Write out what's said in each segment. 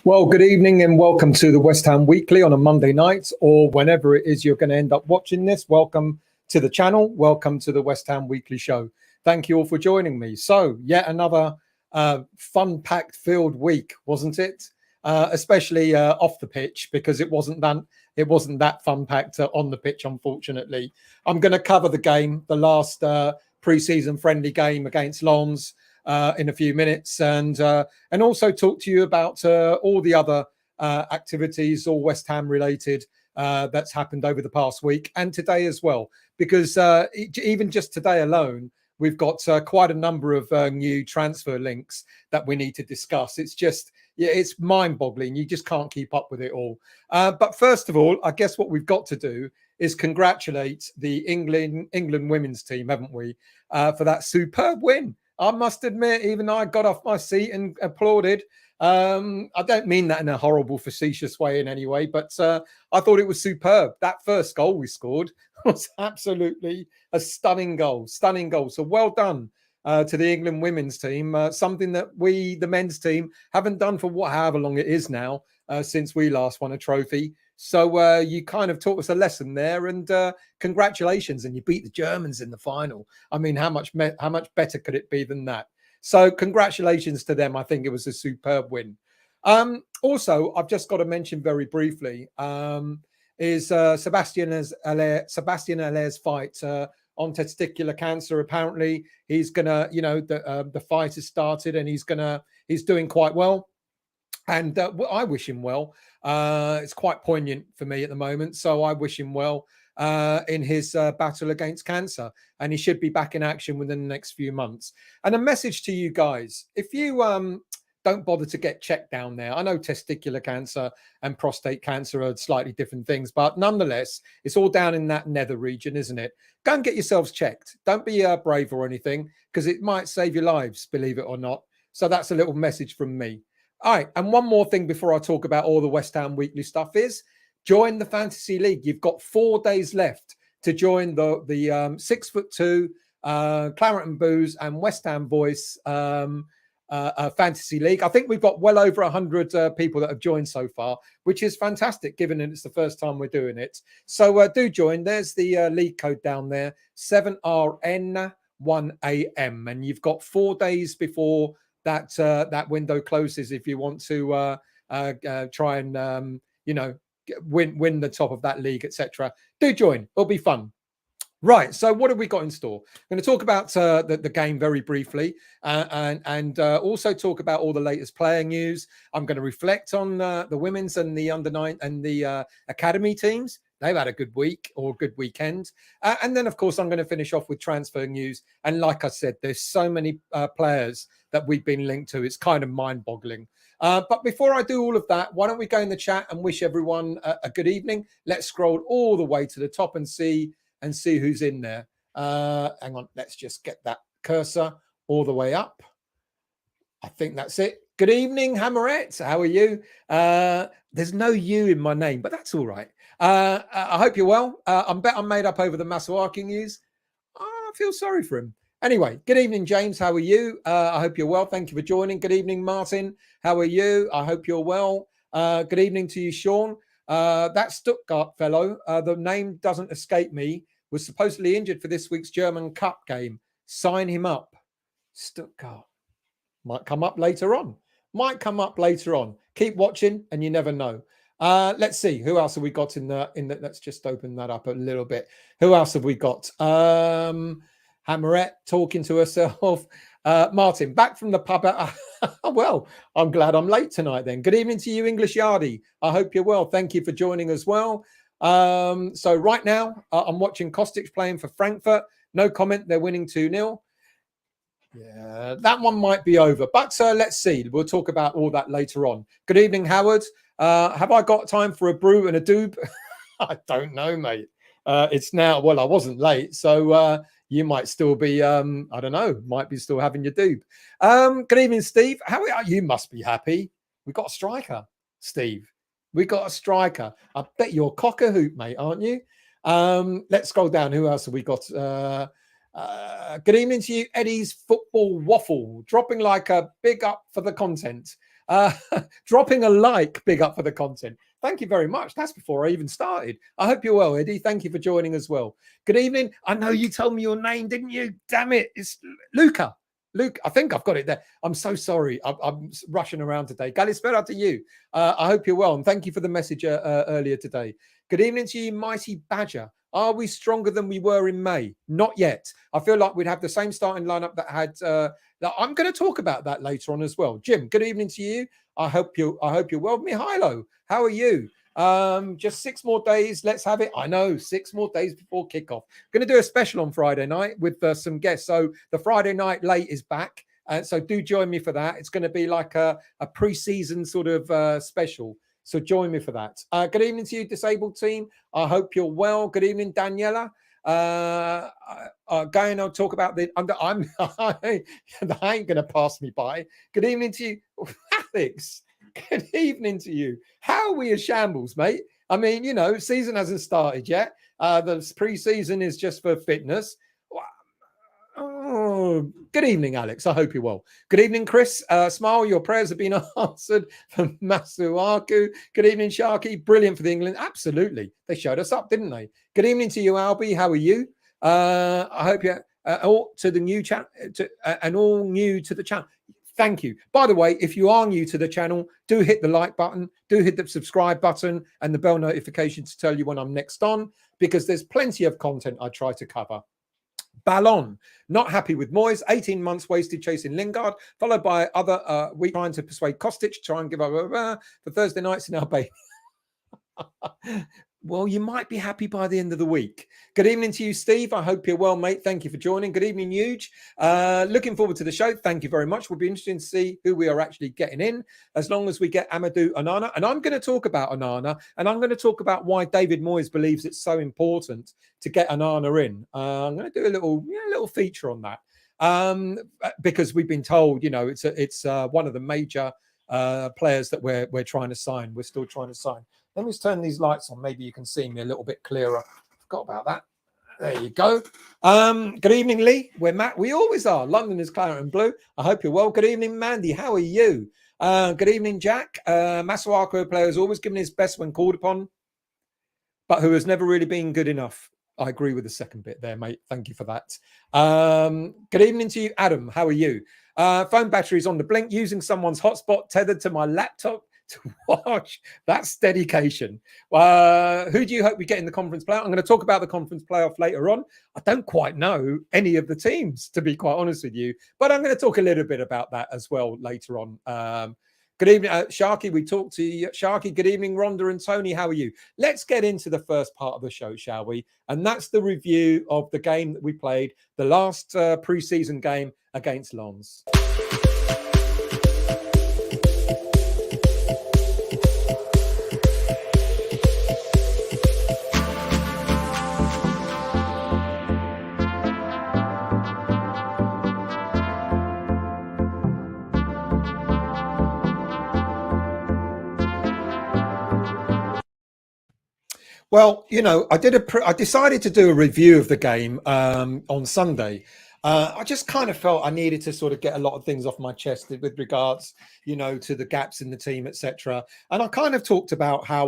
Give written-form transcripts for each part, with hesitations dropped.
Well, good evening and welcome to the West Ham Weekly on a Monday night, or whenever it is you're going to end up watching this. Welcome to the channel. Welcome to the West Ham Weekly show. Thank you all for joining me. So, yet another fun-packed filled week, wasn't it? Especially off the pitch, because it wasn't that fun-packed on the pitch, unfortunately. I'm going to cover the game, the last pre-season friendly game against Lens, in a few minutes, and also talk to you about all the other activities, all West Ham related, that's happened over the past week and today as well. Because even just today alone, we've got quite a number of new transfer links that we need to discuss. It's just, yeah, it's mind-boggling. You just can't keep up with it all. But first of all, I guess what we've got to do is congratulate the England women's team, haven't we, for that superb win. I must admit, even I got off my seat and applauded. I don't mean that in a horrible, facetious way in any way, but I thought it was superb. That first goal we scored was absolutely a stunning goal. So well done to the England women's team. Something that we, the men's team, haven't done for however long it is now, since we last won a trophy. So you kind of taught us a lesson there, and congratulations. And you beat the Germans in the final. I mean, how much better could it be than that? So congratulations to them. I think it was a superb win. Also, I've just got to mention very briefly is Sebastian Haller's fight on testicular cancer. Apparently, he's gonna, the fight has started, and he's doing quite well. And I wish him well. It's quite poignant for me at the moment. So I wish him well in his battle against cancer. And he should be back in action within the next few months. And a message to you guys. If you don't bother to get checked down there. I know testicular cancer and prostate cancer are slightly different things. But nonetheless, it's all down in that nether region, isn't it? Go and get yourselves checked. Don't be brave or anything, because it might save your lives, believe it or not. So that's a little message from me. All right, and one more thing before I talk about all the West Ham Weekly stuff is join the Fantasy League. You've got 4 days left to join the 6'2" Claret and Booze and West Ham Voice Fantasy League. I think we've got well over 100 people that have joined so far, which is fantastic, given that it's the first time we're doing it. So do join. There's the league code down there, 7RN1AM, and you've got 4 days before that window closes if you want to try and win the top of that league, etc. Do join. It'll be fun. Right, so what have we got in store? I'm going to talk about the game very briefly, and also talk about all the latest player news. I'm going to reflect on the women's and the under-9 and the academy teams. They've had a good week or good weekend. And then, of course, I'm going to finish off with transfer news. And like I said, there's so many players that we've been linked to. It's kind of mind-boggling. But before I do all of that, why don't we go in the chat and wish everyone a good evening? Let's scroll all the way to the top and see who's in there. Hang on, let's just get that cursor all the way up. I think that's it. Good evening, Hammerette. How are you? There's no U in my name, but that's all right. I hope you're well. I bet I'm made up over the Masuaku news. I feel sorry for him. Anyway, good evening, James. How are you? I hope you're well. Thank you for joining. Good evening, Martin. How are you? I hope you're well. Good evening to you, Sean. That Stuttgart fellow, the name doesn't escape me, was supposedly injured for this week's German Cup game. Sign him up. Stuttgart. Might come up later on. Keep watching and you never know. Let's see. Who else have we got in the let's just open that up a little bit. Who else have we got? Hammerette talking to herself. Martin, back from the pub. Well, I'm glad I'm late tonight then. Good evening to you, English Yardie. I hope you're well. Thank you for joining as well. So right now, I'm watching Kostic playing for Frankfurt. No comment. They're winning 2-0. Yeah, that one might be over. But let's see. We'll talk about all that later on. Good evening, Howard. Have I got time for a brew and a doob? I don't know, mate. It's now, well, I wasn't late. So you might still be, I don't know, might be still having your doob. Good evening, Steve. How are you? Must be happy. We got a striker, Steve. We got a striker. I bet you're cock a hoop, mate, aren't you? Let's scroll down. Who else have we got? Good evening to you, Eddie's Football Waffle, dropping like a big up for the content. Dropping a like, big up for the content. Thank you very much. That's before I even started. I hope you're well, Eddie. Thank you for joining as well. Good evening. I know you told me your name, didn't you? Damn it. It's Luca. Luke, I think I've got it there. I'm so sorry. I'm rushing around today. Kalispera to you. I hope you're well. And thank you for the message earlier today. Good evening to you, Mighty Badger. Are we stronger than we were in May? Not yet. I feel like we'd have the same starting lineup that had. I'm going to talk about that later on as well. Jim, good evening to you. I hope you're well. Mihailo, how are you? Just 6 more days. Let's have it. I know, 6 more days before kickoff. Going to do a special on Friday night with some guests. So the Friday night late is back. So do join me for that. It's going to be like a pre-season sort of special. So join me for that. Good evening to you, disabled team. I hope you're well. Good evening, Daniela. Going on talk about the I ain't gonna pass me by. Good evening to you, Alex. Good evening to you. How are we a shambles, mate? I mean, you know, season hasn't started yet. The pre-season is just for fitness. Oh, good evening, Alex. I hope you're well. Good evening, Chris. Smile, your prayers have been answered from Masuaku. Good evening, Sharky. Brilliant for the England. Absolutely. They showed us up, didn't they? Good evening to you, Albie. How are you? I hope you're all to the new channel and all new to the channel. Thank you. By the way, if you are new to the channel, do hit the like button, do hit the subscribe button and the bell notification to tell you when I'm next on, because there's plenty of content I try to cover. Ballon, not happy with Moyes, 18 months wasted chasing Lingard, followed by other week trying to persuade Kostic to try and give up for Thursday nights in our baby. Well, you might be happy by the end of the week. Good evening to you, Steve. I hope you're well, mate. Thank you for joining. Good evening, Huge. Looking forward to the show. Thank you very much. We'll be interested to see who we are actually getting in, as long as we get Amadou Onana. And I'm going to talk about Onana, and I'm going to talk about why David Moyes believes it's so important to get Onana in. I'm going to do a little feature on that, because we've been told, you know, it's one of the major players that we're trying to sign. We're still trying to sign. Let me just turn these lights on. Maybe you can see me a little bit clearer. Forgot about that. There you go. Good evening, Lee. We're Matt. We always are. London is claret and blue. I hope you're well. Good evening, Mandy. How are you? Good evening, Jack. Masuaku player has always given his best when called upon, but who has never really been good enough. I agree with the second bit there, mate. Thank you for that. Good evening to you, Adam. How are you? Phone batteries on the blink, using someone's hotspot tethered to my laptop to watch. That's dedication. Who do you hope we get in the conference playoff? I'm going to talk about the conference playoff later on. I don't quite know any of the teams, to be quite honest with you, but I'm going to talk a little bit about that as well later on. Good evening, Sharky. We talked to you, Sharky. Good evening, Rhonda and Tony. How are you? Let's get into the first part of the show, shall we? And that's the review of the game that we played, the last pre-season game against Lens. Well, you know, I decided to do a review of the game on Sunday. I just kind of felt I needed to sort of get a lot of things off my chest with regards, you know, to the gaps in the team, etc. And I kind of talked about how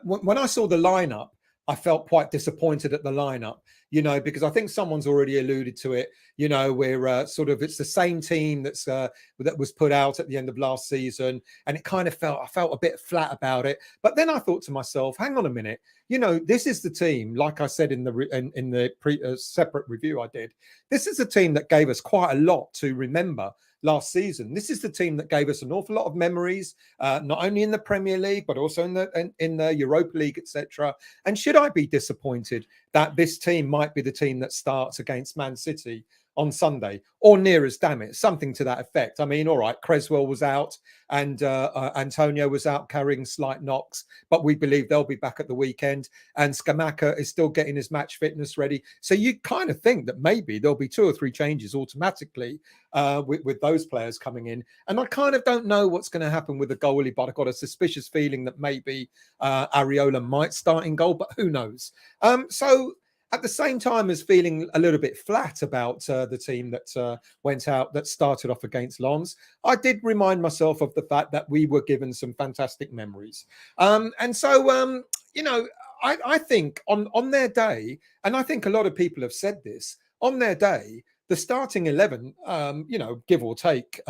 when I saw the lineup, I felt quite disappointed at the lineup, you know, because I think someone's already alluded to it. You know, we're it's the same team that was put out at the end of last season, and it kind of I felt a bit flat about it. But then I thought to myself, hang on a minute, you know, this is the team, like I said in the separate review I did. This is the team that gave us quite a lot to remember last season. This is the team that gave us an awful lot of memories, not only in the Premier League but also in the Europa League, etc. And should I be disappointed that this team might be the team that starts against Man City on Sunday, or near as damn it, something to that effect? I mean, all right, Creswell was out and Antonio was out carrying slight knocks, but we believe they'll be back at the weekend, and Scamacca is still getting his match fitness ready. So you kind of think that maybe there'll be 2 or 3 changes automatically with those players coming in. And I kind of don't know what's going to happen with the goalie, but I've got a suspicious feeling that maybe Areola might start in goal, but who knows? So at the same time as feeling a little bit flat about the team that went out, that started off against Lens, I did remind myself of the fact that we were given some fantastic memories. And so, you know, I think on their day, and I think a lot of people have said this, on their day, the starting 11, you know, give or take,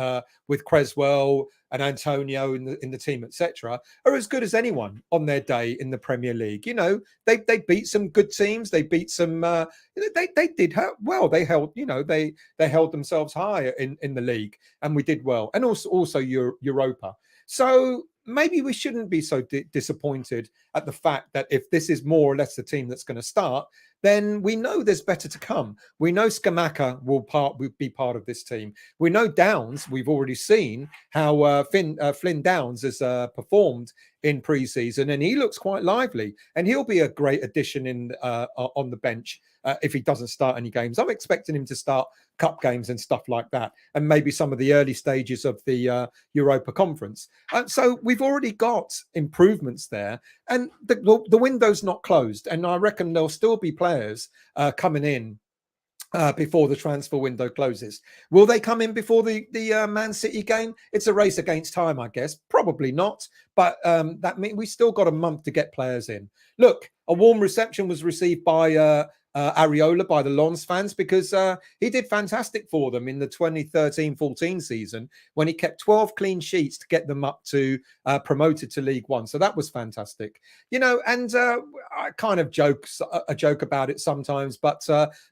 with Creswell and Antonio in the team, etc., are as good as anyone on their day in the Premier League. You know, they beat some good teams. They beat some. They did well. They held, you know, they held themselves high in the league, and we did well, and also Europa. So maybe we shouldn't be so disappointed at the fact that if this is more or less the team that's going to start, then we know there's better to come. We know Skamaka will be part of this team. We know Downs. We've already seen how Flynn Downs has performed in pre-season, and he looks quite lively. And he'll be a great addition on the bench if he doesn't start any games. I'm expecting him to start cup games and stuff like that, and maybe some of the early stages of the Europa Conference. So we've already got improvements there, and the window's not closed. And I reckon there'll still be players coming in before the transfer window closes. Will they come in before the Man City game? It's a race against time, I guess. Probably not, but that means we still got a month to get players in. Look, a warm reception was received by Areola, by the Lens fans, because he did fantastic for them in the 2013-14 season when he kept 12 clean sheets to get them up to promoted to League One. So that was fantastic, you know. And I kind of joke about it sometimes, but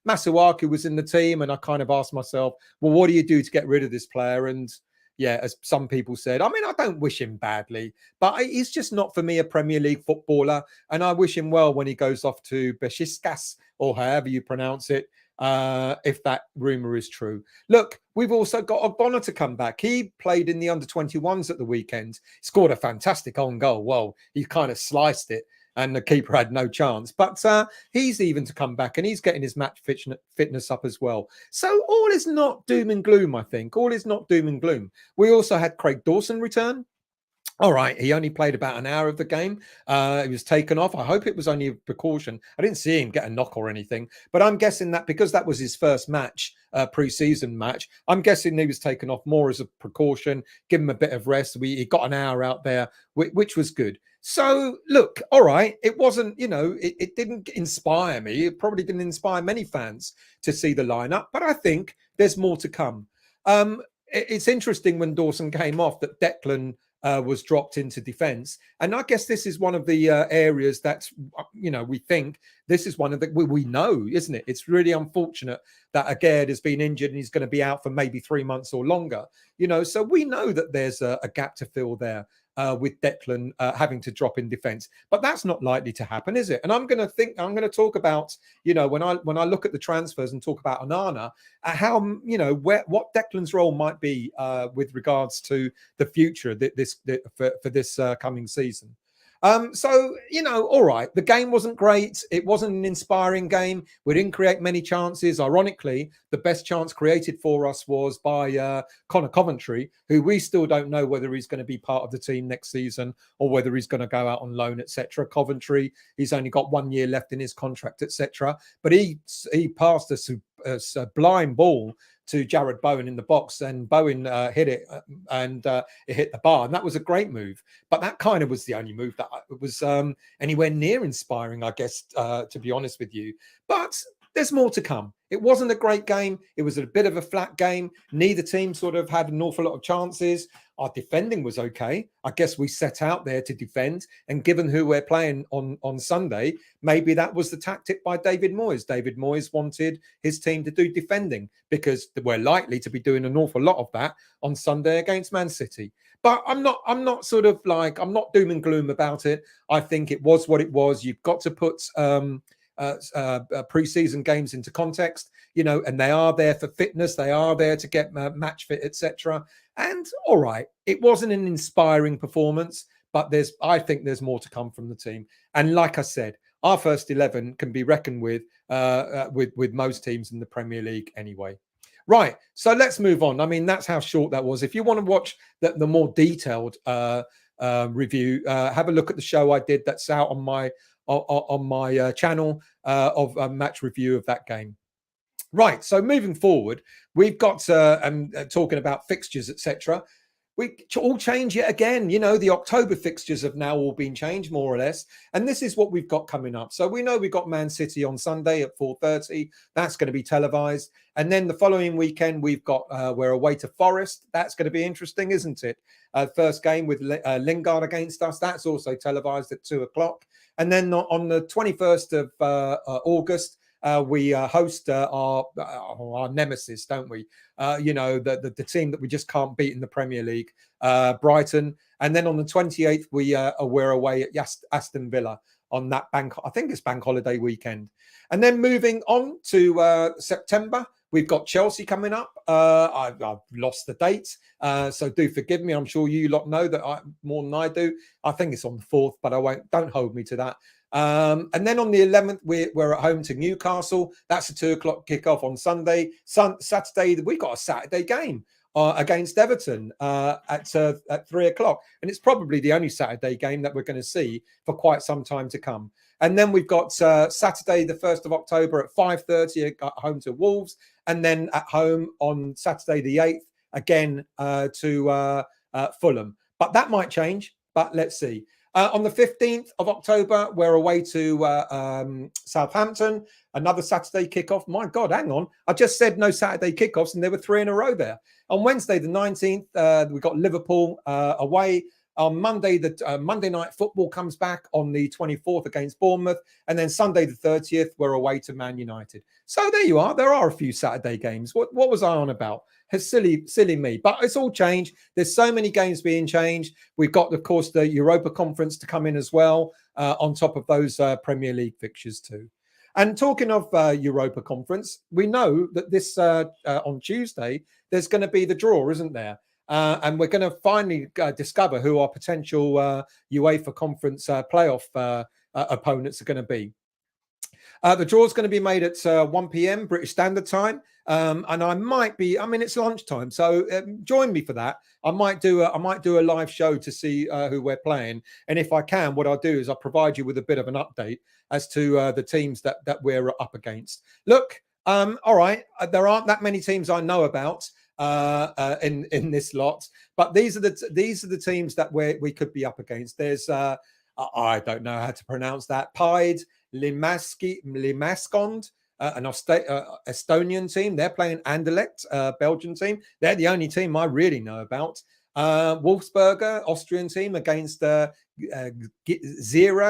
Masuaku was in the team, and I kind of asked myself, well, what do you do to get rid of this player? And yeah, as some people said, I mean, I don't wish him badly, but he's just not for me a Premier League footballer. And I wish him well when he goes off to Besiktas, or however you pronounce it, if that rumor is true. Look, we've also got Ogbonna to come back. He played in the under-21s at the weekend, scored a fantastic own goal. Well, he kind of sliced it, and the keeper had no chance. But he's even to come back, and he's getting his match fitness up as well. So all is not doom and gloom, I think. All is not doom and gloom. We also had Craig Dawson return. All right, he only played about an hour of the game. He was taken off. I hope it was only a precaution. I didn't see him get a knock or anything, but I'm guessing that because that was his first match, pre-season match, I'm guessing he was taken off more as a precaution, give him a bit of rest. He got an hour out there, which was good. So look, all right, it wasn't, you know, it didn't inspire me. It probably didn't inspire many fans to see the lineup, but I think there's more to come. It's interesting when Dawson came off that Declan was dropped into defence, and I guess this is one of the areas that, you know, we think this is one of the we know, isn't it? It's really unfortunate that Aguerd has been injured and he's going to be out for maybe 3 months or longer. You know, so we know that there's a gap to fill there. With Declan having to drop in defence, but that's not likely to happen, is it? And I'm going to talk about, you know, when I look at the transfers and talk about Onana, how, you know, what Declan's role might be with regards to the future for this coming season. So, you know, all right, the game wasn't great. It wasn't an inspiring game. We didn't create many chances. Ironically, the best chance created for us was by Connor Coventry, who we still don't know whether he's going to be part of the team next season or whether he's going to go out on loan, etc. Coventry, he's only got 1 year left in his contract, etc. But he passed a sublime ball to Jared Bowen in the box, and Bowen hit it, and it hit the bar, and that was a great move. But that kind of was the only move that was anywhere near inspiring, I guess, to be honest with you. But there's more to come. It wasn't a great game. It was a bit of a flat game. Neither team sort of had an awful lot of chances. Our defending was okay. I guess we set out there to defend. And given who we're playing on Sunday, maybe that was the tactic by David Moyes. David Moyes wanted his team to do defending because we're likely to be doing an awful lot of that on Sunday against Man City. But I'm not sort of like, I'm not doom and gloom about it. I think it was what it was. You've got to put pre-season games into context, you know, and they are there for fitness. They are there to get match fit, etc. And all right, it wasn't an inspiring performance, but I think there's more to come from the team. And like I said, our first 11 can be reckoned with most teams in the Premier League anyway. Right, so let's move on. I mean, that's how short that was. If you want to watch the more detailed review, have a look at the show I did that's out on my on my channel of a match review of that game. Right, so moving forward, we've got talking about fixtures, etc. We all change yet again. You know, the October fixtures have now all been changed, more or less. And this is what we've got coming up. So we know we've got Man City on Sunday at 4:30. That's going to be televised. And then the following weekend, we've got, we're away to Forest. That's going to be interesting, isn't it? First game with Lingard against us. That's also televised at 2 o'clock. And then on the 21st of August, we host our nemesis, don't we? You know, the team that we just can't beat in the Premier League, Brighton. And then on the 28th, we're away at Aston Villa on that I think it's bank holiday weekend. And then moving on to September, we've got Chelsea coming up. I've lost the date, so do forgive me. I'm sure you lot know that more than I do. I think it's on the 4th, but don't hold me to that. And then on the 11th, we're at home to Newcastle. That's a 2 o'clock kickoff on Sunday. Saturday, we've got a Saturday game against Everton at 3 o'clock. And it's probably the only Saturday game that we're going to see for quite some time to come. And then we've got Saturday, the 1st of October at 5:30 at home to Wolves. And then at home on Saturday, the 8th, again to Fulham. But that might change, but let's see. On the 15th of October, we're away to Southampton. Another Saturday kickoff. My God, hang on. I just said no Saturday kickoffs, and there were 3 in a row there. On Wednesday, the 19th, we've got Liverpool away. On Monday, the Monday Night Football comes back on the 24th against Bournemouth. And then Sunday, the 30th, we're away to Man United. So there you are. There are a few Saturday games. What was I on about? It's silly me. But it's all changed. There's so many games being changed. We've got, of course, the Europa Conference to come in as well, on top of those Premier League fixtures too. And talking of Europa Conference, we know that this on Tuesday, there's going to be the draw, isn't there? And we're going to finally discover who our potential UEFA Conference playoff opponents are going to be. The draw is going to be made at 1 p.m. British Standard Time, and I might be. I mean, it's lunchtime, so join me for that. I might do a live show to see who we're playing, and if I can, what I'll do is I'll provide you with a bit of an update as to the teams that we're up against. Look, all right, there aren't that many teams I know about in this lot, but these are the teams that we could be up against. There's I don't know how to pronounce that. Pied Limaskond, an Estonian team. They're playing Anderlecht, Belgian team. They're the only team I really know about. Wolfsberger, Austrian team, against Zira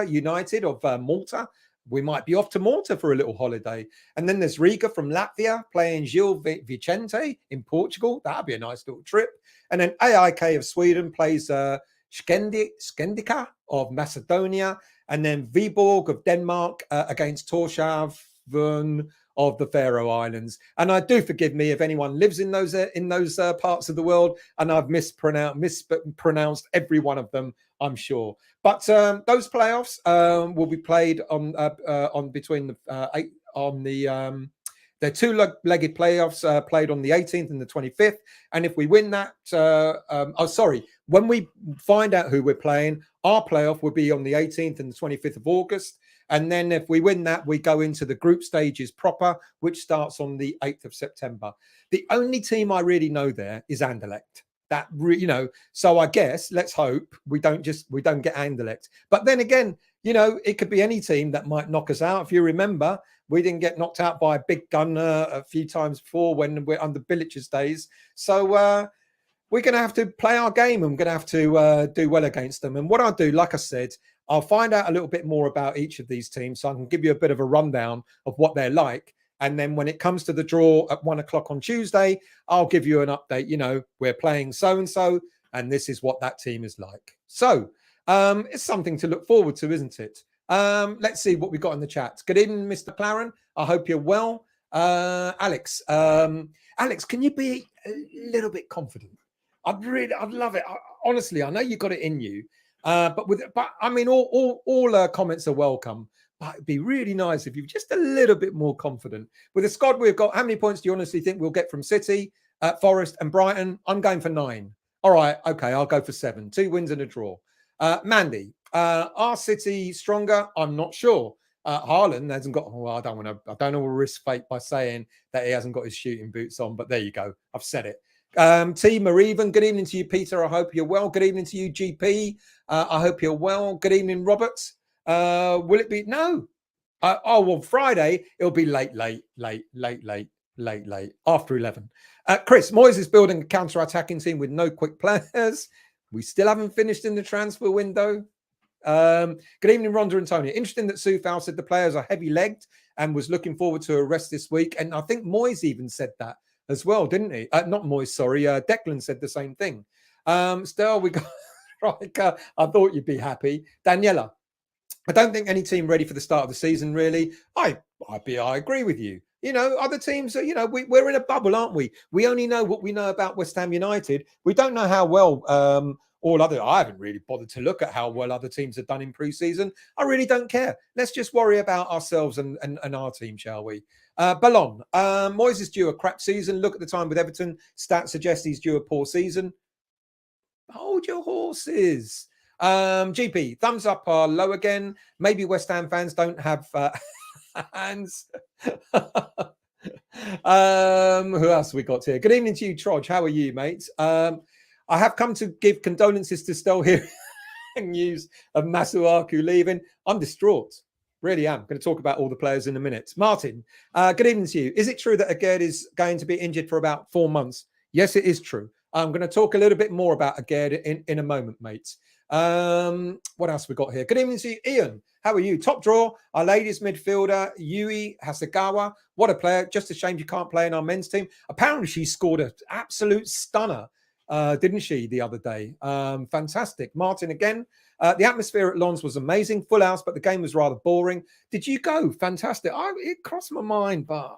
United of Malta. We might be off to Malta for a little holiday. And then there's Riga from Latvia playing Gil Vicente in Portugal. That'd be a nice little trip. And then AIK of Sweden plays Skendika of Macedonia. And then Viborg of Denmark against Torshavn of the Faroe Islands. And I do forgive me if anyone lives in those parts of the world and I've mispronounced every one of them, I'm sure. But those playoffs will be played on between the they're two-legged playoffs played on the 18th and the 25th. And if we win that, when we find out who we're playing, our playoff will be on the 18th and the 25th of August. And then if we win that, we go into the group stages proper, which starts on the 8th of September. The only team I really know there is Anderlecht. So I guess let's hope we don't get Anderlecht. But then again, it could be any team that might knock us out. If you remember, we didn't get knocked out by a big gun a few times before when we're under Bilic's days. So we're going to have to play our game and we're going to have to do well against them. And what I'll do, like I said, I'll find out a little bit more about each of these teams so I can give you a bit of a rundown of what they're like. And then when it comes to the draw at 1 o'clock on Tuesday, I'll give you an update. We're playing so-and-so, and this is what that team is like. So it's something to look forward to, isn't it? Let's see what we got in the chat. Good evening, Mr. Claren. I hope you're well. Alex, can you be a little bit confident? I'd love it. Honestly, I know you got it in you. But I mean, all comments are welcome. But it'd be really nice if you're just a little bit more confident. With the squad we've got, how many points do you honestly think we'll get from City, Forest and Brighton? I'm going for 9. All right, okay, I'll go for 7. 2 wins and a draw. Mandy, Are City stronger? I'm not sure. Haaland hasn't got. Well, I don't want to risk fate by saying that he hasn't got his shooting boots on. But there you go. I've said it. Team are even. Good evening to you, Peter. I hope you're well. Good evening to you, GP. I hope you're well. Good evening, Robert. Will it be? No. Well, Friday it'll be late after 11. Chris Moyes is building a counter-attacking team with no quick players. We still haven't finished in the transfer window. Good evening, Rhonda and Tony. Interesting that Soufal said the players are heavy-legged and was looking forward to a rest this week. And I think Moyes even said that as well, didn't he? Not Moyes, sorry. Declan said the same thing. Still, we got Riker. I thought you'd be happy. Daniela, I don't think any team ready for the start of the season, really. I agree with you. You know, other teams are, we're in a bubble, aren't we? We only know what we know about West Ham United. We don't know how well I haven't really bothered to look at how well other teams have done in pre-season. I really don't care. Let's just worry about ourselves and our team, shall we? Ballon, Moyes is due a crap season. Look at the time with Everton. Stats suggest he's due a poor season. Hold your horses. GP, thumbs up are low again. Maybe West Ham fans don't have hands. Who else we got here? Good evening to you, Trodge. How are you, mate? I have come to give condolences to Stoll here. News of Masuaku leaving. I'm distraught. Really am. Going to talk about all the players in a minute. Martin, good evening to you. Is it true that Agerd is going to be injured for about 4 months? Yes, it is true. I'm going to talk a little bit more about Agerd in a moment, mates. What else we got here? Good evening to you, Ian. How are you? Top draw, our ladies midfielder, Yui Hasegawa. What a player. Just a shame you can't play in our men's team. Apparently she scored an absolute stunner, didn't she, the other day? Fantastic. Martin again. The atmosphere at Lons was amazing. Full house, but the game was rather boring. Did you go? Fantastic. It crossed my mind, but,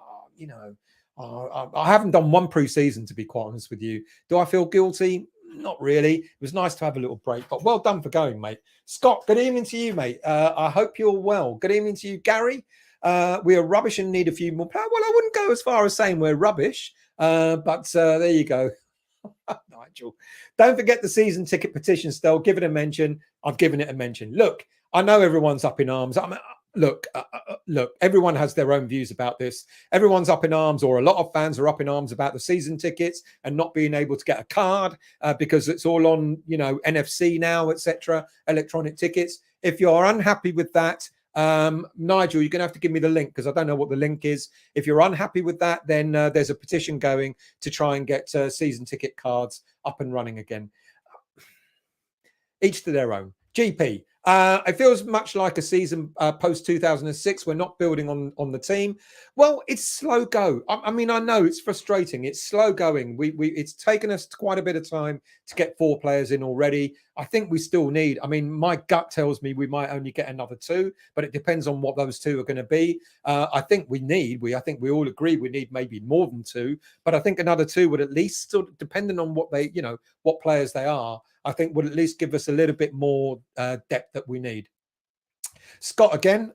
I haven't done one pre-season, to be quite honest with you. Do I feel guilty? Not really. It was nice to have a little break, but well done for going, mate. Scott, good evening to you, mate. I hope you're well. Good evening to you, Gary. We are rubbish and need a few more players. Well, I wouldn't go as far as saying we're rubbish, but there you go. Nigel, don't forget the season ticket petition still. Give it a mention. I've given it a mention. Look, I know everyone's up in arms. Look, everyone has their own views about this. Everyone's up in arms, or a lot of fans are up in arms about the season tickets and not being able to get a card because it's all on, NFC now, etc., electronic tickets. If you're unhappy with that, Nigel, you're going to have to give me the link because I don't know what the link is. If you're unhappy with that, then there's a petition going to try and get season ticket cards up and running again. Each to their own. GP. It feels much like a season post 2006. We're not building on the team. Well, it's slow go. I mean, I know it's frustrating. It's slow going. It's taken us quite a bit of time to get 4 players in already. I think we still need. I mean, my gut tells me we might only get another 2, but it depends on what those 2 are going to be. I think I think we all agree we need maybe more than 2, but I think another 2 would at least, sort of, depending on what they, what players they are, I think would at least give us a little bit more depth that we need. Scott again.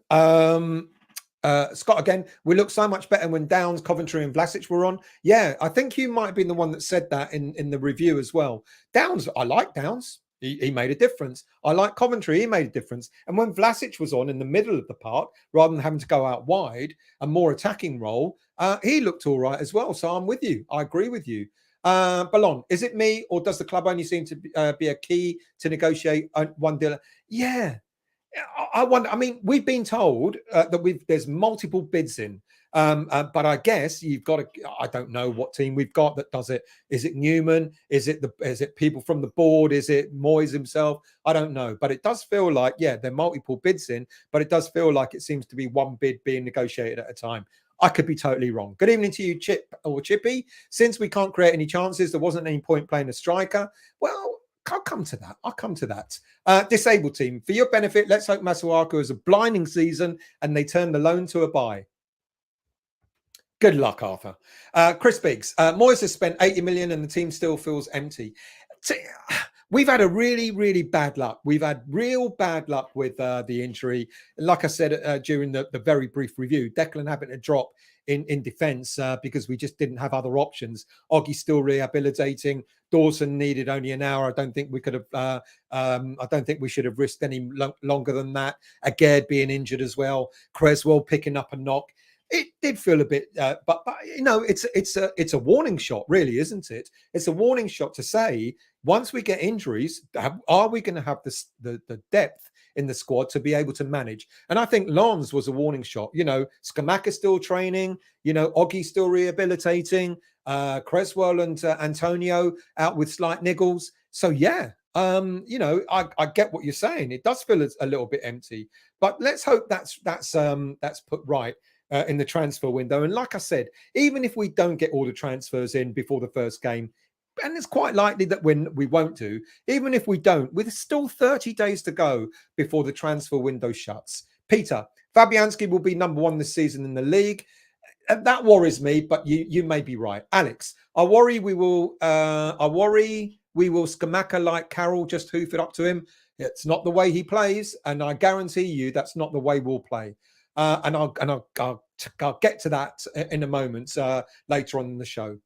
We look so much better when Downs, Coventry and Vlasic were on. Yeah, I think you might have been the one that said that in the review as well. Downs, I like Downs. He made a difference. I like Coventry. He made a difference. And when Vlasic was on in the middle of the park, rather than having to go out wide, a more attacking role, he looked all right as well. So I'm with you. I agree with you. Ballon, is it me or does the club only seem to be a key to negotiate one deal? Yeah, I wonder. I mean, we've been told that there's multiple bids in, but I guess you've got to. I don't know what team we've got that does it. Is it Newman? Is it people from the board? Is it Moyes himself? I don't know, but it does feel like there are multiple bids in, but it does feel like it seems to be one bid being negotiated at a time. I could be totally wrong. Good evening to you, Chip or Chippy. Since we can't create any chances, there wasn't any point playing a striker. Well, I'll come to that. Disabled team. For your benefit, let's hope Masuaku has a blinding season and they turn the loan to a buy. Good luck, Arthur. Chris Biggs. Moyes has spent 80 million and the team still feels empty. We've had a really, really bad luck. We've had real bad luck with the injury. Like I said during the very brief review, Declan having to drop in defence because we just didn't have other options. Oggy's still rehabilitating. Dawson needed only an hour. I don't think we could have. I don't think we should have risked any longer than that. Agard being injured as well. Creswell picking up a knock. It did feel a bit, but you know, it's a warning shot, really, isn't it? It's a warning shot to say once we get injuries, are we going to have the depth in the squad to be able to manage? And I think Lons was a warning shot. You know, Scamacca's still training. You know, Oggy's still rehabilitating. Creswell and Antonio out with slight niggles. So yeah, you know, I get what you're saying. It does feel a little bit empty, but let's hope that's put right in the transfer window. And like I said, even if we don't get all the transfers in before the first game, and it's quite likely that we won't do, even if we don't, with still 30 days to go before the transfer window shuts. Peter, Fabianski will be number 1 this season in the league. That worries me, but you may be right. Alex, I worry we will Scamacca like Carroll, just hoof it up to him. It's not the way he plays, and I guarantee you that's not the way we'll play. And I'll get to that in a moment later on in the show.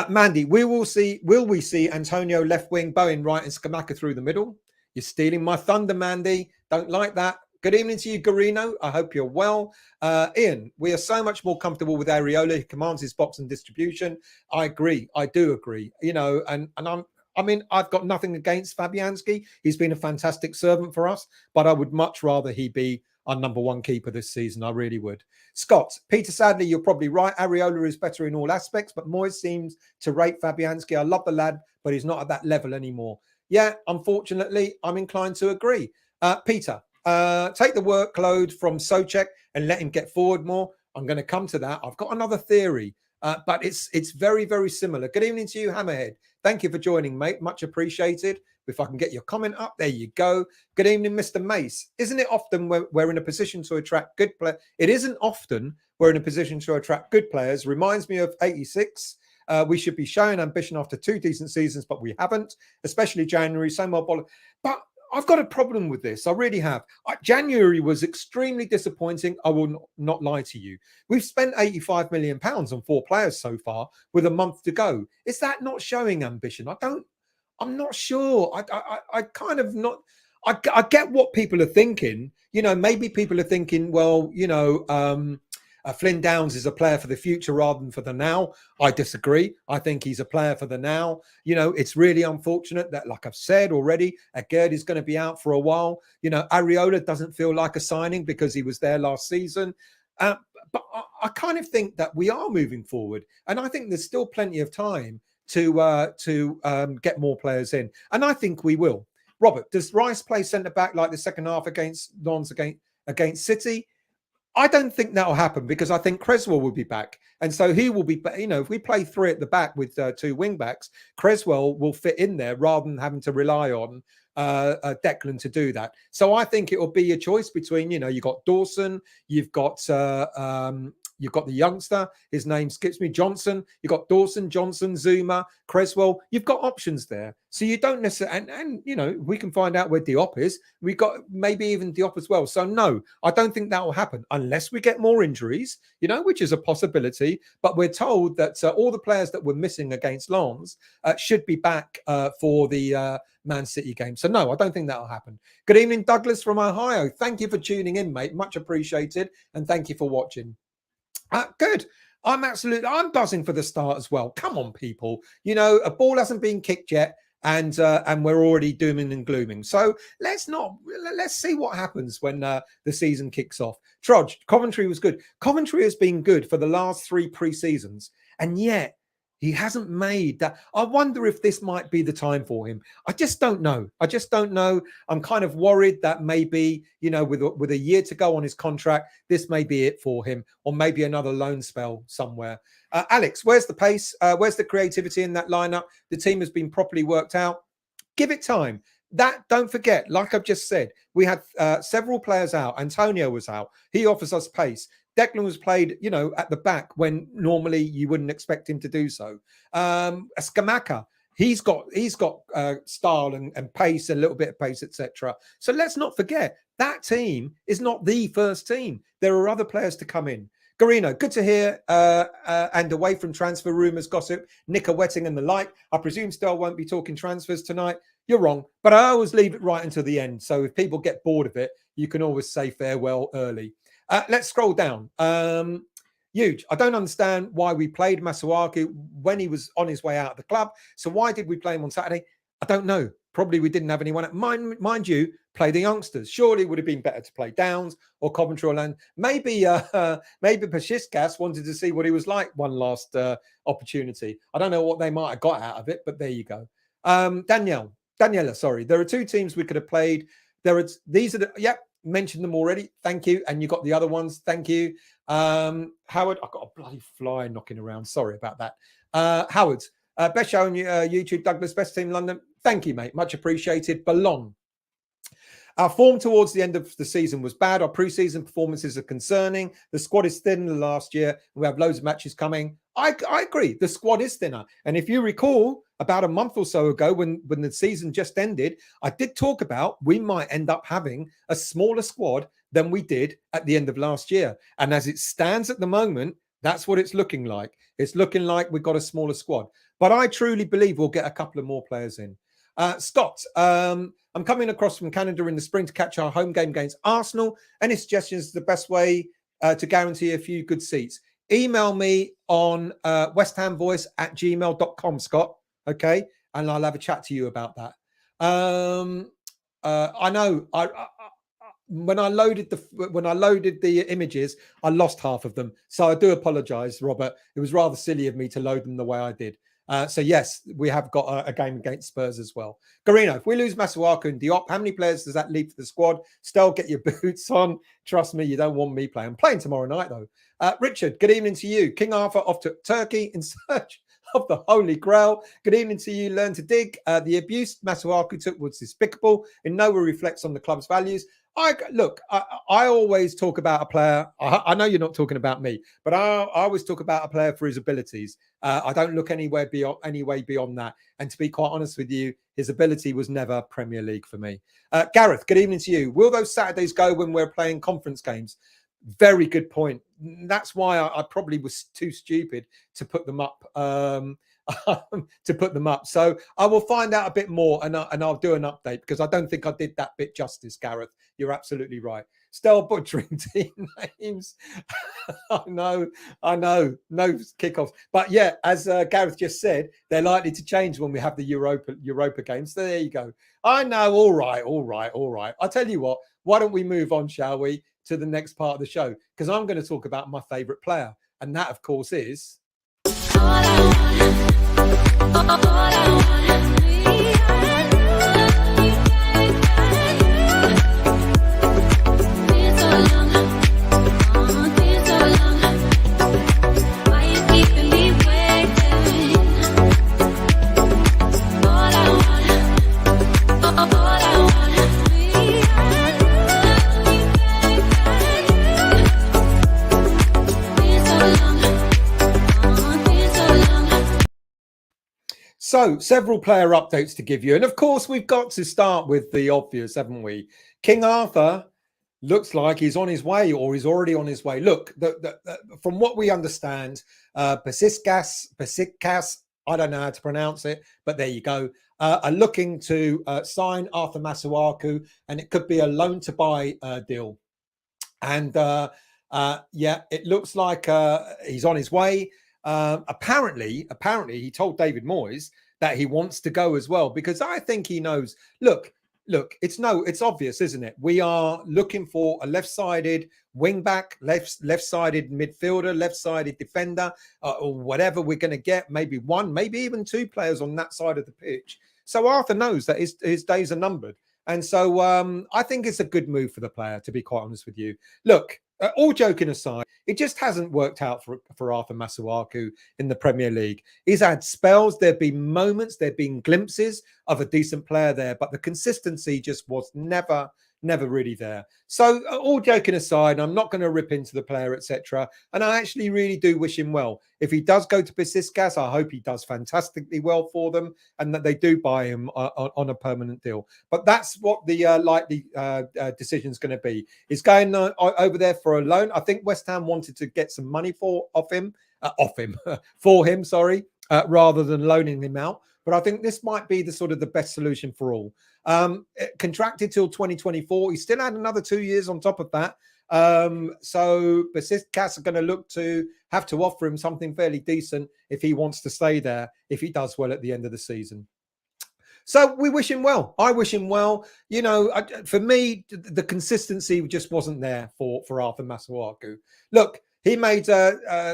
Mandy, will we see Antonio left wing, Bowen right, and Scamacca through the middle? You're stealing my thunder, Mandy. Don't like that. Good evening to you, Garino. I hope you're well. Ian, we are so much more comfortable with Areola. He commands his box and distribution. I agree. I do agree. You know, and I've got nothing against Fabianski. He's been a fantastic servant for us, but I would much rather he be our number 1 keeper this season. I really would. Scott, Peter, sadly, you're probably right. Areola is better in all aspects, but Moyes seems to rate Fabianski. I love the lad, but he's not at that level anymore. Yeah, unfortunately, I'm inclined to agree. Peter, take the workload from Souček and let him get forward more. I'm going to come to that. I've got another theory, but it's very, very similar. Good evening to you, Hammerhead. Thank you for joining, mate. Much appreciated. If I can get your comment up, there you go. Good evening, Mr. Mace. Isn't it often we're in a position to attract good players? It isn't often we're in a position to attract good players. Reminds me of 86. We should be showing ambition after 2 decent seasons, but we haven't, especially January. Same old bollocks. But I've got a problem with this. I really have. January was extremely disappointing. I will not lie to you. We've spent £85 million on 4 players so far with a month to go. Is that not showing ambition? I'm not sure. I kind of not. I get what people are thinking. You know, maybe people are thinking, well, you know, Flynn Downs is a player for the future rather than for the now. I disagree. I think he's a player for the now. You know, it's really unfortunate that, like I've said already, Agard is going to be out for a while. You know, Areola doesn't feel like a signing because he was there last season. But I kind of think that we are moving forward. And I think there's still plenty of time to get more players in. And I think we will. Robert, does Rice play centre-back like the second half against Lons against City? I don't think that'll happen because I think Creswell will be back. And so he will be, you know, if we play 3 at the back with 2 wing backs, Creswell will fit in there rather than having to rely on Declan to do that. So I think it will be a choice between, you know, you've got Dawson, you've got the youngster, his name skips me, Johnson. You've got Dawson, Johnson, Zuma, Creswell. You've got options there. So you don't necessarily, and you know, we can find out where Diop is. We've got maybe even Diop as well. So no, I don't think that will happen unless we get more injuries, you know, which is a possibility. But we're told that all the players that were missing against Lens should be back for the Man City game. So no, I don't think that'll happen. Good evening, Douglas from Ohio. Thank you for tuning in, mate. Much appreciated. And thank you for watching. Good. I'm buzzing for the start as well. Come on, people. You know, a ball hasn't been kicked yet, and we're already dooming and glooming. So let's see what happens when the season kicks off. Trudge, Coventry was good. Coventry has been good for the last 3 pre-seasons, and yet he hasn't made that. I wonder if this might be the time for him. I just don't know. I'm kind of worried that maybe, you know, with a year to go on his contract, this may be it for him, or maybe another loan spell somewhere. Alex, where's the pace? Where's the creativity in that lineup? The team has been properly worked out. Give it time. That, don't forget, like I've just said, we had several players out. Antonio was out. He offers us pace. Declan was played, you know, at the back when normally you wouldn't expect him to do so. Scamacca, he's got style and pace, a little bit of pace, etc. So let's not forget that team is not the first team. There are other players to come in. Garino, good to hear. And away from transfer rumours, gossip, Nicker Wetting and the like. I presume Stel won't be talking transfers tonight. You're wrong, but I always leave it right until the end. So if people get bored of it, you can always say farewell early. Let's scroll down. Huge. I don't understand why we played Masuaku when he was on his way out of the club. So why did we play him on Saturday? I don't know. Probably we didn't have anyone. Mind you, play the youngsters. Surely it would have been better to play Downs or Coventry or Land. Maybe Pashiskas wanted to see what he was like one last opportunity. I don't know what they might have got out of it, but there you go. Daniela, sorry. There are two teams we could have played. These are the, yep, mentioned them already. Thank you. And you got the other ones. Thank you. Howard, I've got a bloody fly knocking around. Sorry about that. Howard, best show on YouTube, Douglas, best team London. Thank you, mate. Much appreciated. Belong. Our form towards the end of the season was bad. Our pre-season performances are concerning. The squad is thin than last year. We have loads of matches coming. I agree. The squad is thinner. And if you recall, about a month or so ago, when the season just ended, I did talk about we might end up having a smaller squad than we did at the end of last year. And as it stands at the moment, that's what it's looking like. It's looking like we've got a smaller squad. But I truly believe we'll get a couple of more players in. Scott, I'm coming across from Canada in the spring to catch our home game against Arsenal. Any suggestions the best way to guarantee a few good seats? Email me on westhamvoice@gmail.com, Scott. Okay, and I'll have a chat to you about that. I know. When I loaded the images, I lost half of them, so I do apologise, Robert. It was rather silly of me to load them the way I did. So yes, we have got a game against Spurs as well. Garino, if we lose Masuaku and Diop, how many players does that leave for the squad? Still, get your boots on. Trust me, you don't want me playing. I'm playing tomorrow night though. Richard, good evening to you. King Arthur off to Turkey in search of the Holy Grail. Good evening to you. Learn to dig. The abuse Masuaku took was despicable. In no way reflects on the club's values. I always talk about a player. I know you're not talking about me, but I always talk about a player for his abilities. I don't look any way beyond that. And to be quite honest with you, his ability was never Premier League for me. Gareth, good evening to you. Will those Saturdays go when we're playing conference games? Very good point. That's why I probably was too stupid to put them up. So I will find out a bit more and I'll do an update because I don't think I did that bit justice, Gareth. You're absolutely right. Still butchering team names. I know. No kickoffs. But yeah, as Gareth just said, they're likely to change when we have the Europa games. So there you go. I know. All right. I'll tell you what. Why don't we move on, shall we, to the next part of the show? Because I'm going to talk about my favourite player. And that, of course, is... So, several player updates to give you. And of course, we've got to start with the obvious, haven't we? King Arthur looks like he's on his way or he's already on his way. Look, from what we understand, Pashiskas, I don't know how to pronounce it, but there you go, are looking to sign Arthur Masuaku, and it could be a loan to buy deal. And yeah, it looks like he's on his way. Apparently, he told David Moyes that he wants to go as well, because I think he knows. Look, it's obvious, isn't it? We are looking for a left-sided wing back, left-sided midfielder, left-sided defender, or whatever we're going to get. Maybe one, maybe even two players on that side of the pitch. So Arthur knows that his days are numbered. And so I think it's a good move for the player, to be quite honest with you. Look, all joking aside, it just hasn't worked out for Arthur Masuaku in the Premier League. He's had spells, there have been moments, there have been glimpses of a decent player there, but the consistency just was never never really there. So all joking aside, I'm not going to rip into the player, etc. And I actually really do wish him well. If he does go to Besiktas, I hope he does fantastically well for them and that they do buy him on a permanent deal. But that's what the likely decision is going to be. He's going over there for a loan. I think West Ham wanted to get some money for him, rather than loaning him out. But I think this might be the sort of the best solution for all. Contracted till 2024. He still had another 2 years on top of that. So Besiktas are going to look to have to offer him something fairly decent if he wants to stay there, if he does well at the end of the season. So we wish him well. I wish him well. You know, for me, the consistency just wasn't there for Arthur Masuaku. Look, he made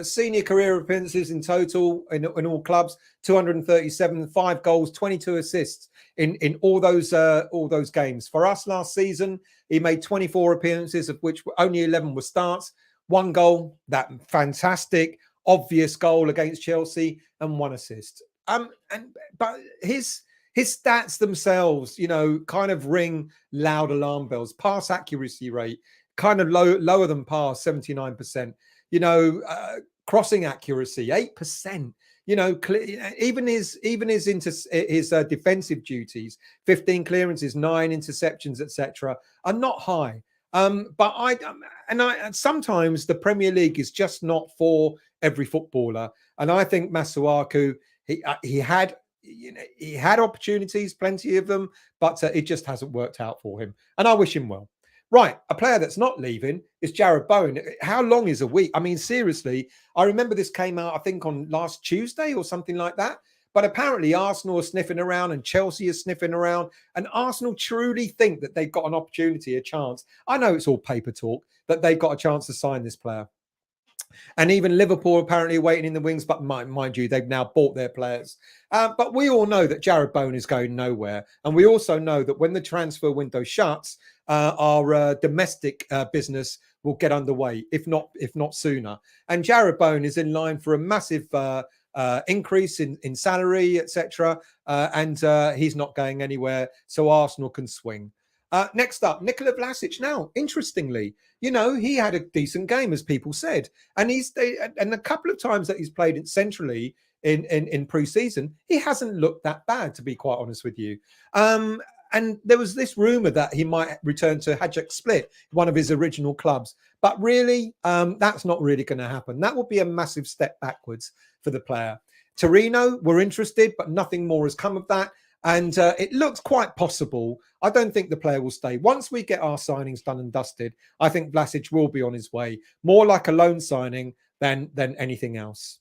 senior career appearances in total in all clubs, 237, 5 goals, 22 assists in all those games. For us last season, he made 24 appearances, of which only 11 were starts, 1 goal, that fantastic, obvious goal against Chelsea, and 1 assist. But his stats themselves, you know, kind of ring loud alarm bells. Pass accuracy rate, kind of lower than pass, 79%. You know, crossing accuracy, 8%. You know, even his defensive duties, 15 clearances, 9 interceptions, etc., are not high. But sometimes the Premier League is just not for every footballer. And I think Masuaku, he had opportunities, plenty of them, but it just hasn't worked out for him. And I wish him well. Right, a player that's not leaving is Jarrod Bowen. How long is a week? I mean, seriously, I remember this came out, I think, on last Tuesday or something like that. But apparently Arsenal are sniffing around and Chelsea is sniffing around. And Arsenal truly think that they've got an opportunity, a chance. I know it's all paper talk, that they've got a chance to sign this player. And even Liverpool apparently waiting in the wings, but mind you, they've now bought their players. But we all know that Jarrod Bowen is going nowhere. And we also know that when the transfer window shuts, our domestic business will get underway, if not sooner. And Jarrod Bowen is in line for a massive increase in salary, etc. And he's not going anywhere, so Arsenal can swing. Next up, Nikola Vlasic. Now, interestingly, you know, he had a decent game, as people said, and and a couple of times that he's played it centrally in pre-season, he hasn't looked that bad, to be quite honest with you. And there was this rumor that he might return to Hajduk Split, one of his original clubs, but really, that's not really going to happen. That would be a massive step backwards for the player. Torino were interested, but nothing more has come of that. And it looks quite possible. I don't think the player will stay. Once we get our signings done and dusted, I think Vlasic will be on his way. More like a loan signing than anything else.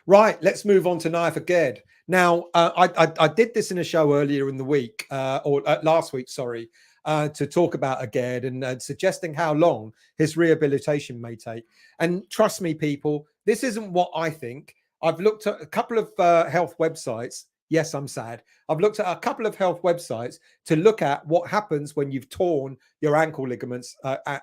Right, let's move on to Naif Aged. Now, I did this in a show earlier in the week, or last week, sorry, to talk about Aged and suggesting how long his rehabilitation may take. And trust me, people, this isn't what I think. I've looked at a couple of health websites. Yes, I'm sad. I've looked at a couple of health websites to look at what happens when you've torn your ankle ligaments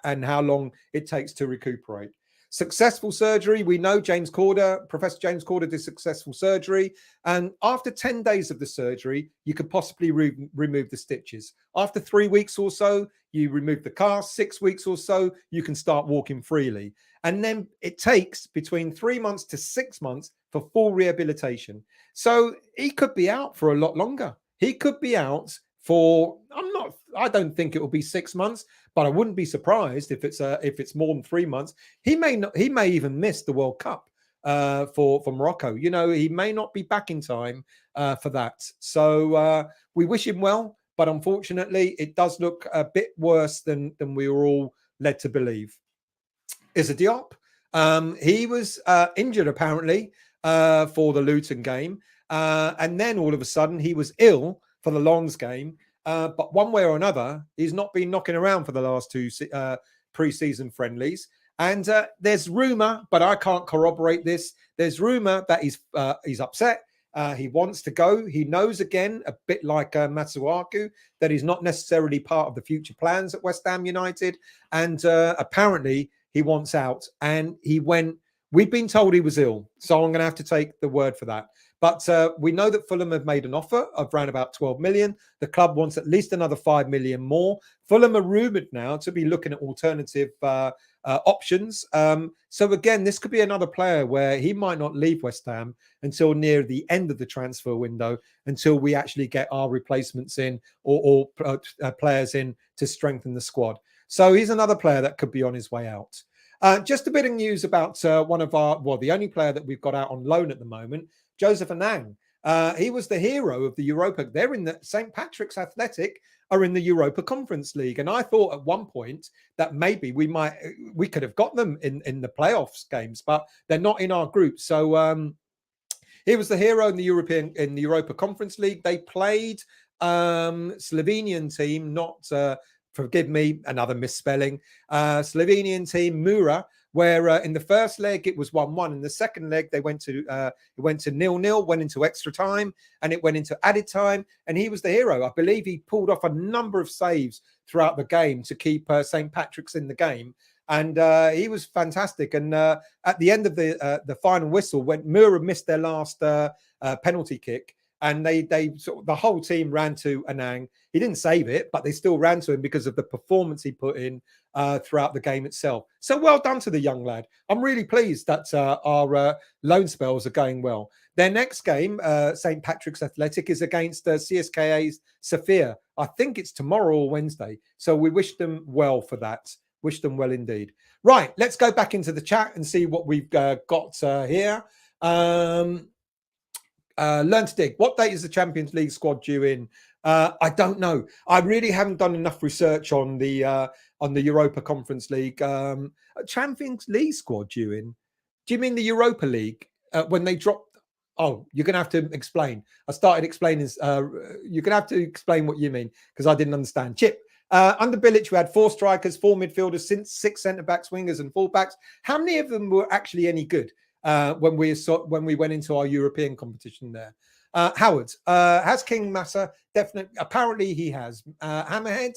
and how long it takes to recuperate. Successful surgery. We know Professor James Corder did successful surgery. And after 10 days of the surgery, you could possibly remove the stitches. After 3 weeks or so, you remove the cast. 6 weeks or so, you can start walking freely. And then it takes between 3 months to 6 months for full rehabilitation. So he could be out for a lot longer. He could be out for, I don't think it will be 6 months, but I wouldn't be surprised if it's more than 3 months. He may even miss the World Cup for Morocco. You know, he may not be back in time for that. So we wish him well, but unfortunately, it does look a bit worse than we were all led to believe. Is a Diop. He was injured apparently for the Luton game, and then all of a sudden he was ill for the Lens game. But one way or another, he's not been knocking around for the last 2 pre-season friendlies. And there's rumor, but I can't corroborate this. There's rumor that he's upset. He wants to go. He knows, again, a bit like Masuaku, that he's not necessarily part of the future plans at West Ham United. And apparently he wants out. And we've been told he was ill. So I'm going to have to take the word for that. But we know that Fulham have made an offer of around about 12 million. The club wants at least another 5 million more. Fulham are rumoured now to be looking at alternative options. So again, this could be another player where he might not leave West Ham until near the end of the transfer window, until we actually get our replacements in or players in to strengthen the squad. So he's another player that could be on his way out. Just a bit of news about one of our, well, the only player that we've got out on loan at the moment, Joseph Anang. He was the hero of the Europa. They're in the St. Patrick's Athletic are in the Europa Conference League. And I thought at one point that maybe we could have got them in the playoffs games, but they're not in our group. So he was the hero in the Europa Conference League. They played Slovenian team, not forgive me, another misspelling. Slovenian team, Mura, where in the first leg it was 1-1. In the second leg, they went to 0-0, went into extra time, and it went into added time. And he was the hero. I believe he pulled off a number of saves throughout the game to keep St. Patrick's in the game. And he was fantastic. And at the end of the final whistle, when Mura missed their last penalty kick, and they sort of, the whole team ran to Anang. He didn't save it, but they still ran to him because of the performance he put in throughout the game itself. So well done to the young lad. I'm really pleased that our loan spells are going well. Their next game, St. Patrick's Athletic, is against CSKA's Sofia. I think it's tomorrow or Wednesday. So we wish them well for that. Wish them well indeed. Right, let's go back into the chat and see what we've got here. Learn to dig. What date is the Champions League squad due in? I don't know. I really haven't done enough research on the Europa Conference League. Champions League squad due in? Do you mean the Europa League when they dropped? Oh, you're going to have to explain. I started explaining. You're going to have to explain what you mean because I didn't understand. Chip. Under Bilic, we had 4 strikers, 4 midfielders, 6 centre-backs, wingers and full-backs. How many of them were actually any good when we went into our European competition there? Howard, has King Massa? Definitely. Apparently he has. Hammerhead,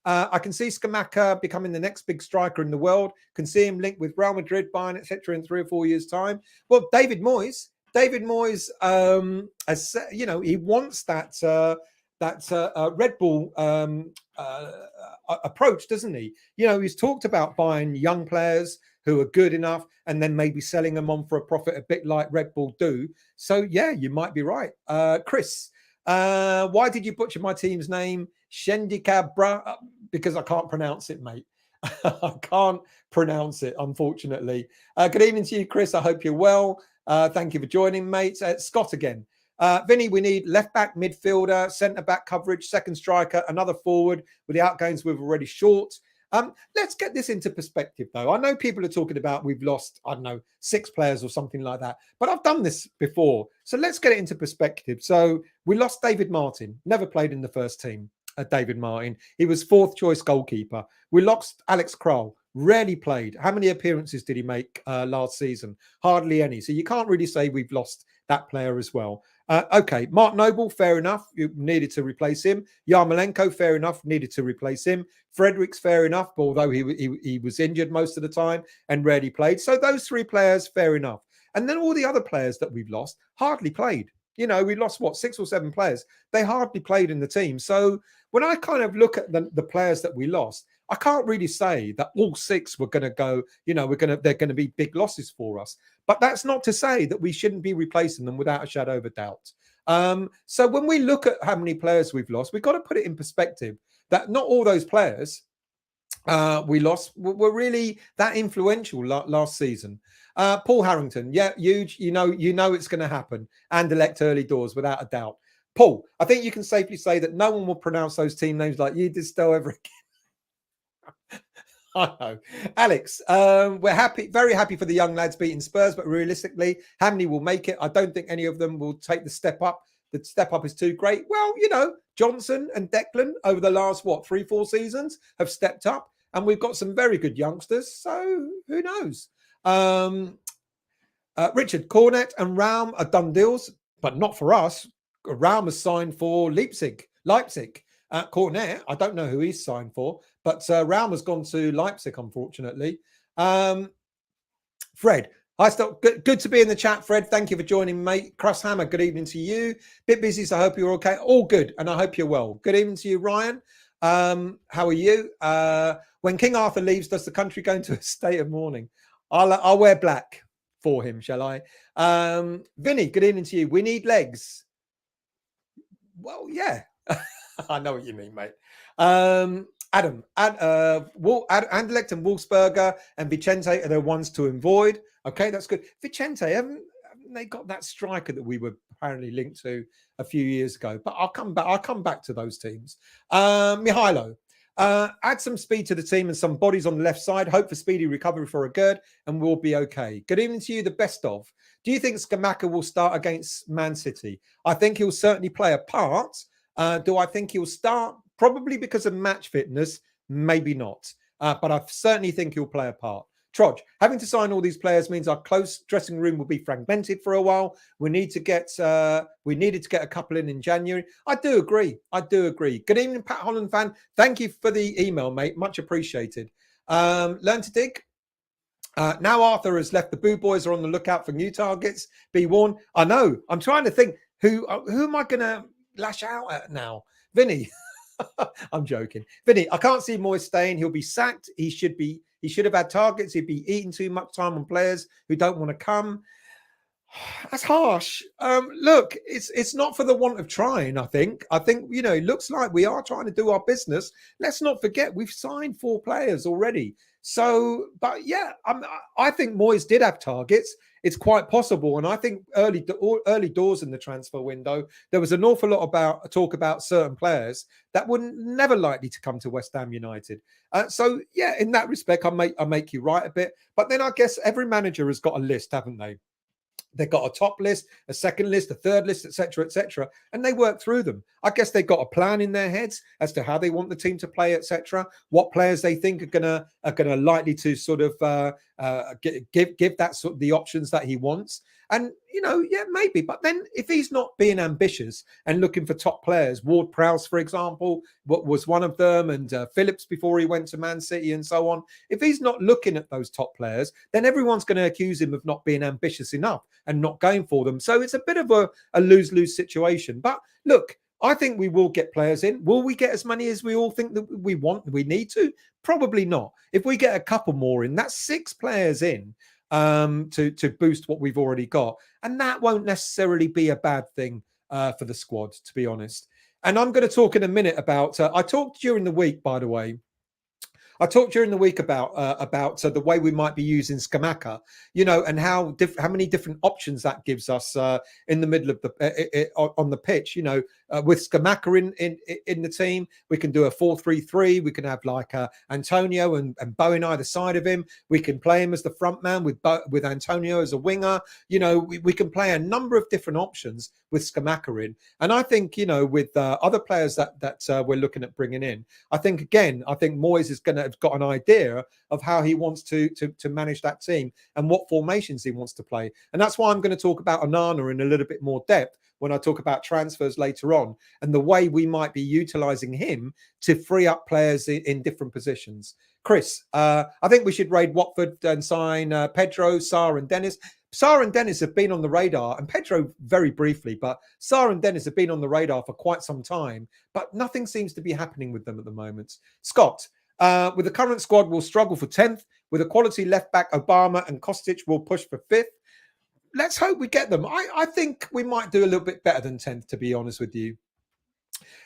I can see Skamaka becoming the next big striker in the world. Can see him linked with Real Madrid, Bayern, etc. in 3 or 4 years' time. Well, David Moyes, as you know, he wants that Red Bull approach, doesn't he? You know, he's talked about buying young players who are good enough and then maybe selling them on for a profit, a bit like Red Bull do. So, yeah, you might be right. Chris, why did you butcher my team's name? Shendikabra? Because I can't pronounce it, mate. I can't pronounce it, unfortunately. Good evening to you, Chris. I hope you're well. Thank you for joining, mate. Scott again. Vinny, we need left back, midfielder, centre back coverage, second striker, another forward with the outgoings we've already short. Let's get this into perspective, though. I know people are talking about we've lost, I don't know, 6 players or something like that, but I've done this before. So let's get it into perspective. So we lost David Martin, never played in the first team. David Martin, he was 4th choice goalkeeper. We lost Alex Kroll, rarely played. How many appearances did he make last season? Hardly any. So you can't really say we've lost that player as well. Okay, Mark Noble, fair enough. You needed to replace him. Yarmolenko, fair enough. Needed to replace him. Fredericks, fair enough, although he was injured most of the time and rarely played. So those 3 players, fair enough. And then all the other players that we've lost hardly played. You know, we lost, 6 or 7 players. They hardly played in the team. So when I kind of look at the players that we lost, I can't really say that all 6 were going to go, you know, they're going to be big losses for us. But that's not to say that we shouldn't be replacing them without a shadow of a doubt. So when we look at how many players we've lost, we've got to put it in perspective that not all those players we lost were really that influential last season. Paul Harrington, yeah, huge. You know it's going to happen and elect early doors without a doubt. Paul, I think you can safely say that no one will pronounce those team names like you did still ever again. I know. Alex, we're happy, very happy for the young lads beating Spurs, but realistically, how many will make it? I don't think any of them will take the step up. The step up is too great. Well, you know, Johnson and Declan over the last, 3-4 seasons have stepped up, and we've got some very good youngsters. So who knows? Richard, Cornet and Raum are done deals, but not for us. Raum has signed for Leipzig. Cornet, I don't know who he's signed for, but Raum has gone to Leipzig, unfortunately. Fred, Hi, Stock. Good to be in the chat, Fred. Thank you for joining, mate. Cross Hammer, good evening to you. Bit busy, so I hope you're okay. All good, and I hope you're well. Good evening to you, Ryan. How are you? When King Arthur leaves, does the country go into a state of mourning? I'll wear black for him, shall I? Vinny, good evening to you. We need legs. Well, yeah. I know what you mean, mate. Adam, Anderlecht and Wolfsberger and Vicente are the ones to avoid. Okay, that's good. Vicente, haven't they got that striker that we were apparently linked to a few years ago? But I'll come back. I'll come back to those teams. Mihailo, add some speed to the team and some bodies on the left side. Hope for speedy recovery for a good, and we'll be okay. Good evening to you, the best of. Do you think Scamacca will start against Man City? I think he'll certainly play a part. Do I think he'll start? Probably because of match fitness, maybe not. But I certainly think he'll play a part. Trodge, having to sign all these players means our close dressing room will be fragmented for a while. We needed to get a couple in January. I do agree. Good evening, Pat Holland fan. Thank you for the email, mate. Much appreciated. Learn to dig. Now Arthur has left. The Boo Boys are on the lookout for new targets. Be warned. I know. I'm trying to think who am I going to lash out at now? Vinny. I'm joking. Vinny, I can't see Moyes staying. He'll be sacked. He should have had targets. He'd be eating too much time on players who don't want to come. That's harsh. Look, it's not for the want of trying. I think it looks like we are trying to do our business. Let's not forget we've signed 4 players already. So, but yeah, I think Moyes did have targets. It's quite possible, and I think early doors in the transfer window, there was an awful lot about talk about certain players that were never likely to come to West Ham United. So yeah, in that respect, I make you right a bit. But then I guess every manager has got a list, haven't they? They've got a top list, a second list, a third list, etc., and they work through them. I guess they've got a plan in their heads as to how they want the team to play, etc. What players they think are gonna likely to sort of give that sort of the options that he wants. And yeah, maybe. But then if he's not being ambitious and looking for top players, Ward-Prowse, for example, was one of them, and Phillips before he went to Man City and so on. If he's not looking at those top players, then everyone's going to accuse him of not being ambitious enough and not going for them. So it's a bit of a lose-lose situation. But look, I think we will get players in. Will we get as many as we all think that we want, we need to? Probably not. If we get a couple more in, that's 6 players in to boost what we've already got. And that won't necessarily be a bad thing for the squad, to be honest. And I'm going to talk in a minute about, I talked during the week, by the way, about the way we might be using Scamacca, and how many different options that gives us in the middle of on the pitch. With Scamacca in the team, we can do a 4-3-3. We can have like Antonio and Bowen either side of him. We can play him as the front man with Antonio as a winger. We can play a number of different options with Scamacca in. And I think with other players that we're looking at bringing in, I think Moyes is going to have got an idea of how he wants to manage that team and what formations he wants to play. And that's why I'm going to talk about Onana in a little bit more depth when I talk about transfers later on, and the way we might be utilizing him to free up players in different positions. Chris, I think we should raid Watford and sign Pedro, Sarr and Dennis. Sarr and Dennis have been on the radar, and Pedro very briefly, but Sarr and Dennis have been on the radar for quite some time, but nothing seems to be happening with them at the moment. Scott, with the current squad, we'll struggle for 10th. With a quality left back, Obama and Kostic will push for 5th. Let's hope we get them. I think we might do a little bit better than 10th, to be honest with you.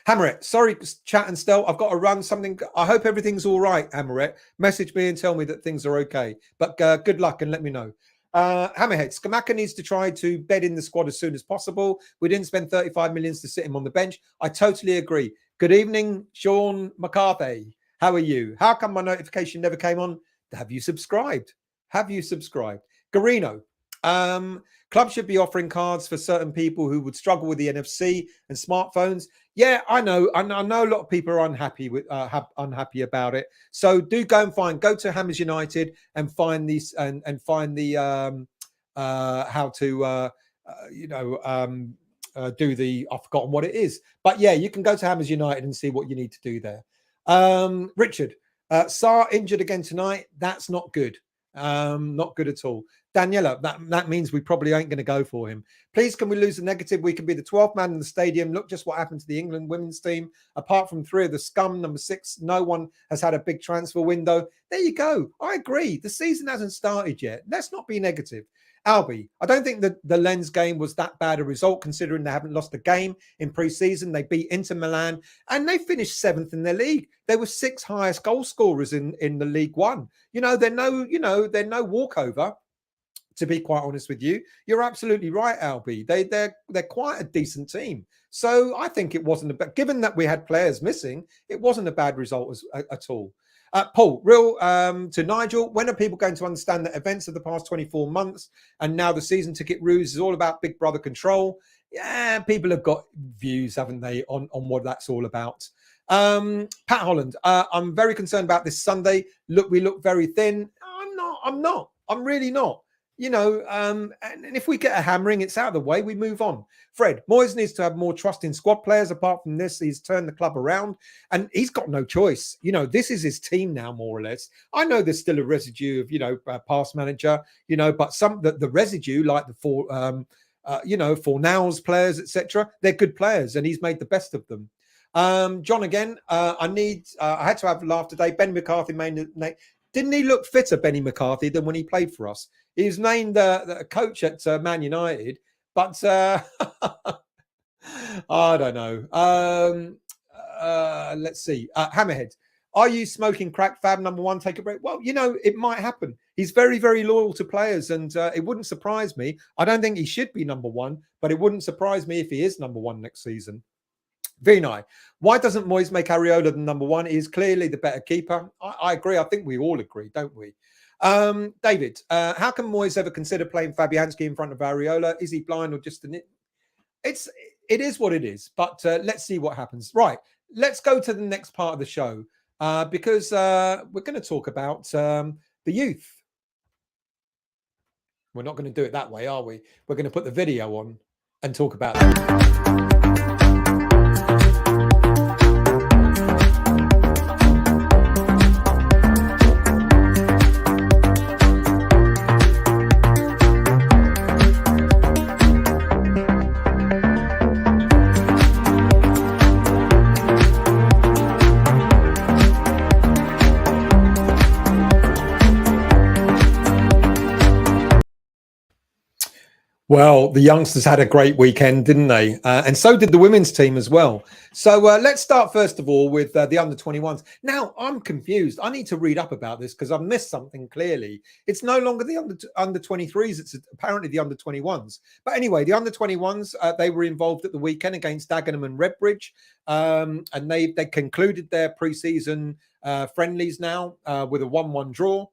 Hammerit, sorry, chat and Stel, I've got to run something. I hope everything's all right, Hammerit. Message me and tell me that things are okay. But good luck and let me know. Hammerhead, Scamacca needs to try to bed in the squad as soon as possible. We didn't spend 35 million to sit him on the bench. I totally agree. Good evening, Sean McCarthy. How are you? How come my notification never came on? Have you subscribed? Garino, clubs should be offering cards for certain people who would struggle with the NFC and smartphones. Yeah, I know a lot of people are unhappy unhappy about it. So do go to Hammers United and find these and find the how to do the, I've forgotten what it is. But yeah, you can go to Hammers United and see what you need to do there. Richard, Sarr injured again tonight. That's not good. Not good at all. Daniela, that means we probably ain't going to go for him. Please, can we lose the negative? We can be the 12th man in the stadium. Look just what happened to the England women's team. Apart from 3 of the scum, number 6, no one has had a big transfer window. There you go. I agree. The season hasn't started yet. Let's not be negative. Albie, I don't think that the Lens game was that bad a result, considering they haven't lost a game in pre-season. They beat Inter Milan and they finished 7th in their league. They were 6th highest goal scorers in the League One. They're no walkover. To be quite honest with you, you're absolutely right, Albie. They're quite a decent team. So I think it wasn't given that we had players missing, it wasn't a bad result at all. Paul, to Nigel, when are people going to understand that events of the past 24 months and now the season ticket ruse is all about Big Brother control? Yeah, people have got views, haven't they, on what that's all about. Pat Holland, I'm very concerned about this Sunday. We look very thin. I'm really not. And if we get a hammering, it's out of the way. We move on. Fred, Moyes needs to have more trust in squad players. Apart from this, he's turned the club around and he's got no choice. This is his team now, more or less. I know there's still a residue of, past manager, but the residue, like the Fornals players, etc., they're good players and he's made the best of them. John again, I had to have a laugh today. Ben McCarthy didn't he look fitter, Benny McCarthy, than when he played for us? He was named a coach at Man United, but I don't know. Let's see. Hammerhead, are you smoking crack, Fab? Number 1, take a break. Well, it might happen. He's very, very loyal to players, and it wouldn't surprise me. I don't think he should be number 1, but it wouldn't surprise me if he is number 1 next season. Vinay, why doesn't Moyes make Areola the number 1? He is clearly the better keeper. I agree. I think we all agree, don't we? David, how can Moyes ever consider playing Fabianski in front of Areola? Is he blind or just it is what it is, but let's see what happens. Right, let's go to the next part of the show because we're going to talk about the youth. We're not going to do it that way, are we? We're going to put the video on and talk about that. Well, the youngsters had a great weekend, didn't they? And so did the women's team as well. So let's start first of all with the under-21s. Now, I'm confused. I need to read up about this because I've missed something clearly. It's no longer the under-23s. It's apparently the under-21s. But anyway, the under-21s, they were involved at the weekend against Dagenham and Redbridge. And they concluded their pre-season friendlies now with a 1-1 draw.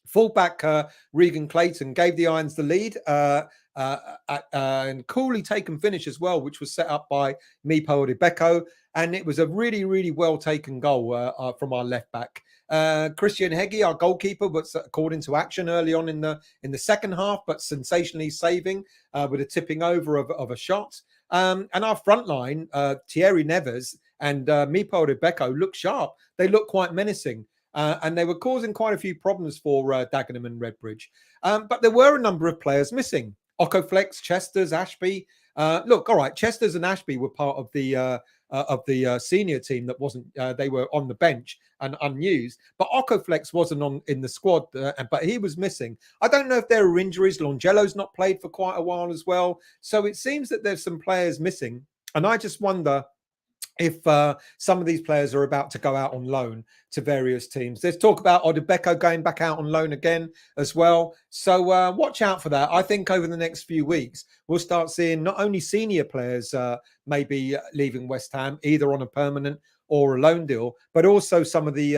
Fullback Regan Clayton gave the Irons the lead and coolly taken finish as well, which was set up by Mipo Rebecco. And it was a really, really well taken goal from our left back. Christian Heggie, our goalkeeper, was called into action early on in the second half, but sensationally saving with a tipping over of a shot. And our front line, Thierry Neves and Mipo Rebecco, looked sharp. They looked quite menacing. And they were causing quite a few problems for Dagenham and Redbridge. But there were a number of players missing. Okoflex, Chesters, Ashby. Look, all right, Chesters and Ashby were part of the senior team that wasn't. They were on the bench and unused. But Okoflex wasn't in the squad, but he was missing. I don't know if there are injuries. Longello's not played for quite a while as well. So it seems that there's some players missing. And I just wonder if some of these players are about to go out on loan to various teams. There's talk about Odebeko going back out on loan again as well. So watch out for that. I think over the next few weeks, we'll start seeing not only senior players maybe leaving West Ham, either on a permanent or a loan deal, but also some of the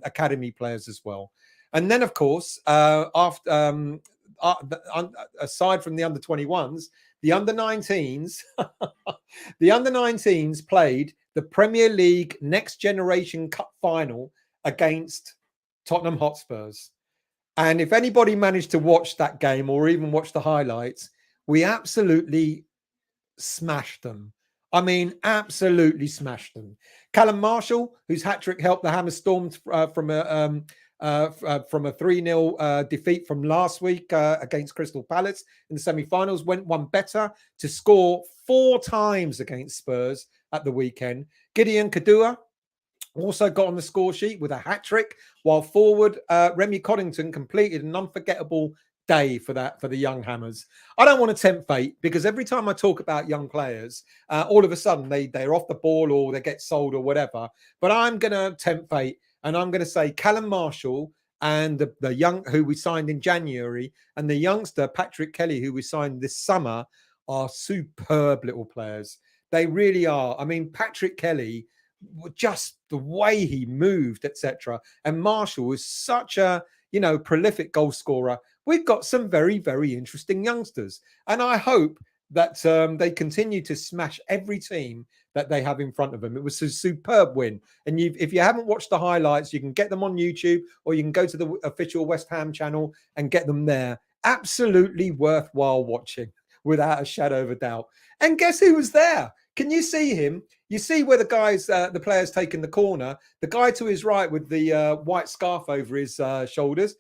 academy players as well. And then, of course, aside from the under-21s, the under-19s, the under-19s played the Premier League Next Generation Cup final against Tottenham Hotspurs. And if anybody managed to watch that game or even watch the highlights, we absolutely smashed them. I mean, absolutely smashed them. Callum Marshall, whose hat-trick helped the Hammers storm from from a 3-0 defeat from last week against Crystal Palace in the semi-finals. Went one better to score 4 times against Spurs at the weekend. Gideon Kadua also got on the score sheet with a hat-trick, while forward Remy Coddington completed an unforgettable day for the young Hammers. I don't want to tempt fate, because every time I talk about young players, all of a sudden they're off the ball or they get sold or whatever. But I'm going to tempt fate, and I'm going to say Callum Marshall and the young who we signed in January, and the youngster Patrick Kelly who we signed this summer, are superb little players. They really are. I mean, Patrick Kelly, just the way he moved, etc. And Marshall was such a prolific goal scorer. We've got some very, very interesting youngsters, and I hope that they continue to smash every team that they have in front of them. It was a superb win, and if you haven't watched the highlights, you can get them on YouTube, or you can go to the official West Ham channel and get them there. Absolutely worthwhile watching, without a shadow of a doubt. And guess who was there? Can you see him? You see where the player's taking the corner. The guy to his right with the white scarf over his shoulders,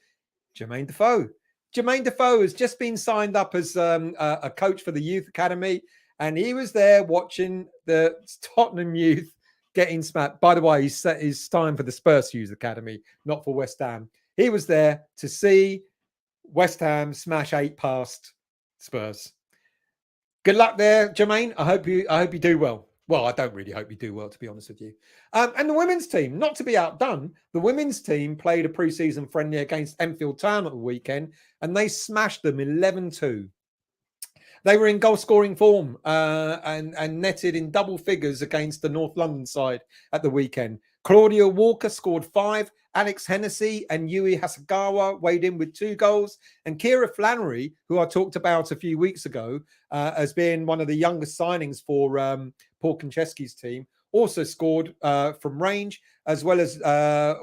Jermaine Defoe. Jermaine Defoe has just been signed up as a coach for the youth academy, and he was there watching the Tottenham youth getting smacked. By the way, he's time for the Spurs youth academy, not for West Ham. He was there to see West Ham smash 8 past Spurs. Good luck there, Jermaine. I hope you do well. Well, I don't really hope you do well, to be honest with you. And the women's team, not to be outdone, the women's team played a pre-season friendly against Enfield Town at the weekend, and they smashed them 11-2. They were in goal-scoring form and netted in double figures against the North London side at the weekend. Claudia Walker scored 5. Alex Hennessy and Yui Hasegawa weighed in with 2 goals. And Kira Flannery, who I talked about a few weeks ago as being one of the youngest signings for Paul Konchesky's team, also scored from range, as well as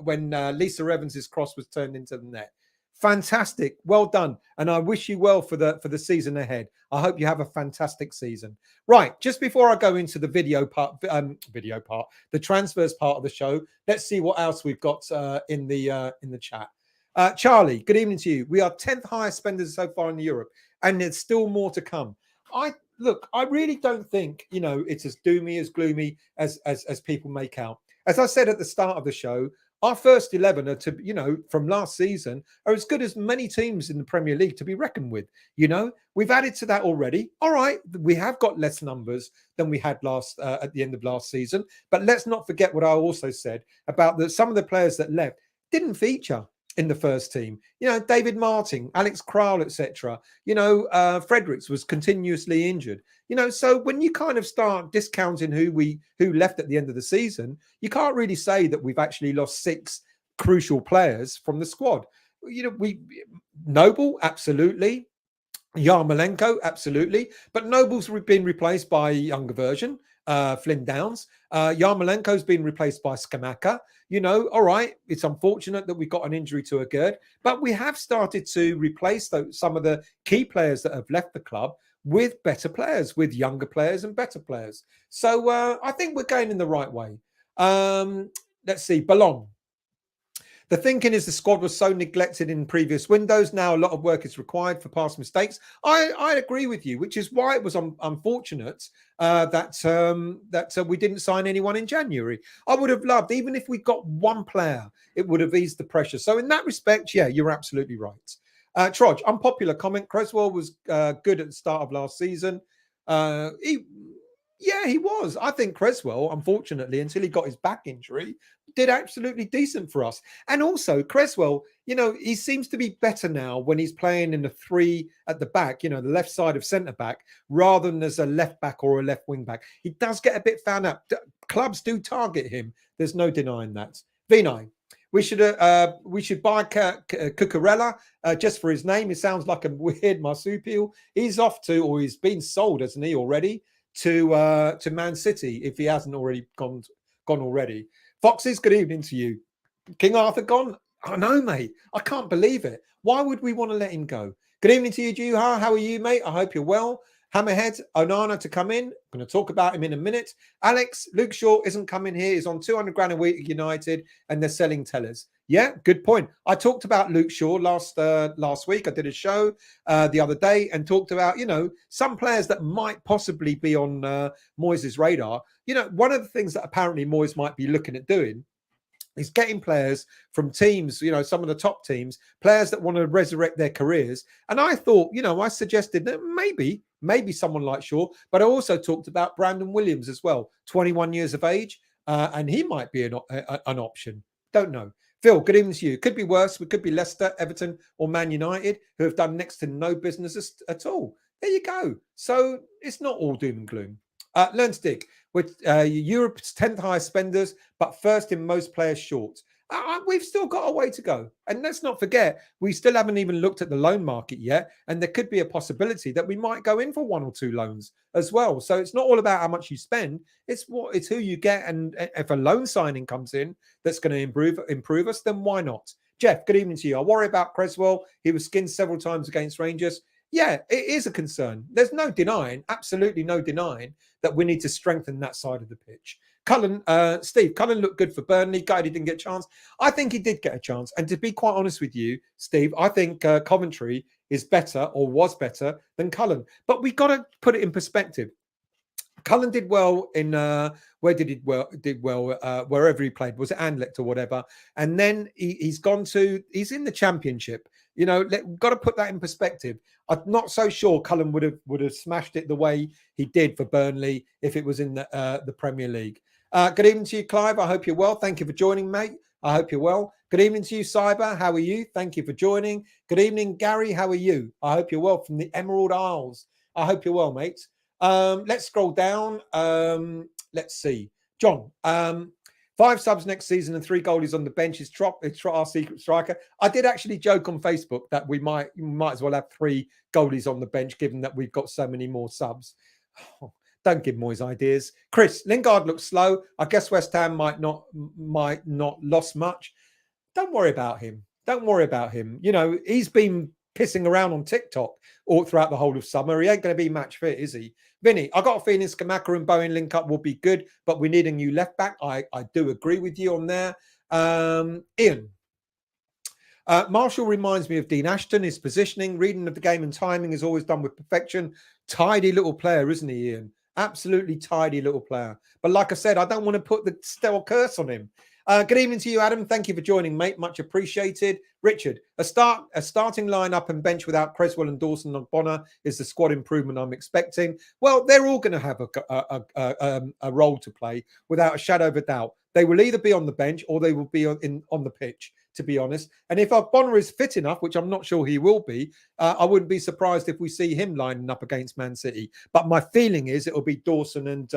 when Lisa Evans's cross was turned into the net. Fantastic. Well done. And I wish you well for the season ahead. I hope you have a fantastic season. Right. Just before I go into the video part, the transfers part of the show, let's see what else we've got in the chat. Charlie, good evening to you. We are 10th highest spenders so far in Europe, and there's still more to come. I really don't think, it's as doomy, as gloomy as people make out. As I said at the start of the show, our first 11 are from last season are as good as many teams in the Premier League to be reckoned with. We've added to that already. All right, we have got less numbers than we had at the end of last season. But let's not forget what I also said about some of the players that left didn't feature in the first team. David Martin, Alex Kral, etc. Fredericks was continuously injured. So when you kind of start discounting who left at the end of the season, you can't really say that we've actually lost 6 crucial players from the squad. Noble, absolutely. Yarmolenko, absolutely. But Noble's been replaced by a younger version, Flynn Downs. Yarmolenko's been replaced by Skamaka. All right, it's unfortunate that we got an injury to a gird, but we have started to replace some of the key players that have left the club with better players, with younger players and better players. So I think we're going in the right way. Let's see, Ballon. The thinking is the squad was so neglected in previous windows. Now a lot of work is required for past mistakes. I agree with you, which is why it was unfortunate that we didn't sign anyone in January. I would have loved, even if we got one player, it would have eased the pressure. So in that respect, yeah, you're absolutely right. Trodge, unpopular comment. Creswell was good at the start of last season. He was. I think Creswell, unfortunately, until he got his back injury, did absolutely decent for us. And also, Creswell, he seems to be better now when he's playing in the 3 at the back, the left side of centre back, rather than as a left back or a left wing back. He does get a bit found out. Clubs do target him. There's no denying that. Vinay, we should buy Cucurella just for his name. It sounds like a weird marsupial. He's off to, or he's been sold, hasn't he, already? To Man City, if he hasn't already gone already. Foxes, good evening to you. King Arthur gone? I know, mate. I can't believe it. Why would we want to let him go? Good evening to you, Juha. How are you, mate? I hope you're well. Hammerhead, Onana to come in. I'm going to talk about him in a minute. Alex, Luke Shaw isn't coming here. He's on 200 grand a week at United, and they're selling tellers. Yeah, good point. I talked about Luke Shaw last week. I did a show the other day and talked about, some players that might possibly be on Moyes' radar. One of the things that apparently Moyes might be looking at doing is getting players from teams, some of the top teams, players that want to resurrect their careers. And I thought, I suggested that maybe someone like Shaw, but I also talked about Brandon Williams as well, 21 years of age, and he might be an option. Don't know. Phil, good evening to you. Could be worse. We could be Leicester, Everton, or Man United, who have done next to no business at all. There you go. So it's not all doom and gloom. Lernstick, with Europe's 10th highest spenders, but first in most players short. We've still got a way to go. And let's not forget, we still haven't even looked at the loan market yet. And there could be a possibility that we might go in for 1 or 2 loans as well. So it's not all about how much you spend. It's who you get. And if a loan signing comes in that's going to improve us, then why not? Jeff, good evening to you. I worry about Cresswell. He was skinned several times against Rangers. Yeah, it is a concern. There's no denying, absolutely no denying, that we need to strengthen that side of the pitch. Steve Cullen looked good for Burnley. Guy, he didn't get a chance. I think he did get a chance. And to be quite honest with you, Steve, I think Coventry is better or was better than Cullen. But we got to put it in perspective. Cullen did well in wherever he played. Was it Anderlecht or whatever? And then he's in the Championship. Got to put that in perspective. I'm not so sure Cullen would have smashed it the way he did for Burnley if it was in the Premier League. Good evening to you, Clive. I hope you're well. Thank you for joining, mate. I hope you're well. Good evening to you, Cyber. How are you? Thank you for joining. Good evening, Gary. How are you? I hope you're well from the Emerald Isles. I hope you're well, mate. Let's scroll down. Let's see. John, 5 subs next season and 3 goalies on the bench is our secret striker. I did actually joke on Facebook that we might as well have 3 goalies on the bench, given that we've got so many more subs. Oh, don't give Moyes ideas. Chris, Lingard looks slow. I guess West Ham might not lost much. Don't worry about him. Don't worry about him. He's been pissing around on TikTok all throughout the whole of summer. He ain't going to be match fit, is he? Vinny, I got a feeling Skamaka and Bowen link up will be good, but we need a new left back. I do agree with you on there. Ian, Marshall reminds me of Dean Ashton. His positioning, reading of the game and timing is always done with perfection. Tidy little player, isn't he, Ian? Absolutely tidy little player. But like I said, I don't want to put the Stell curse on him. Good evening to you, Adam. Thank you for joining, mate. Much appreciated. Richard, a starting lineup and bench without Cresswell and Dawson and Bonner is the squad improvement I'm expecting. Well, they're all going to have a role to play without a shadow of a doubt. They will either be on the bench or they will be on the pitch, to be honest. And if Bonner is fit enough, which I'm not sure he will be, I wouldn't be surprised if we see him lining up against Man City. But my feeling is it'll be Dawson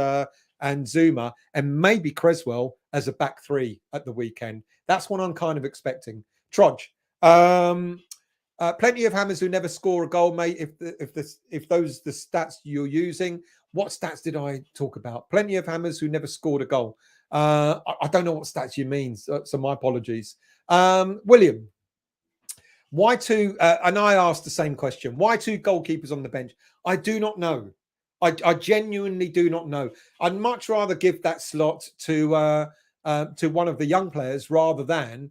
and Zuma and maybe Cresswell as a back 3 at the weekend. That's what I'm kind of expecting. Trodge, plenty of hammers who never score a goal, mate. If those the stats you're using, what stats did I talk about? Plenty of hammers who never scored a goal. I don't know what stats you mean, so my apologies. William, why 2? And I asked the same question. Why 2 goalkeepers on the bench? I do not know. I genuinely do not know. I'd much rather give that slot to one of the young players rather than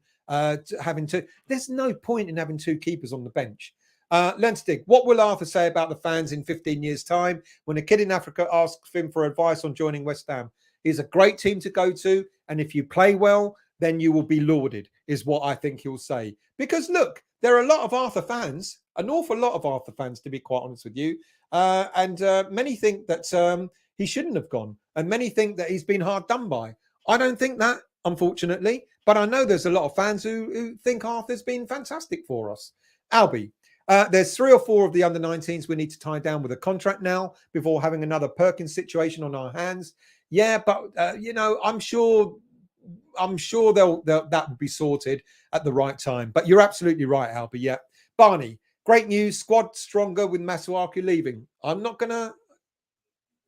having to. There's no point in having 2 keepers on the bench. Lenstig, what will Arthur say about the fans in 15 years' time when a kid in Africa asks him for advice on joining West Ham? He's a great team to go to, and if you play well, then you will be lauded, is what I think he'll say. Because look, there are a lot of Arthur fans, an awful lot of Arthur fans, to be quite honest with you. And many think that he shouldn't have gone. And many think that he's been hard done by. I don't think that, unfortunately. But I know there's a lot of fans who think Arthur's been fantastic for us. Albie, there's 3 or 4 of the under-19s we need to tie down with a contract now before having another Perkins situation on our hands. Yeah, but, I'm sure that will be sorted at the right time. But you're absolutely right, Albie. Yeah. Barney, great news. Squad stronger with Masuaku leaving. I don't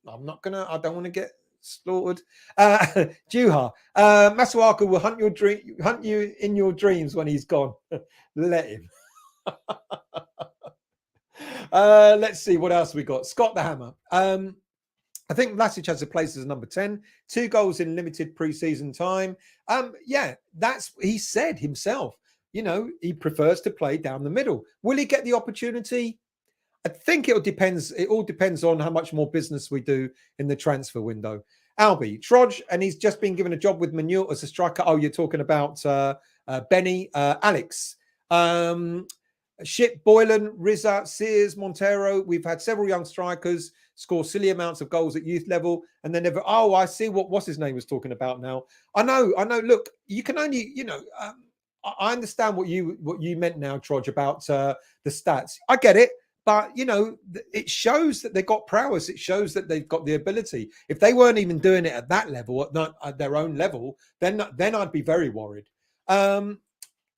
want to get slaughtered. Juha, Masuaku will hunt you in your dreams when he's gone. Let him. Let's see what else we got. Scott the Hammer. I think Vlasic has a place as number 10, 2 goals in limited preseason time. Yeah, that's he said himself. He prefers to play down the middle. Will he get the opportunity? I think it depends. It all depends on how much more business we do in the transfer window. Albie, Troj, and he's just been given a job with Manuel as a striker. Oh, you're talking about Benny, Alex. Ship, Boylan, Rizza, Sears, Montero. We've had several young strikers score silly amounts of goals at youth level, and then never. Oh, I see what's his name was talking about now. I know. Look, you can only, I understand what you meant now, Troj, about the stats. I get it, but it shows that they've got prowess. It shows that they've got the ability. If they weren't even doing it at that level, at their own level, then I'd be very worried.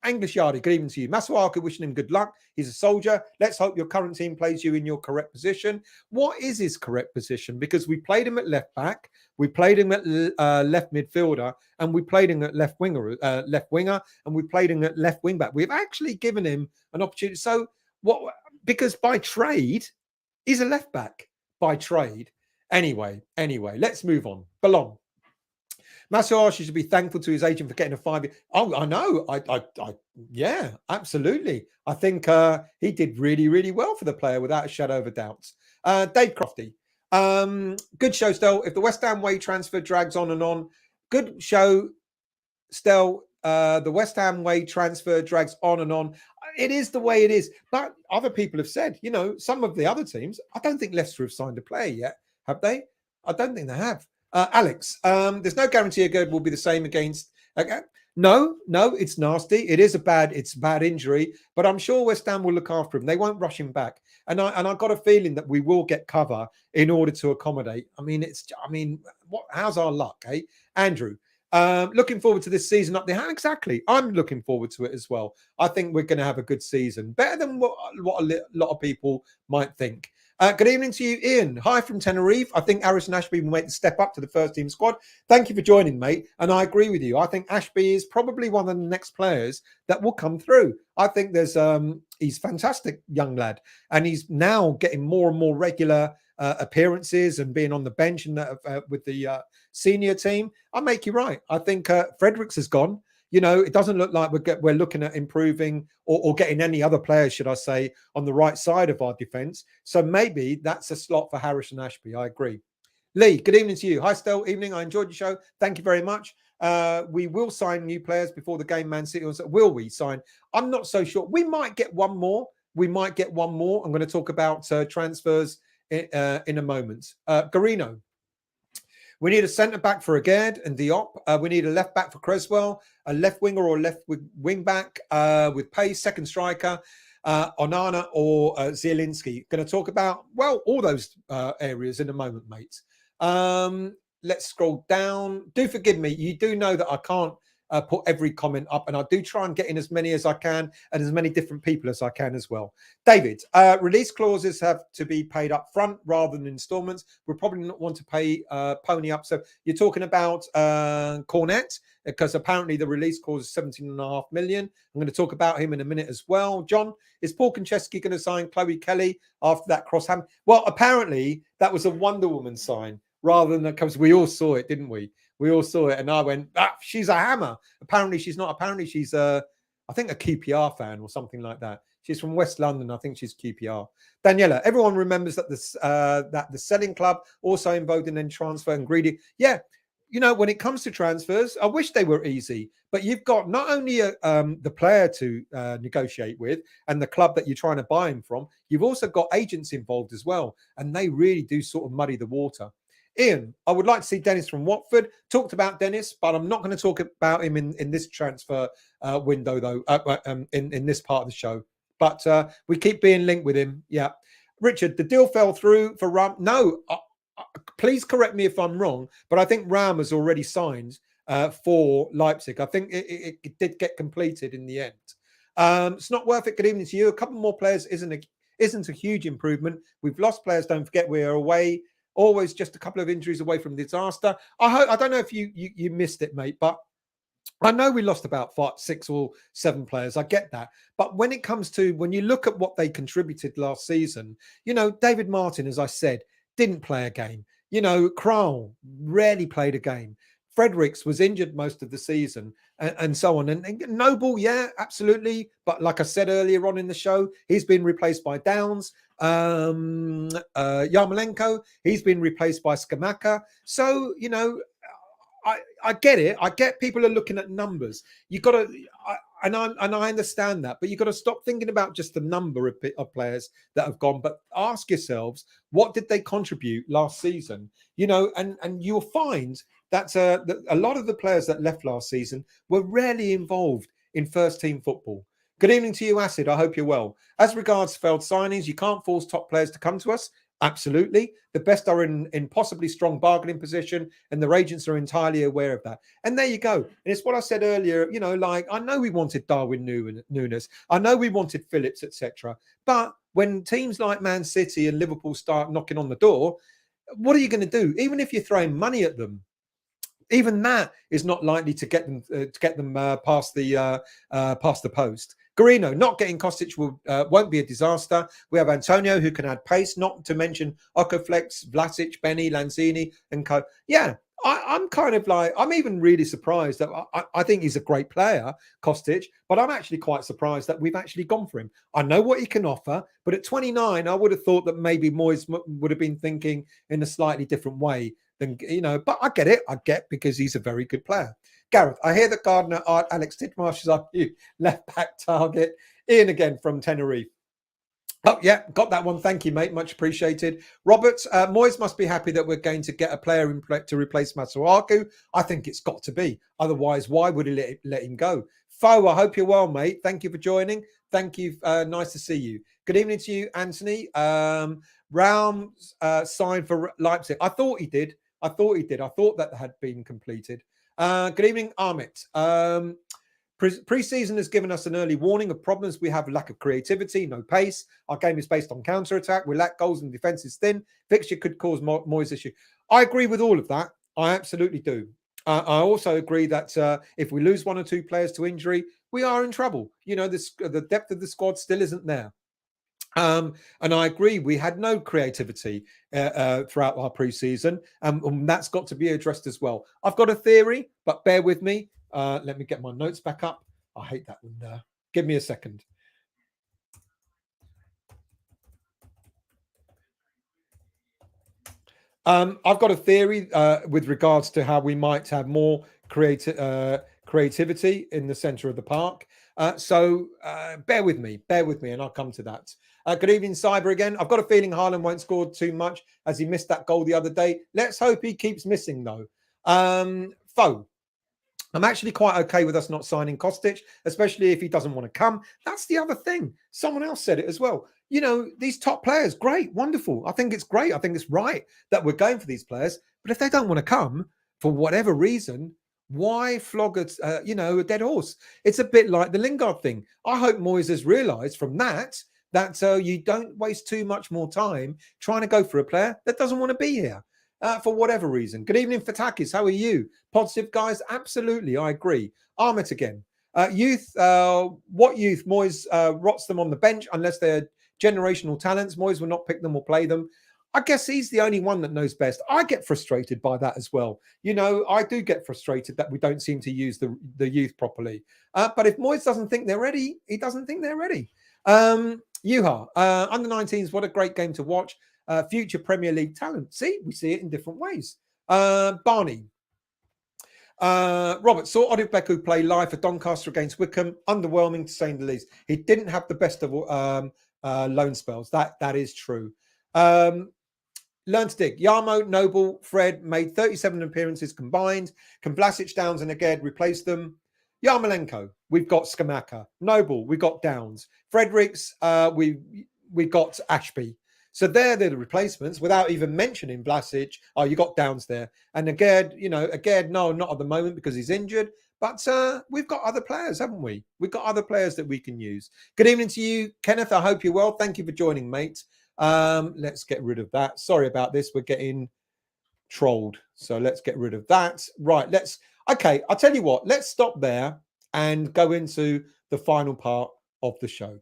English Yardy, good evening to you. Masuaku, wishing him good luck. He's a soldier. Let's hope your current team plays you in your correct position. What is his correct position? Because we played him at left back, we played him at left midfielder, and we played him at left winger, and we played him at left wing back. We've actually given him an opportunity. So what? Because by trade, he's a left back by trade. Anyway, let's move on. Belong. Masuaku should be thankful to his agent for getting a 5 year. Oh, I know. Yeah, absolutely. I think he did really, really well for the player without a shadow of a doubt. Dave Crofty. Good show, Stel. If the West Ham way transfer drags on and on, good show, Stel. The West Ham way transfer drags on and on. It is the way it is. But other people have said, some of the other teams, I don't think Leicester have signed a player yet. Have they? I don't think they have. Alex, there's no guarantee a good will be the same against. No, it's nasty. It's a bad injury, but I'm sure West Ham will look after him. They won't rush him back, and I've got a feeling that we will get cover in order to accommodate. How's our luck, eh, Andrew? Looking forward to this season up there. How exactly? I'm looking forward to it as well. I think we're going to have a good season, better than what a lot of people might think. Good evening to you, Ian. Hi from Tenerife. I think Harrison Ashby will make the step up to the first team squad. Thank you for joining, mate. And I agree with you. I think Ashby is probably one of the next players that will come through. I think he's fantastic young lad, and he's now getting more and more regular appearances and being on the bench and with the senior team. I make you right. I think Fredericks has gone. It doesn't look like we're looking at improving or getting any other players, should I say, on the right side of our defence. So maybe that's a slot for Harrison Ashby. I agree. Lee, good evening to you. Hi, Stel. Evening. I enjoyed your show. Thank you very much. We will sign new players before the game, Man City. Will we sign? I'm not so sure. We might get one more. I'm going to talk about transfers in a moment. Garino. We need a centre-back for Agard and Diop. We need a left-back for Creswell, a left winger or left wing-back with pace, second striker, Onana or Zielinski. Going to talk about, all those areas in a moment, mates. Let's scroll down. Do forgive me. You do know that I can't put every comment up, and I do try and get in as many as I can and as many different people as I can as well. David, release clauses have to be paid up front rather than installments. We'll probably not want to pay pony up. So you're talking about Cornet, because apparently the release clause is 17.5 million. I'm going to talk about him in a minute as well. John, is Paul Konchesky going to sign Chloe Kelly after that crossham? Well, apparently that was a Wonder Woman sign rather than because we all saw it, didn't we? We all saw it, and I went, she's a hammer. Apparently, she's not. Apparently, she's I think a QPR fan or something like that. She's from West London. I think she's QPR. Daniela, everyone remembers that the selling club also involved in then transfer and greedy. Yeah, when it comes to transfers, I wish they were easy, but you've got not only the player to negotiate with and the club that you're trying to buy him from, you've also got agents involved as well, and they really do sort of muddy the water. Ian, I would like to see Dennis from Watford. Talked about Dennis, but I'm not going to talk about him in this transfer window, though, in this part of the show. But we keep being linked with him. Yeah. Richard, the deal fell through for Ram. No, please correct me if I'm wrong, but I think Ram has already signed for Leipzig. I think it did get completed in the end. It's not worth it. Good evening to you. A couple more players isn't a huge improvement. We've lost players. Don't forget we are away. Always just a couple of injuries away from disaster. I don't know if you missed it, mate, but I know we lost about 6 or 7 players. I get that. But when you look at what they contributed last season, David Martin, as I said, didn't play a game. You know, Kral rarely played a game. Fredericks was injured most of the season, and so on. And Noble, yeah, absolutely. But like I said earlier on in the show, he's been replaced by Downs. Yarmolenko, he's been replaced by Skamaka. So, you know, I get it. I get people are looking at numbers. You got to, and I understand that, but you got to stop thinking about just the number of players that have gone. But ask yourselves, what did they contribute last season? You know, and you'll find that a lot of the players that left last season were rarely involved in first team football. Good evening to you, Acid. I hope you're well. As regards failed signings, you can't force top players to come to us. Absolutely. The best are in possibly strong bargaining position, and their agents are entirely aware of that. And there you go. And it's what I said earlier, you know, like, I know we wanted Darwin Núñez. I know we wanted Phillips, etc. But when teams like Man City and Liverpool start knocking on the door, what are you going to do? Even if you're throwing money at them, even that is not likely to get them past the post. Garino, not getting Kostic won't be a disaster. We have Antonio, who can add pace, not to mention Okaflex, Vlasic, Benny, Lanzini, and co. Yeah, I'm kind of like, I'm even really surprised that I think he's a great player, Kostic, but I'm actually quite surprised that we've actually gone for him. I know what he can offer, but at 29, I would have thought that maybe Moyes would have been thinking in a slightly different way than, you know, but I get it. I get, because he's a very good player. Gareth, I hear that Gardner, Alex Titmarsh is up you, left back target. Ian again from Tenerife. Oh, yeah, got that one. Thank you, mate. Much appreciated. Robert, Moyes must be happy that we're going to get a player to replace Masuaku. I think it's got to be. Otherwise, why would he let him go? Fo, I hope you're well, mate. Thank you for joining. Thank you. Nice to see you. Good evening to you, Anthony. Raum signed for Leipzig. I thought he did. I thought that had been completed. Good evening, Amit. Pre-season has given us an early warning of problems. We have lack of creativity, no pace. Our game is based on counter-attack. We lack goals and defence is thin. Fixture could cause Moyes issue. I agree with all of that. I absolutely do. I also agree that if we lose one or two players to injury, we are in trouble. You know, the depth of the squad still isn't there. And I agree, we had no creativity throughout our pre-season, and that's got to be addressed as well. I've got a theory, but bear with me. Let me get my notes back up. I hate that one. Give me a second. I've got a theory with regards to how we might have more creativity in the centre of the park. So bear with me, and I'll come to that. Good evening, Cyber again. I've got a feeling Haaland won't score too much as he missed that goal the other day. Let's hope he keeps missing, though. Foe. I'm actually quite okay with us not signing Kostic, especially if he doesn't want to come. That's the other thing. Someone else said it as well. You know, these top players, great, wonderful. I think it's great. I think it's right that we're going for these players. But if they don't want to come for whatever reason, why flog a dead horse? It's a bit like the Lingard thing. I hope Moyes has realised from that you don't waste too much more time trying to go for a player that doesn't want to be here for whatever reason. Good evening, Fatakis. How are you? Positive, guys? Absolutely, I agree. Armit again. Youth, what youth? Moyes rots them on the bench unless they're generational talents. Moyes will not pick them or play them. I guess he's the only one that knows best. I get frustrated by that as well. You know, I do get frustrated that we don't seem to use the youth properly. But if Moyes doesn't think they're ready, he doesn't think they're ready. Yuha, under 19s, what a great game to watch. Future Premier League talent. See, we see it in different ways. Barney. Robert, saw Odubeko play live for Doncaster against Wickham. Underwhelming, to say the least. He didn't have the best of loan spells. That is true. Learn to dig. Yarmo, Noble, Fred made 37 appearances combined. Can Vlasic, Downs and Aged replace them? Yarmolenko, we've got Skamaka. Noble, we've got Downs. Fredericks, we got Ashby. So they're the replacements without even mentioning Vlasic. Oh, you got Downs there. And Aged, no, not at the moment because he's injured. But we've got other players, haven't we? We've got other players that we can use. Good evening to you, Kenneth. I hope you're well. Thank you for joining, mate. Let's get rid of that. Sorry about this. We're getting trolled. So let's get rid of that. Right. Okay. I'll tell you what. Let's stop there and go into the final part of the show.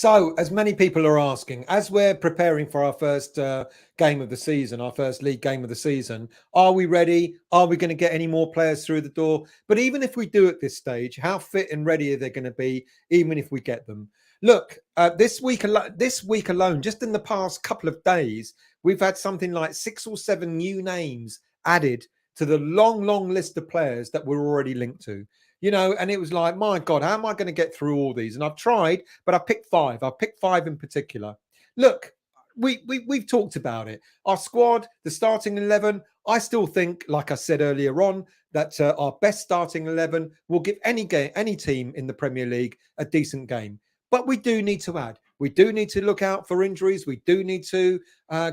So, as many people are asking, as we're preparing for our first game of the season, our first league game of the season, are we ready? Are we going to get any more players through the door? But even if we do at this stage, how fit and ready are they going to be, even if we get them? Look, this week alone, just in the past couple of days, we've had something like 6 or 7 new names added to the long, long list of players that we're already linked to. And it was like, my God, how am I going to get through all these? And I've tried, but I picked 5. I picked 5 in particular. Look, we've talked about it. Our squad, the starting 11, I still think, like I said earlier on, that our best starting 11 will give any team in the Premier League a decent game. But we do need to add. We do need to look out for injuries. We do need to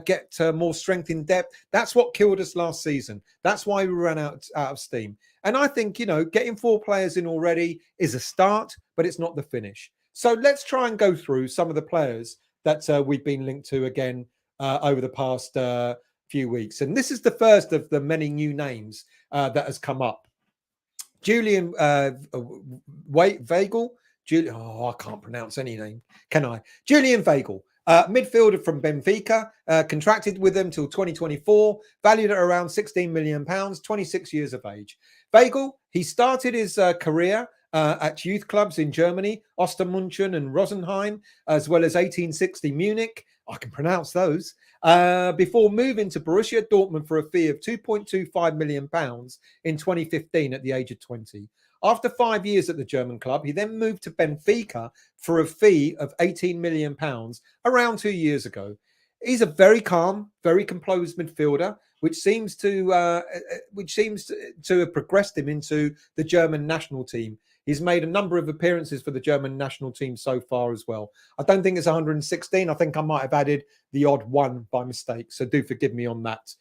get more strength in depth. That's what killed us last season. That's why we ran out of steam. And I think, getting 4 players in already is a start, but it's not the finish. So let's try and go through some of the players that we've been linked to again over the past few weeks. And this is the first of the many new names that has come up. Julian Weigl. I can't pronounce any name, can I? Julian Weigl, midfielder from Benfica, contracted with them till 2024, valued at around £16 million, 26 years of age. Weigl, he started his career at youth clubs in Germany, Ostermunchen and Rosenheim, as well as 1860 Munich. I can pronounce those. Before moving to Borussia Dortmund for a fee of £2.25 million in 2015 at the age of 20. After 5 years at the German club, he then moved to Benfica for a fee of £18 million around 2 years ago. He's a very calm, very composed midfielder, which seems to have progressed him into the German national team. He's made a number of appearances for the German national team so far as well. I don't think it's 116. I think I might have added the odd one by mistake, so do forgive me on that.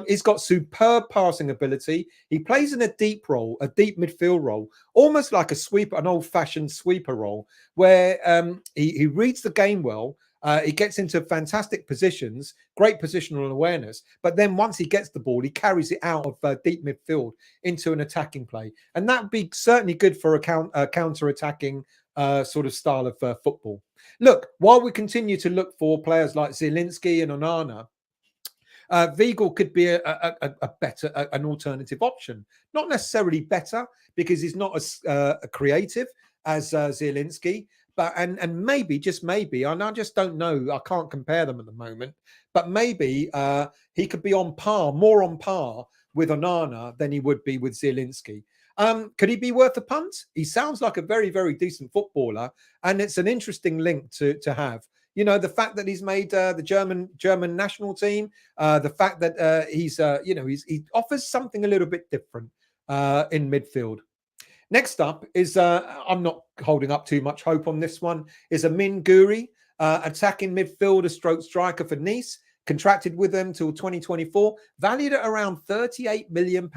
He's got superb passing ability. He plays in a deep role, a deep midfield role, almost like a sweeper, an old-fashioned sweeper role, where he reads the game well. He gets into fantastic positions, great positional awareness. But then once he gets the ball, he carries it out of deep midfield into an attacking play. And that would be certainly good for a counter-attacking sort of style of football. Look, while we continue to look for players like Zielinski and Onana, Weigl could be a better, an alternative option. Not necessarily better because he's not as creative as Zielinski, but and maybe, just maybe, and I just don't know, I can't compare them at the moment, but maybe he could be more on par with Onana than he would be with Zielinski. Could he be worth a punt? He sounds like a very, very decent footballer, and it's an interesting link to have. The fact that he's made the German national team, the fact that he offers something a little bit different in midfield. Next up is, I'm not holding up too much hope on this one, is Amin Guri, attacking midfielder stroke striker for Nice, contracted with them till 2024, valued at around £38 million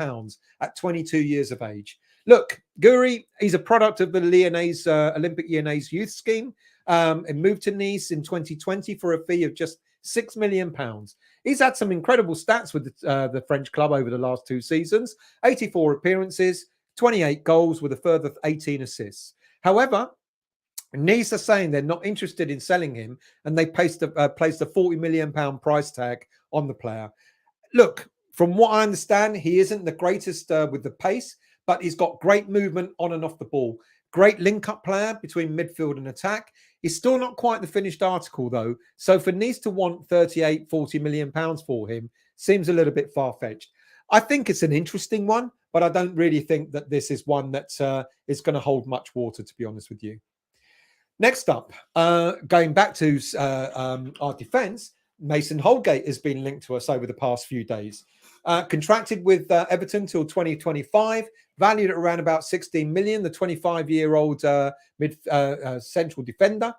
at 22 years of age. Look, Guri, he's a product of the Lyonnais Olympic Lyonnais youth scheme, and moved to Nice in 2020 for a fee of just £6 million. He's had some incredible stats with the French club over the last 2 seasons, 84 appearances, 28 goals with a further 18 assists. However, Nice are saying they're not interested in selling him, and they placed a £40 million price tag on the player. Look, from what I understand, he isn't the greatest with the pace, but he's got great movement on and off the ball. Great link-up player between midfield and attack. He's still not quite the finished article, though. So for Nice to want £40 million for him seems a little bit far-fetched. I think it's an interesting one, but I don't really think that this is one that is going to hold much water, to be honest with you. Next up, going back to our defence, Mason Holgate has been linked to us over the past few days. Contracted with Everton till 2025, valued at around about 16 million, the 25-year-old central defender.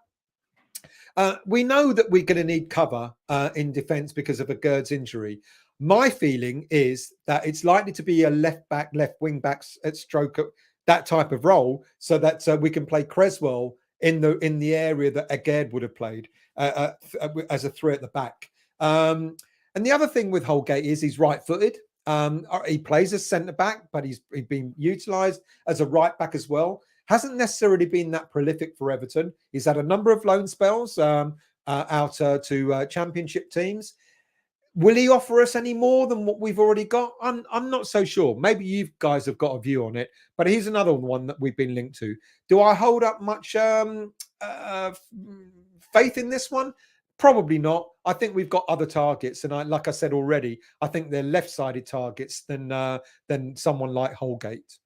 We know that we're going to need cover in defence because of a Gerd's injury. My feeling is that it's likely to be a left back, left wing back stroke, that type of role, so that we can play Creswell in the area that Agard would have played as a three at the back. And the other thing with Holgate is he's right-footed. He plays as centre back, but he's been utilised as a right back as well. hasn't necessarily been that prolific for Everton. He's had a number of loan spells out to championship teams. Will he offer us any more than what we've already got? I'm not so sure. Maybe you guys have got a view on it, but here's another one that we've been linked to. Do I hold up much faith in this one? Probably not. I think we've got other targets, and like I said already, I think they're left-sided targets than someone like Holgate.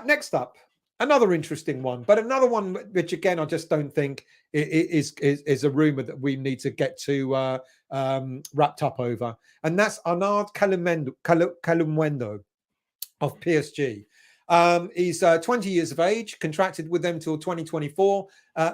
Next up, another interesting one, but another one which, again, I just don't think is a rumor that we need to get to wrapped up over, and that's Arnaud Calumwendo of PSG. He's 20 years of age, contracted with them till 2024,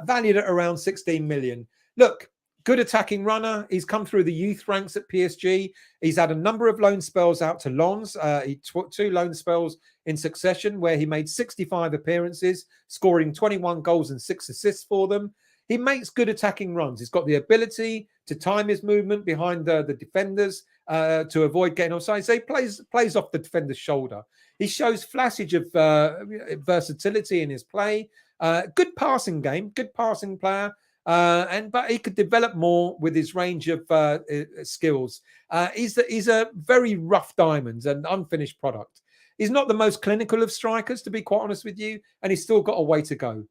valued at around 16 million. Look, good attacking runner. He's come through the youth ranks at PSG. He's had a number of loan spells out to Lens. He took 2 loan spells in succession where he made 65 appearances, scoring 21 goals and 6 assists for them. He makes good attacking runs. He's got the ability to time his movement behind the defenders to avoid getting offside. So he plays off the defender's shoulder. He shows flashes of versatility in his play. Good passing game, good passing player. But he could develop more with his range of skills. He's a very rough diamond and unfinished product. He's not the most clinical of strikers, to be quite honest with you, and he's still got a way to go.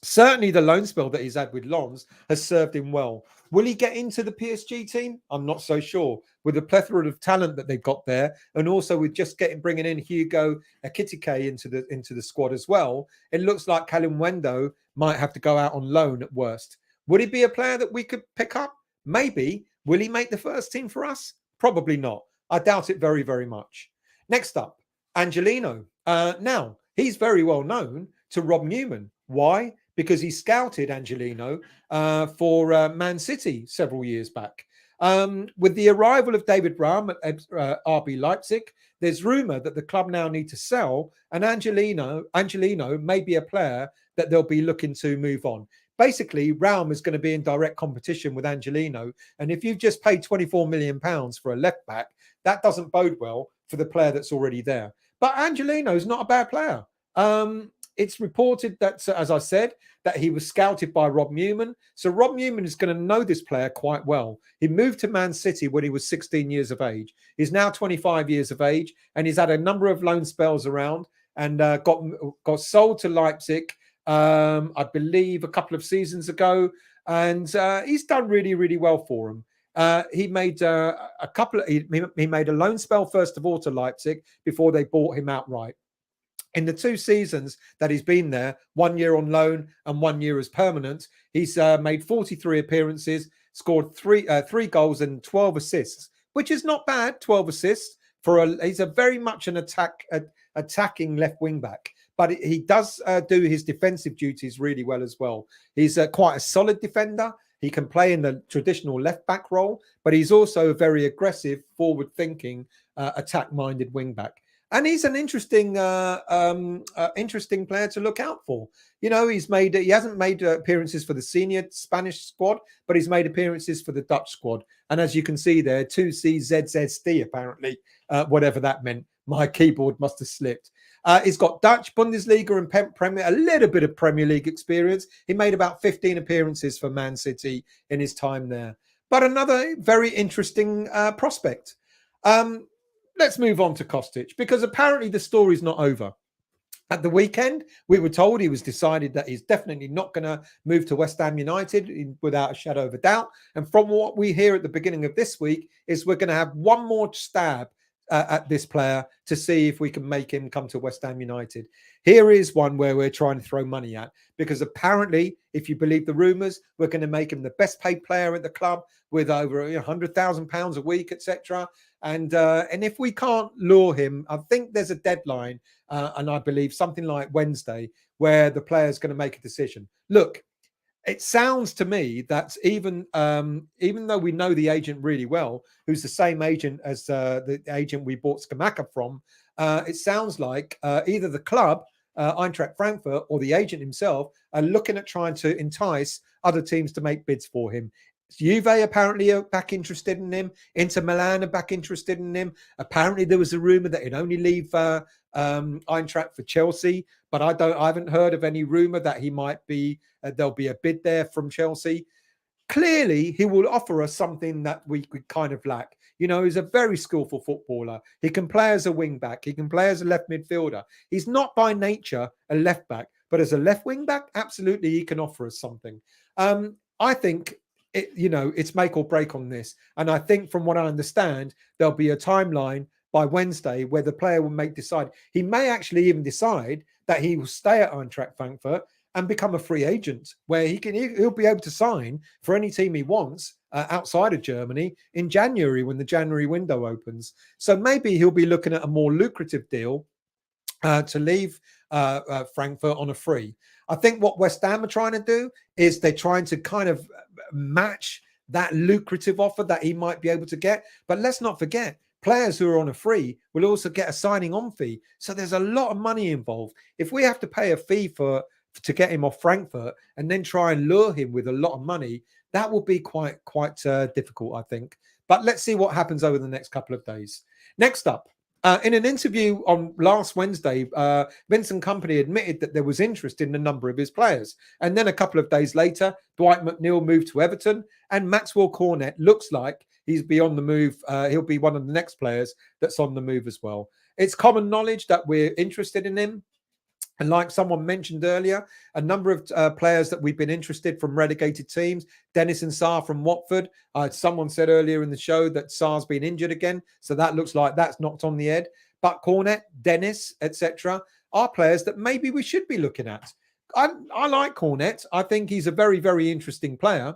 Certainly the loan spell that he's had with Lens has served him well. Will he get into the PSG team? I'm not so sure. With the plethora of talent that they've got there, and also with just bringing in Hugo Ekitike into the squad as well, it looks like Calumwendo might have to go out on loan at worst. Would he be a player that we could pick up? Maybe. Will he make the first team for us? Probably not. I doubt it very, very much. Next up, Angelino. Now, he's very well known to Rob Newman. Why? Because he scouted Angelino for Man City several years back. With the arrival of David Raum at RB Leipzig, there's rumour that the club now need to sell, and Angelino may be a player that they'll be looking to move on. Basically, Raum is going to be in direct competition with Angelino, and if you've just paid £24 million for a left back, that doesn't bode well for the player that's already there. But Angelino is not a bad player. It's reported that, as I said, that he was scouted by Rob Newman. So Rob Newman is going to know this player quite well. He moved to Man City when he was 16 years of age. He's now 25 years of age, and he's had a number of loan spells around and got sold to Leipzig, I believe, a couple of seasons ago. And he's done really, really well for him. He made he made a loan spell, first of all, to Leipzig before they bought him outright. In the 2 seasons that he's been there, 1 year on loan and 1 year as permanent, he's made 43 appearances, scored three goals and 12 assists, which is not bad. 12 assists he's a very much an attacking left wing back, but he does do his defensive duties really well as well. He's quite a solid defender. He can play in the traditional left back role, but he's also a very aggressive, forward thinking, attack minded wing back. And he's an interesting player to look out for. You know, he hasn't made appearances for the senior Spanish squad, but he's made appearances for the Dutch squad. And as you can see there, 2CZZD apparently, whatever that meant. My keyboard must have slipped. He's got Dutch, Bundesliga and Premier, a little bit of Premier League experience. He made about 15 appearances for Man City in his time there. But another very interesting prospect. Let's move on to Kostic, because apparently the story's not over. At the weekend, we were told he was decided that he's definitely not going to move to West Ham United without a shadow of a doubt. And from what we hear at the beginning of this week is we're going to have one more stab at this player to see if we can make him come to West Ham United. Here is one where we're trying to throw money at, because apparently, if you believe the rumours, we're going to make him the best paid player at the club with over £100,000 a week, etc. And if we can't lure him, I think there's a deadline, and I believe something like Wednesday, where the player's going to make a decision. Look, it sounds to me that even though we know the agent really well, who's the same agent as the agent we bought Skamaka from, it sounds like either the club, Eintracht Frankfurt, or the agent himself are looking at trying to entice other teams to make bids for him. Juve apparently are back interested in him. Inter Milan are back interested in him. Apparently there was a rumour that he'd only leave Eintracht for Chelsea. but I haven't heard of any rumor that he might be. There'll be a bid there from Chelsea. Clearly, he will offer us something that we could kind of lack. He's a very skillful footballer. He can play as a wing back. He can play as a left midfielder. He's not by nature a left back, but as a left wing back, absolutely, he can offer us something. I think it's make or break on this. And I think from what I understand, there'll be a timeline by Wednesday where the player will decide. He may actually even decide that he will stay at Eintracht Frankfurt and become a free agent, where he'll be able to sign for any team he wants outside of Germany in January when the January window opens. So maybe he'll be looking at a more lucrative deal to leave Frankfurt on a free. I think what West Ham are trying to do is they're trying to kind of match that lucrative offer that he might be able to get. But let's not forget, players who are on a free will also get a signing on fee. So there's a lot of money involved. If we have to pay a fee to get him off Frankfurt and then try and lure him with a lot of money, that will be quite difficult, I think. But let's see what happens over the next couple of days. Next up, in an interview on last Wednesday, Vincent Kompany admitted that there was interest in a number of his players. And then a couple of days later, Dwight McNeil moved to Everton, and Maxwell Cornet looks like he's beyond the move. He'll be one of the next players that's on the move as well. It's common knowledge that we're interested in him. And like someone mentioned earlier, a number of players that we've been interested from relegated teams, Dennis and Sarr from Watford. Someone said earlier in the show that Sarr's been injured again. So that looks like that's knocked on the head. But Cornet, Dennis, etc. are players that maybe we should be looking at. I like Cornet. I think he's a very, very interesting player.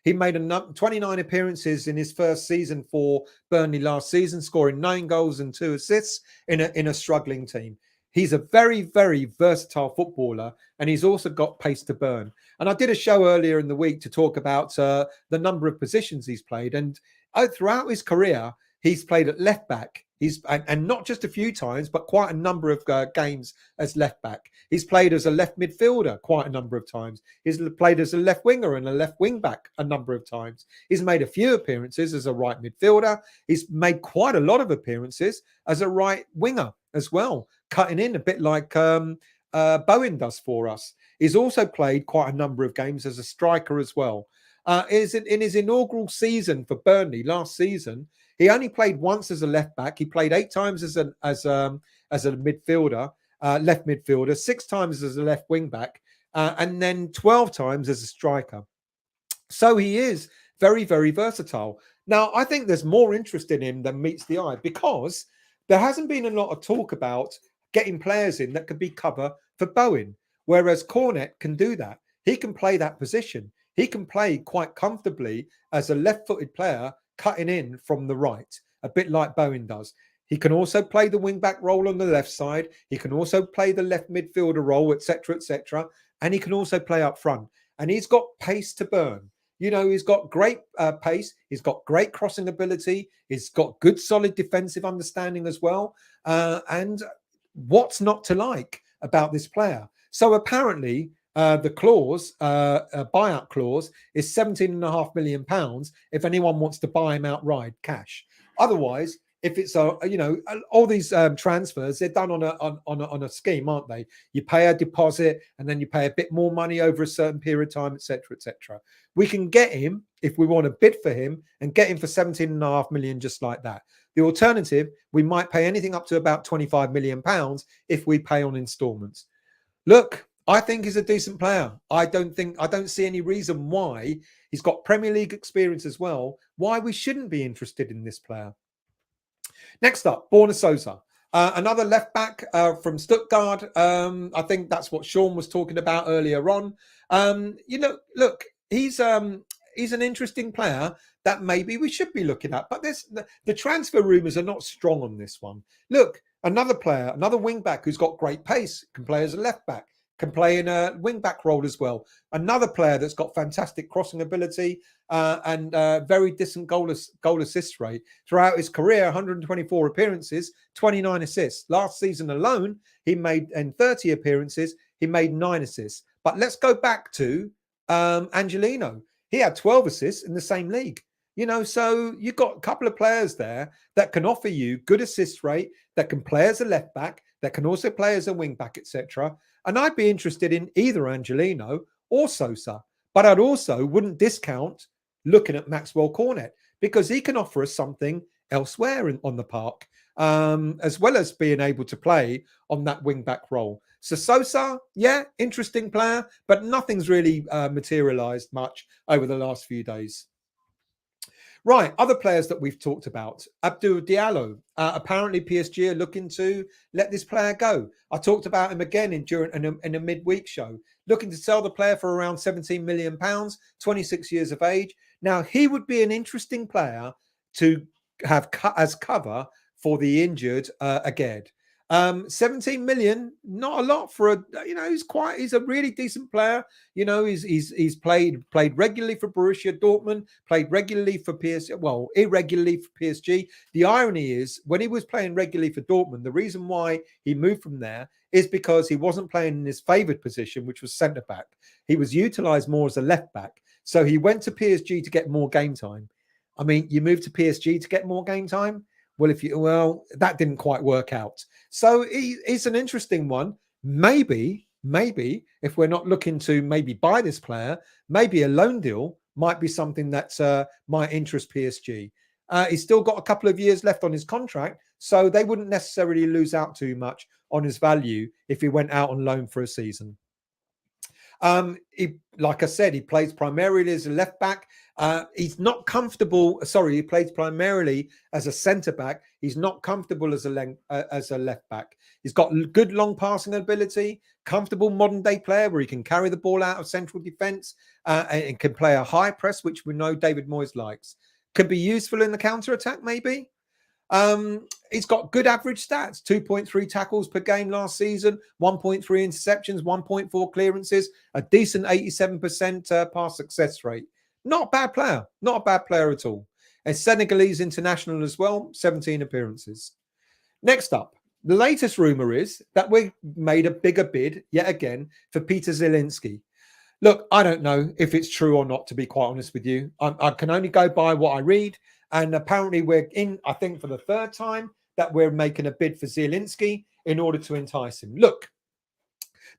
He made 29 appearances in his first season for Burnley last season, scoring 9 goals and 2 assists in a struggling team. He's a very, very versatile footballer, and he's also got pace to burn. And I did a show earlier in the week to talk about the number of positions he's played. And throughout his career, he's played at left back. And not just a few times, but quite a number of games as left back. He's played as a left midfielder quite a number of times. He's played as a left winger and a left wing back a number of times. He's made a few appearances as a right midfielder. He's made quite a lot of appearances as a right winger as well, cutting in a bit like Bowen does for us. He's also played quite a number of games as a striker as well. In his inaugural season for Burnley last season, he only played once as a left back. He played 8 times as a midfielder, left midfielder, 6 times as a left wing back, and then 12 times as a striker. So he is very, very versatile. Now, I think there's more interest in him than meets the eye, because there hasn't been a lot of talk about getting players in that could be cover for Bowen, whereas Cornet can do that. He can play that position. He can play quite comfortably as a left-footed player cutting in from the right, a bit like Bowen does. He can also play the wing-back role on the left side. He can also play the left midfielder role, etc., etc. And he can also play up front. And he's got pace to burn. He's got great pace. He's got great crossing ability. He's got good, solid defensive understanding as well. And what's not to like about this player? So apparently, the clause, buyout clause, is £17.5 million if anyone wants to buy him outright cash. Otherwise, if it's all these transfers, they're done on a scheme, aren't they? You pay a deposit and then you pay a bit more money over a certain period of time, etc., etc. We can get him if we want to bid for him and get him for £17.5 million just like that. The alternative, we might pay anything up to about £25 million if we pay on instalments. Look, I think he's a decent player. I don't see any reason why. He's got Premier League experience as well, why we shouldn't be interested in this player. Next up, Borna Sosa, another left back from Stuttgart. I think that's what Sean was talking about earlier on. Look, he's an interesting player that maybe we should be looking at. But the transfer rumours are not strong on this one. Look, another player, another wing back who's got great pace, can play as a left back, can play in a wing back role as well. Another player that's got fantastic crossing ability and very decent goal assist rate. Throughout his career, 124 appearances, 29 assists. Last season alone, he made, in 30 appearances, he made 9 assists. But let's go back to Angelino. He had 12 assists in the same league. So you've got a couple of players there that can offer you good assist rate, that can play as a left back, that can also play as a wing back, etc. And I'd be interested in either Angelino or Sosa, but I'd also wouldn't discount looking at Maxwell Cornet because he can offer us something elsewhere on the park, as well as being able to play on that wing back role. So Sosa, yeah, interesting player, but nothing's really materialized much over the last few days. Right, other players that we've talked about. Abdul Diallo. Apparently, PSG are looking to let this player go. I talked about him again in a midweek show. Looking to sell the player for around £17 million, 26 years of age. Now, he would be an interesting player to have as cover for the injured Aged. 17 million, not a lot for a, he's a really decent player. He's played regularly for Borussia Dortmund, played regularly for PSG, well, irregularly for PSG. The irony is when he was playing regularly for Dortmund, the reason why he moved from there is because he wasn't playing in his favoured position, which was centre back. He was utilised more as a left back. So he went to PSG to get more game time. I mean, you moved to PSG to get more game time? Well, that didn't quite work out. So he's an interesting one. Maybe if we're not looking to maybe buy this player, maybe a loan deal might be something that might interest PSG. He's still got a couple of years left on his contract, so they wouldn't necessarily lose out too much on his value if he went out on loan for a season. Like I said, he plays primarily as a left back. He's not comfortable. Sorry, he plays primarily as a centre back. He's not comfortable as a left back. He's got good long passing ability, comfortable modern day player where he can carry the ball out of central defence and can play a high press, which we know David Moyes likes. Could be useful in the counter attack, maybe. He's got good average stats, 2.3 tackles per game last season, 1.3 interceptions, 1.4 clearances, a decent 87% pass success rate. Not a bad player, not a bad player at all. A Senegalese international as well, 17 appearances. Next up, the latest rumour is that we made a bigger bid yet again for Peter Zielinski. Look, I don't know if it's true or not, to be quite honest with you. I can only go by what I read. And apparently we're in, I think, for the third time that we're making a bid for Zielinski in order to entice him. Look,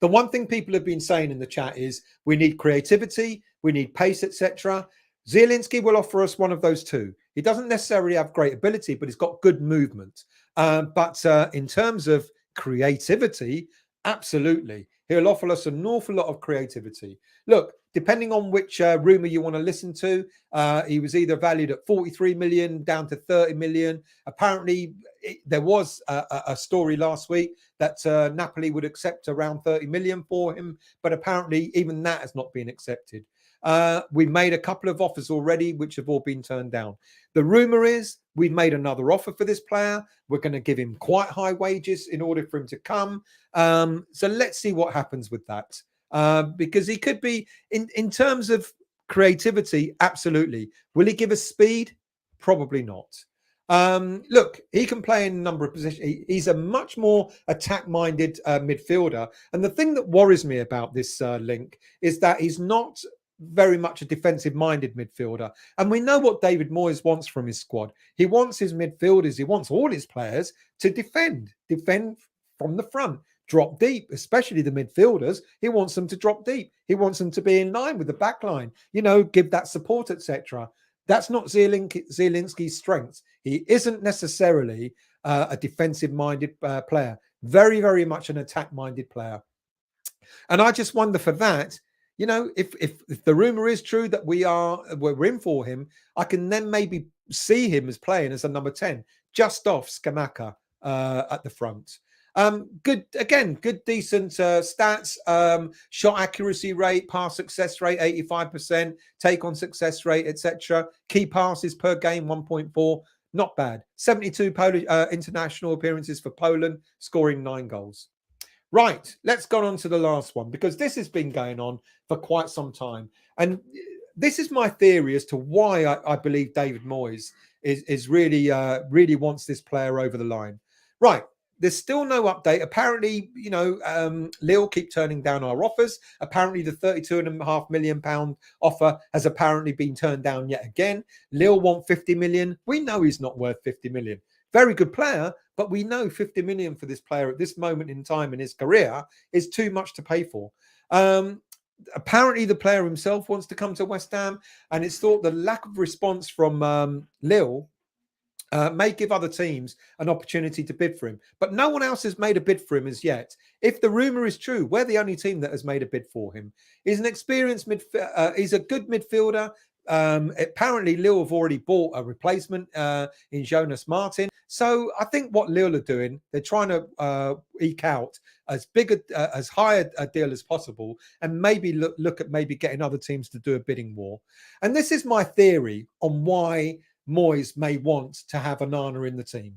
the one thing people have been saying in the chat is we need creativity, we need pace, etc. Zielinski will offer us one of those two. He doesn't necessarily have great ability, but he's got good movement. But in terms of creativity, absolutely. He'll offer us an awful lot of creativity. Look, depending on which rumour you want to listen to, he was either valued at 43 million down to 30 million. Apparently, there was a story last week that Napoli would accept around 30 million for him, but apparently even that has not been accepted. We made a couple of offers already, which have all been turned down. The rumour is we've made another offer for this player. We're going to give him quite high wages in order for him to come. So let's see what happens with that. Because he could be, in terms of creativity, absolutely. Will he give us speed? Probably not. Look, he can play in a number of positions. He's a much more attack-minded midfielder. And the thing that worries me about this link is that he's not very much a defensive-minded midfielder. And we know what David Moyes wants from his squad. He wants his midfielders, he wants all his players to defend from the front, drop deep, especially the midfielders. He wants them to drop deep. He wants them to be in line with the back line, give that support, etc. That's not Zielinski's strengths. He isn't necessarily a defensive-minded player. Very, very much an attack-minded player. And I just wonder for that, if the rumor is true that we're in for him, I can then maybe see him as playing as a number 10, just off Scamacca at the front. Good, decent stats, shot accuracy rate, pass success rate, 85%, take on success rate, etc. Key passes per game, 1.4, not bad. 72 Polish international appearances for Poland, scoring 9 goals. Right, let's go on to the last one, because this has been going on for quite some time. And this is my theory as to why I believe David Moyes is really wants this player over the line. Right, there's still no update. Apparently, Lille keep turning down our offers. Apparently, the £32.5 million offer has apparently been turned down yet again. Lille want 50 million. We know he's not worth 50 million. Very good player, but we know 50 million for this player at this moment in time in his career is too much to pay for. Apparently, the player himself wants to come to West Ham, and it's thought the lack of response from Lille may give other teams an opportunity to bid for him. But no one else has made a bid for him as yet. If the rumour is true, we're the only team that has made a bid for him. He's an experienced he's a good midfielder. Apparently, Lille have already bought a replacement in Jonas Martin. So I think what Lille are doing, they're trying to eke out as high a deal as possible, and maybe look at maybe getting other teams to do a bidding war. And this is my theory on why Moyes may want to have Onana in the team.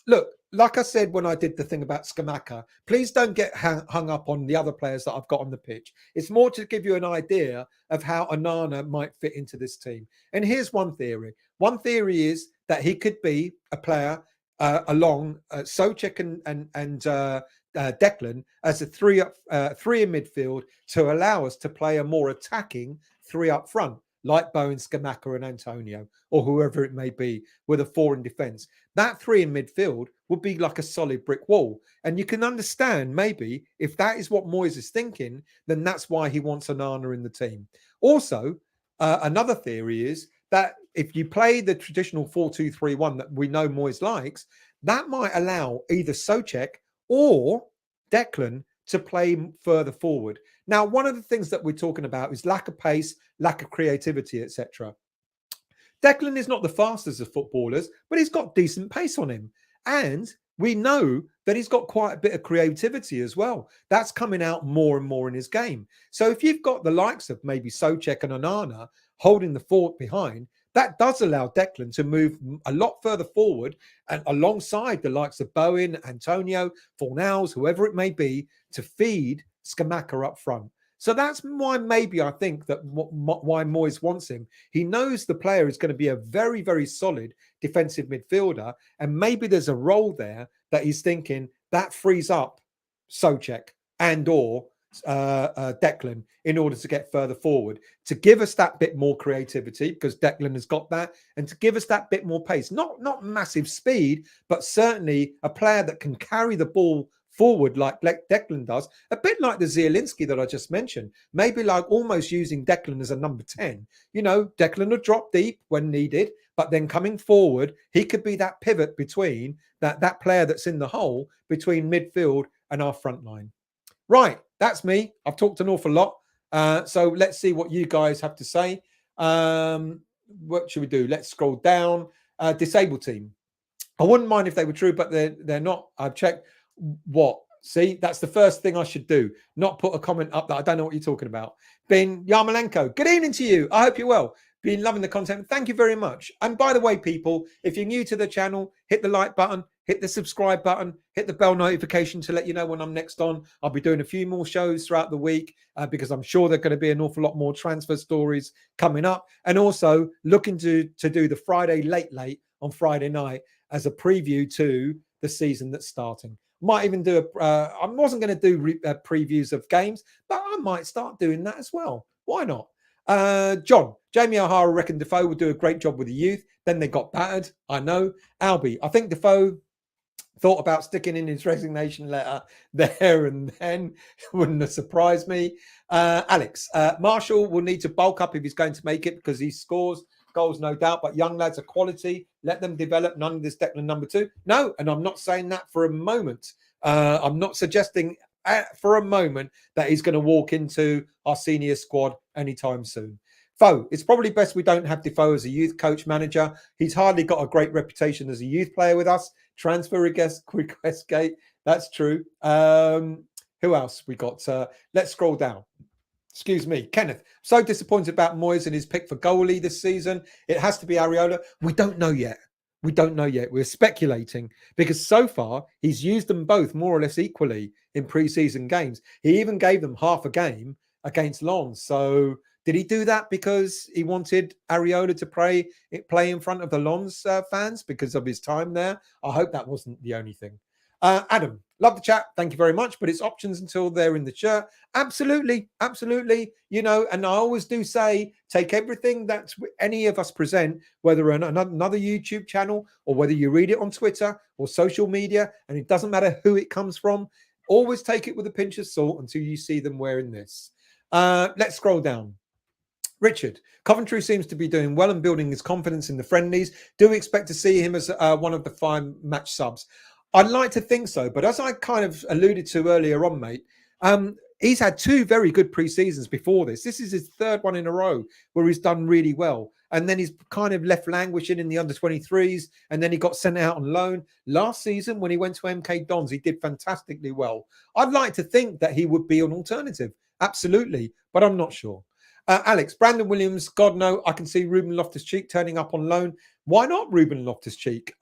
Look, like I said when I did the thing about Scamacca, please don't get hung up on the other players that I've got on the pitch. It's more to give you an idea of how Onana might fit into this team. And here's one theory. One theory is that he could be a player along Souček and Declan as a three in midfield to allow us to play a more attacking three up front, like Bowen, Scamacca and Antonio, or whoever it may be, with a four in defence. That three in midfield would be like a solid brick wall. And you can understand, maybe, if that is what Moyes is thinking, then that's why he wants Onana in the team. Also, another theory is that if you play the traditional 4-2-3-1 that we know Moyes likes, that might allow either Souček or Declan to play further forward. Now, one of the things that we're talking about is lack of pace, lack of creativity, etc. Declan is not the fastest of footballers, but he's got decent pace on him. And we know that he's got quite a bit of creativity as well. That's coming out more and more in his game. So if you've got the likes of maybe Souček and Onana holding the fort behind, that does allow Declan to move a lot further forward and alongside the likes of Bowen, Antonio, Fornals, whoever it may be, to feed Scamacca up front. So that's why maybe I think that why Moyes wants him. He knows the player is going to be a very, very solid defensive midfielder. And maybe there's a role there that he's thinking that frees up Souček and or Declan in order to get further forward, to give us that bit more creativity, because Declan has got that, and to give us that bit more pace. Not massive speed, but certainly a player that can carry the ball forward like Declan does, a bit like the Zielinski that I just mentioned, maybe like almost using Declan as a number 10. You know, Declan will drop deep when needed, but then coming forward, he could be that pivot between that player that's in the hole between midfield and our front line. Right, that's me. I've talked an awful lot. So let's see what you guys have to say. What should we do? Let's scroll down. Disabled team. I wouldn't mind if they were true, but they're not. I've checked. What? See, that's the first thing I should do. Not put a comment up that I don't know what you're talking about. Ben Yarmolenko, good evening to you. I hope you're well. Been loving the content. Thank you very much. And by the way, people, if you're new to the channel, hit the like button, hit the subscribe button, hit the bell notification to let you know when I'm next on. I'll be doing a few more shows throughout the week because I'm sure there are going to be an awful lot more transfer stories coming up. And also looking to do the Friday late on Friday night as a preview to the season that's starting. Might even do I wasn't going to do previews of games, but I might start doing that as well. Why not? John, Jamie O'Hara reckoned Defoe would do a great job with the youth. Then they got battered. I know. Albie, I think Defoe thought about sticking in his resignation letter there and then. Wouldn't have surprised me. Alex, Marshall will need to bulk up if he's going to make it because he scores goals, no doubt, but young lads are quality. Let them develop. None of this Declan number 2. No, and I'm not saying that for a moment. I'm not suggesting for a moment that he's going to walk into our senior squad anytime soon. Foe, it's probably best we don't have Defoe as a youth coach manager. He's hardly got a great reputation as a youth player with us. Transfer request gate. That's true. Who else we got? Let's scroll down. Excuse me, Kenneth. So disappointed about Moyes and his pick for goalie this season. It has to be Areola. We don't know yet. We don't know yet. We're speculating because so far he's used them both more or less equally in pre-season games. He even gave them half a game against Lens. So did he do that because he wanted Areola to play in front of the Lens fans because of his time there? I hope that wasn't the only thing. Adam, love the chat. Thank you very much. But it's options until they're in the shirt. Absolutely. Absolutely. You know, and I always do say, take everything that any of us present, whether on another YouTube channel or whether you read it on Twitter or social media, and it doesn't matter who it comes from, always take it with a pinch of salt until you see them wearing this. Let's scroll down. Richard, Coventry seems to be doing well and building his confidence in the friendlies. Do we expect to see him as one of the 5 match subs? I'd like to think so, but as I kind of alluded to earlier on, mate, he's had 2 very good pre-seasons before this. This is his 3rd one in a row where he's done really well. And then he's kind of left languishing in the under-23s, and then he got sent out on loan. Last season, when he went to MK Dons, he did fantastically well. I'd like to think that he would be an alternative, absolutely, but I'm not sure. Alex, Brandon Williams, God no, I can see Ruben Loftus-Cheek turning up on loan. Why not Ruben Loftus-Cheek?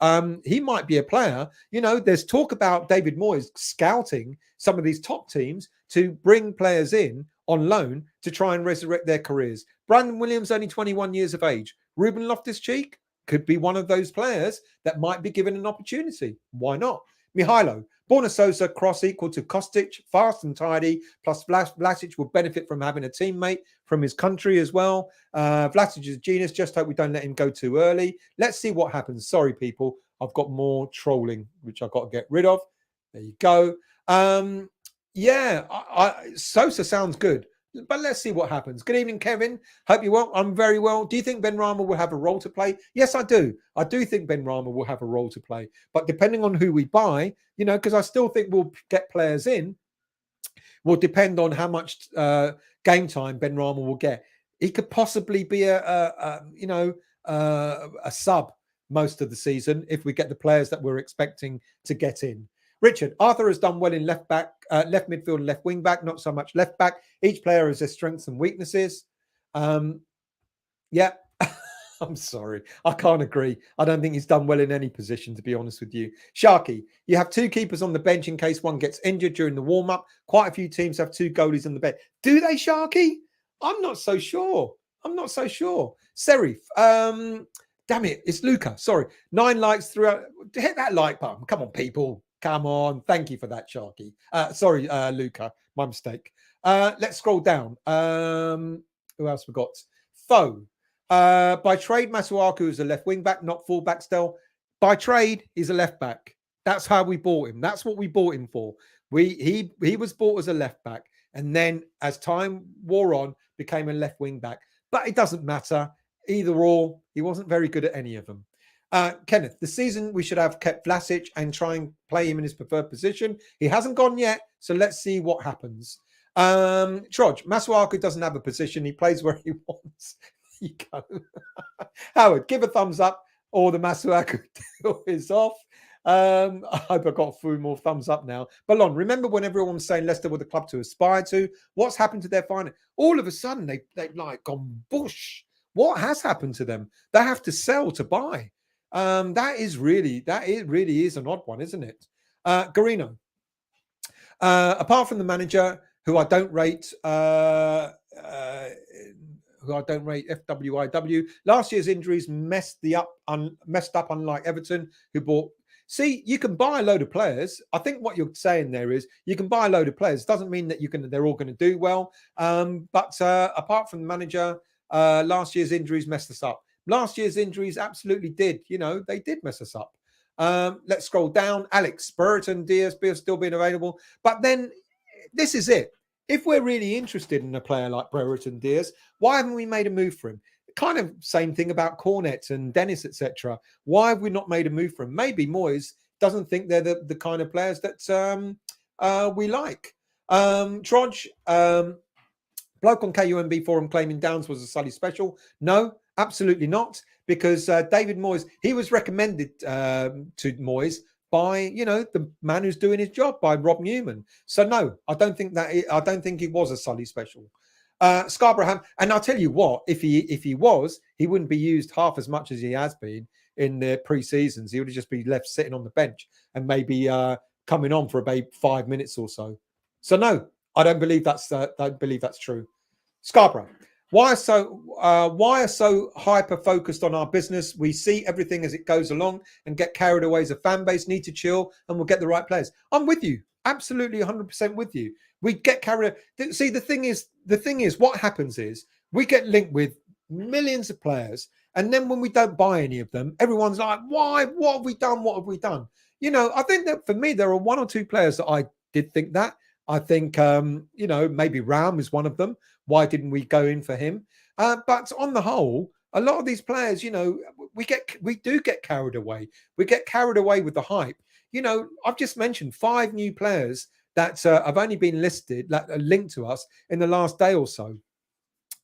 He might be a player. You know, there's talk about David Moyes scouting some of these top teams to bring players in on loan to try and resurrect their careers. Brandon Williams, only 21 years of age. Ruben Loftus-Cheek could be one of those players that might be given an opportunity. Why not? Mihailo, Borna Sosa, cross equal to Kostic, fast and tidy, plus Vlasic will benefit from having a teammate from his country as well. Vlasic is a genius, just hope we don't let him go too early. Let's see what happens. Sorry, people, I've got more trolling, which I've got to get rid of. There you go. Sosa sounds good, but let's see what happens. Good evening, Kevin. Hope you're well. I'm very well. Do you think Ben Rama will have a role to play? Yes, I do. I do think Ben Rama will have a role to play. But depending on who we buy, you know, because I still think we'll get players in, will depend on how much game time Ben Rama will get. He could possibly be a sub most of the season if we get the players that we're expecting to get in. Richard, Arthur has done well in left back, left midfield and left wing back, not so much left back. Each player has their strengths and weaknesses. Yeah, I'm sorry. I can't agree. I don't think he's done well in any position, to be honest with you. Sharky, you have 2 keepers on the bench in case one gets injured during the warm-up. Quite a few teams have 2 goalies on the bench. Do they, Sharky? I'm not so sure. Serif, damn it, it's Luca. Sorry. 9 likes throughout. Hit that like button. Come on, people. Come on. Thank you for that, Sharky. Sorry, Luca. My mistake. Let's scroll down. Who else we got? Foe. By trade, Masuaku is a left wing back, not full back still. By trade, he's a left back. That's how we bought him. That's what we bought him for. He was bought as a left back, and then as time wore on, became a left wing back. But it doesn't matter. Either or, he wasn't very good at any of them. Kenneth, the season we should have kept Vlasic and try and play him in his preferred position. He hasn't gone yet, so let's see what happens. Trodge, Masuaku doesn't have a position. He plays where he wants. There you go. Howard, give a thumbs up or the Masuaku deal is off. I hope I got a few more thumbs up now. Balon, remember when everyone was saying Leicester were the club to aspire to? What's happened to their finance? All of a sudden, they've like gone bush. What has happened to them? They have to sell to buy. It really is an odd one, isn't it? Garino, apart from the manager, who I don't rate, FWIW. Last year's injuries messed up, unlike Everton, who bought. See, you can buy a load of players. I think what you're saying there is you can buy a load of players. Doesn't mean that they're all going to do well. But apart from the manager, last year's injuries messed us up. Last year's injuries absolutely did. You know, they did mess us up. Let's scroll down. Alex, Burton, Diaz still being available. But then this is it. If we're really interested in a player like Brereton Diaz, why haven't we made a move for him? Kind of same thing about Cornet and Dennis, etc. Why have we not made a move for him? Maybe Moyes doesn't think they're the kind of players that we like. Trodge, bloke on KUMB forum claiming Downs was a Sully special. No, absolutely not. Because David Moyes, he was recommended to Moyes by, the man who's doing his job, by Rob Newman. So no, I don't think he was a Sully special. Scarborough, and I'll tell you what, if he was, he wouldn't be used half as much as he has been in the pre-seasons. He would have just been left sitting on the bench and maybe coming on for about 5 minutes or so. So no, I don't believe that's true. Scarborough, Why are so hyper focused on our business? We see everything as it goes along and get carried away as a fan base. Need to chill, and we'll get the right players. I'm with you, absolutely 100% with you. We get carried. See, the thing is, what happens is we get linked with millions of players, and then when we don't buy any of them, everyone's like, "Why? What have we done? What have we done?" You know, I think that for me, there are one or two players that I did think that. I think, you know, maybe Ram is one of them. Why didn't we go in for him? But on the whole, a lot of these players, you know, we do get carried away. We get carried away with the hype. You know, I've just mentioned 5 new players that have only been listed, that are linked to us in the last day or so.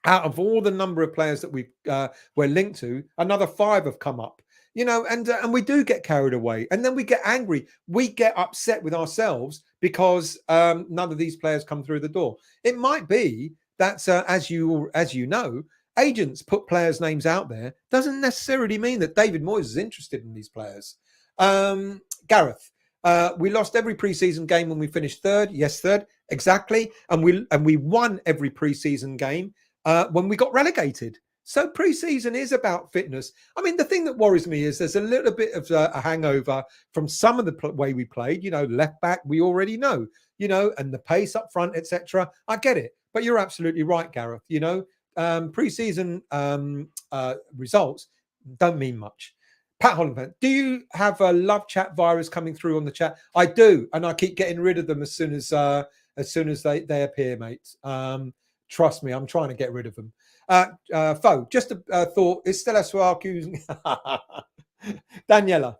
Out of all the number of players that we're linked to, another 5 have come up. You know, and we do get carried away, and then we get angry. We get upset with ourselves because none of these players come through the door. It might be that, as you know, agents put players' names out there. Doesn't necessarily mean that David Moyes is interested in these players. Gareth, we lost every preseason game when we finished third. Yes, third, exactly, and we won every preseason game when we got relegated. So pre-season is about fitness. I mean, the thing that worries me is there's a little bit of a hangover from some of the way we played. You know, left back, we already know, you know, and the pace up front, etc. I get it. But you're absolutely right, Gareth. You know, pre-season results don't mean much. Pat Holland, do you have a love chat virus coming through on the chat? I do, and I keep getting rid of them as soon as they appear, mate. Trust me, I'm trying to get rid of them. Fo, just a thought. Is Stella Masuaku Daniela?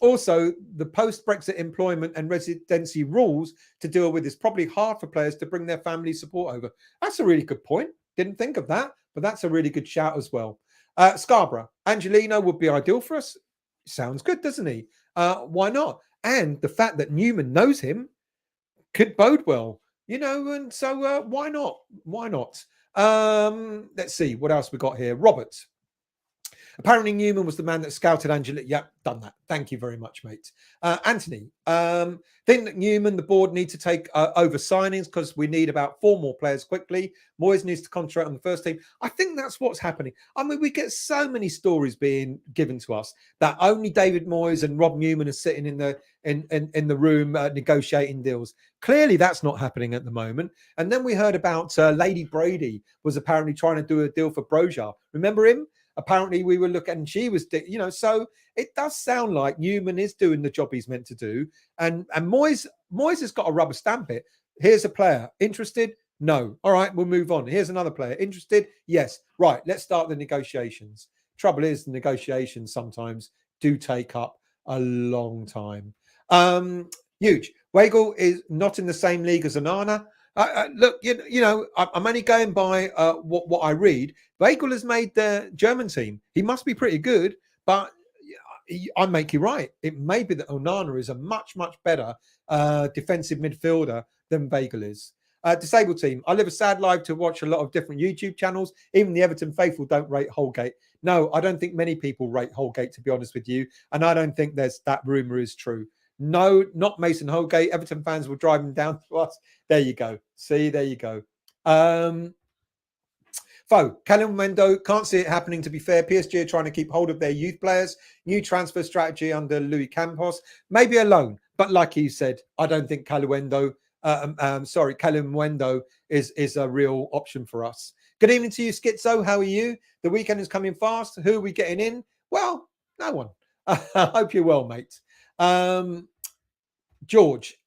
Also, the post-Brexit employment and residency rules to deal with is probably hard for players to bring their family support over. That's a really good point. Didn't think of that, but that's a really good shout as well. Scarborough, Angelino would be ideal for us. Sounds good, doesn't he? Why not? And the fact that Newman knows him could bode well, you know, and so why not? Why not? Let's see what else we got here. Robert. Apparently Newman was the man that scouted Angela. Yep, done that. Thank you very much, mate. Anthony, think that Newman, the board, need to take over signings because we need about 4 more players quickly. Moyes needs to concentrate on the first team. I think that's what's happening. I mean, we get so many stories being given to us that only David Moyes and Rob Newman are sitting in the room negotiating deals. Clearly, that's not happening at the moment. And then we heard about Lady Brady was apparently trying to do a deal for Broja. Remember him? Apparently we were looking and she was, you know, so it does sound like Newman is doing the job he's meant to do. And Moyes has got to rubber stamp it. Here's a player. Interested? No. All right, we'll move on. Here's another player. Interested? Yes. Right, let's start the negotiations. Trouble is, the negotiations sometimes do take up a long time. Huge. Weigl is not in the same league as Onana. Look, you know, I'm only going by what I read. Weigl has made the German team. He must be pretty good, but I make you right. It may be that Onana is a much, much better defensive midfielder than Weigl is. Disabled team. I live a sad life to watch a lot of different YouTube channels. Even the Everton faithful don't rate Holgate. No, I don't think many people rate Holgate, to be honest with you. And I don't think that rumor is true. No, not Mason Holgate. Everton fans will drive him down to us. There you go. See, there you go. Callum Mendo, can't see it happening, to be fair. PSG are trying to keep hold of their youth players. New transfer strategy under Luis Campos. Maybe a loan, but like you said, I don't think Callum Mendo is a real option for us. Good evening to you, Schizo. How are you? The weekend is coming fast. Who are we getting in? Well, no one. I hope you're well, mate. George,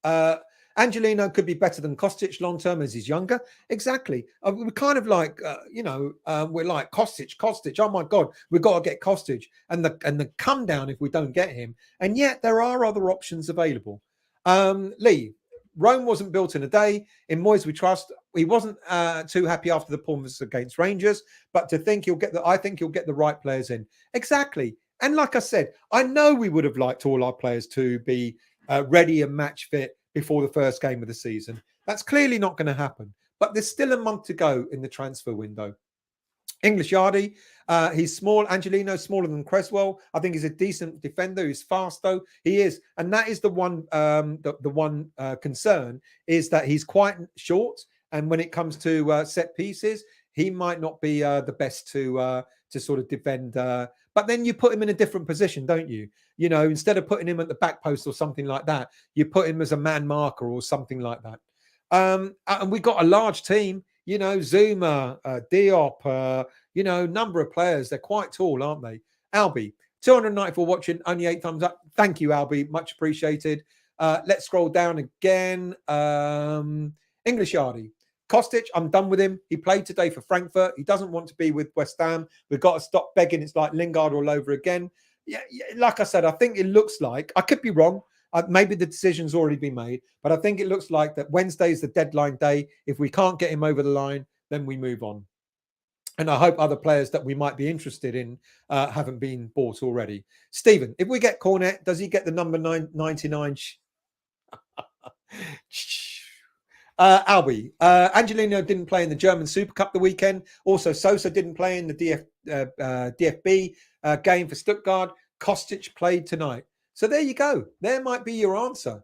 Angelino could be better than Kostic long term as he's younger. Exactly. We're kind of like, we're like Kostic. Oh my God, we've got to get Kostic, and the come down if we don't get him. And yet there are other options available. Lee, Rome wasn't built in a day. In Moyes we trust. He wasn't too happy after the performance against Rangers, but I think he'll get the right players in. Exactly. And like I said, I know we would have liked all our players to be ready and match fit before the first game of the season. That's clearly not going to happen. But there's still a month to go in the transfer window. English Yardy, he's small. Angelino's smaller than Cresswell. I think he's a decent defender. He's fast though. He is, and that is the one. The one concern is that he's quite short, and when it comes to set pieces, he might not be the best to sort of defend. But then you put him in a different position, don't you? You know, instead of putting him at the back post or something like that, you put him as a man marker or something like that. And we got a large team, you know, Zuma, Diop, you know, number of players. They're quite tall, aren't they? Albie, 294 watching, only 8 thumbs up. Thank you, Albie. Much appreciated. Let's scroll down again. English Yardy. Kostic, I'm done with him. He played today for Frankfurt. He doesn't want to be with West Ham. We've got to stop begging. It's like Lingard all over again. Yeah, like I said, I think it looks like, I could be wrong. Maybe the decision's already been made, but I think it looks like that Wednesday is the deadline day. If we can't get him over the line, then we move on. And I hope other players that we might be interested in haven't been bought already. Stephen, if we get Cornet, does he get the number 99? Albie, Angelino didn't play in the German Super Cup the weekend. Also, Sosa didn't play in the DFB game for Stuttgart. Kostic played tonight. So there you go. There might be your answer.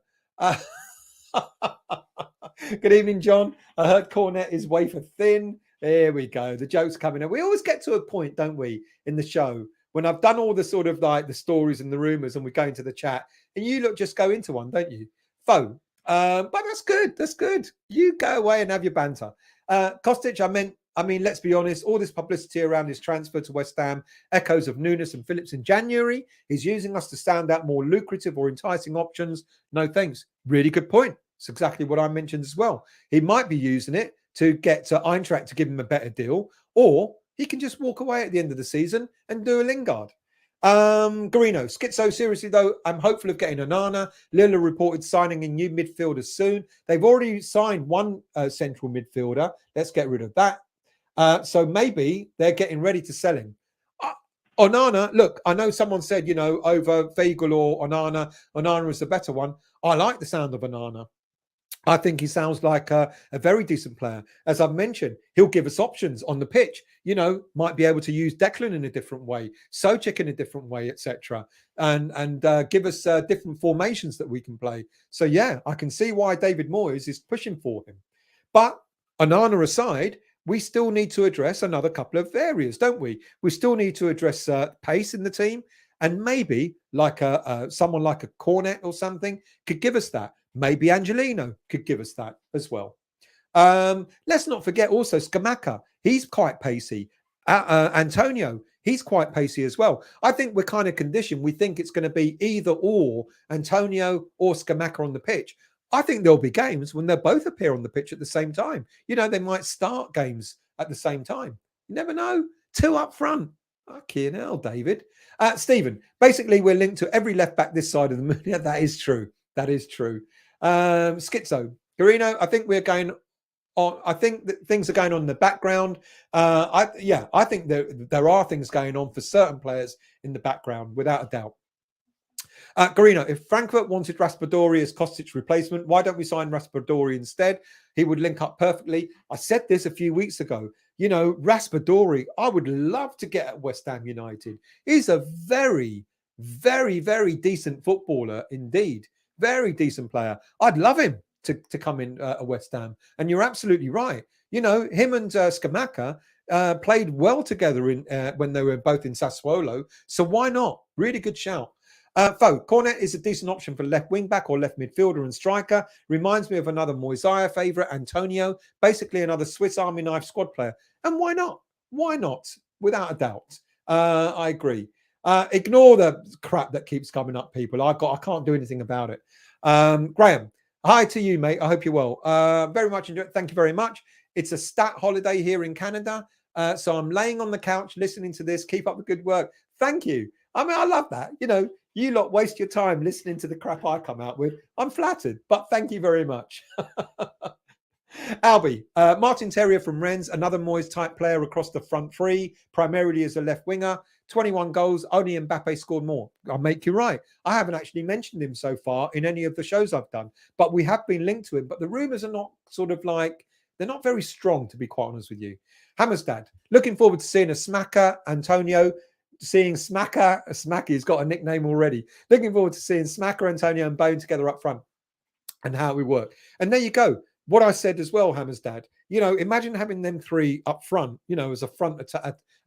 Good evening, John. I heard Cornet is wafer thin. There we go. The joke's coming out. We always get to a point, don't we, in the show, when I've done all the sort of like the stories and the rumors and we go into the chat and you look just go into one, don't you? Phone. But that's good. That's good. You go away and have your banter. Kostic, I mean, let's be honest, all this publicity around his transfer to West Ham, echoes of Nunes and Phillips in January. He's using us to sound out more lucrative or enticing options. No thanks. Really good point. It's exactly what I mentioned as well. He might be using it to get to Eintracht to give him a better deal, or he can just walk away at the end of the season and do a Lingard. Garino, Schizo, seriously though, I'm hopeful of getting Onana. Lilla reported signing a new midfielder soon. They've already signed one central midfielder. Let's get rid of that. So maybe they're getting ready to sell him. Onana, look, I know someone said, you know, over Weigl or Onana. Onana is the better one. I like the sound of Onana. I think he sounds like a very decent player. As I've mentioned, he'll give us options on the pitch. You know, might be able to use Declan in a different way, Souček in a different way, etc., and give us different formations that we can play. So yeah, I can see why David Moyes is pushing for him. But Onana aside, we still need to address another couple of areas, don't we? We still need to address pace in the team, and maybe like someone like a Cornet or something could give us that. Maybe Angelino could give us that as well. Let's not forget also Scamacca. He's quite pacey. Antonio, he's quite pacey as well. I think we're kind of conditioned. We think it's going to be either or Antonio or Scamacca on the pitch. I think there'll be games when they'll both appear on the pitch at the same time. You know, they might start games at the same time. You never know. 2 up front. Fucking hell, David. Stephen, basically we're linked to every left back this side of the moon. Yeah, that is true. That is true. Schizo, Carino, I think we're going on. I think that things are going on in the background. I think there are things going on for certain players in the background, without a doubt. Garino, if Frankfurt wanted Raspadori as Kostic's replacement, why don't we sign Raspadori instead? He would link up perfectly. I said this a few weeks ago. You know, Raspadori, I would love to get at West Ham United. He's a very, very, very decent footballer indeed. Very decent player. I'd love him to come in at West Ham. And you're absolutely right. You know, him and Scamacca played well together when they were both in Sassuolo. So why not? Really good shout. Cornet is a decent option for left wing back or left midfielder and striker. Reminds me of another Moisés favourite, Antonio. Basically another Swiss Army knife squad player. And why not? Why not? Without a doubt. I agree. Ignore the crap that keeps coming up, people. I can't do anything about it. Graham, hi to you, mate. I hope you're well. Very much enjoy it. Thank you very much. It's a stat holiday here in Canada. So I'm laying on the couch listening to this. Keep up the good work. Thank you. I mean, I love that. You know, you lot waste your time listening to the crap I come out with. I'm flattered, but thank you very much. Albie, Martin Terrier from Rennes, another Moyes type player across the front three, primarily as a left winger. 21 goals, only Mbappe scored more. I'll make you right. I haven't actually mentioned him so far in any of the shows I've done, but we have been linked to him. But the rumours are not sort of like, they're not very strong, to be quite honest with you. Hammerstad, looking forward to seeing a Smacker, Antonio, seeing Smacker. Smacky's got a nickname already. Looking forward to seeing Smacker, Antonio and Bone together up front and how we work. And there you go. what I said as well, Hammer's dad, imagine having them three up front, as a front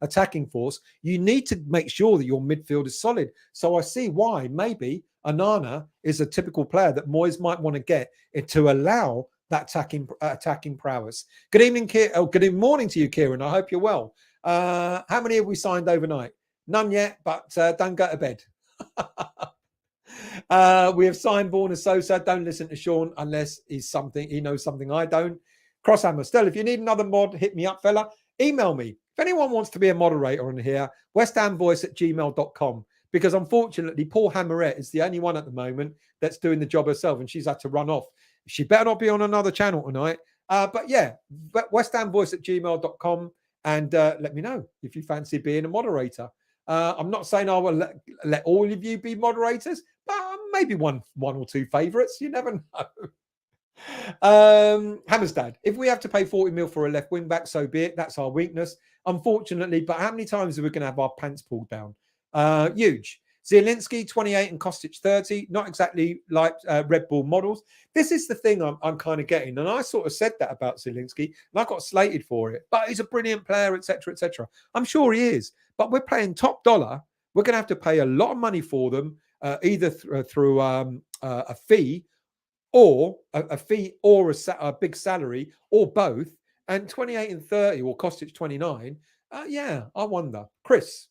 attacking force. You need to make sure that your midfield is solid. So I see why maybe Onana is a typical player that Moyes might want to get to allow that attacking prowess. Good evening, good morning to you, Kieran. I hope you're well. How many have we signed overnight? None yet, but don't go to bed. We have signed Borna Sosa. Don't listen to Sean unless he knows something I don't. Crosshammer. Still, if you need another mod, hit me up, fella. Email me. If anyone wants to be a moderator on here, westhamvoice@gmail.com. Because unfortunately, poor Hammerette is the only one at the moment that's doing the job herself, and she's had to run off. She better not be on another channel tonight. But yeah, westhamvoice@gmail.com, and let me know if you fancy being a moderator. I'm not saying I will let all of you be moderators, but maybe one or two favourites. You never know. Hammer's dad, if we have to pay 40 mil for a left wing back, so be it. That's our weakness, unfortunately. But how many times are we going to have our pants pulled down? Huge. Zielinski 28 and Kostic 30, not exactly like Red Bull models. This is the thing I'm kind of getting, and I sort of said that about Zielinski, and I got slated for it. But he's a brilliant player, etc., etc. I'm sure he is, but we're paying top dollar. We're going to have to pay a lot of money for them, either through a fee or a big salary, or both. And 28 and 30, or Kostic 29. Yeah, I wonder, Chris.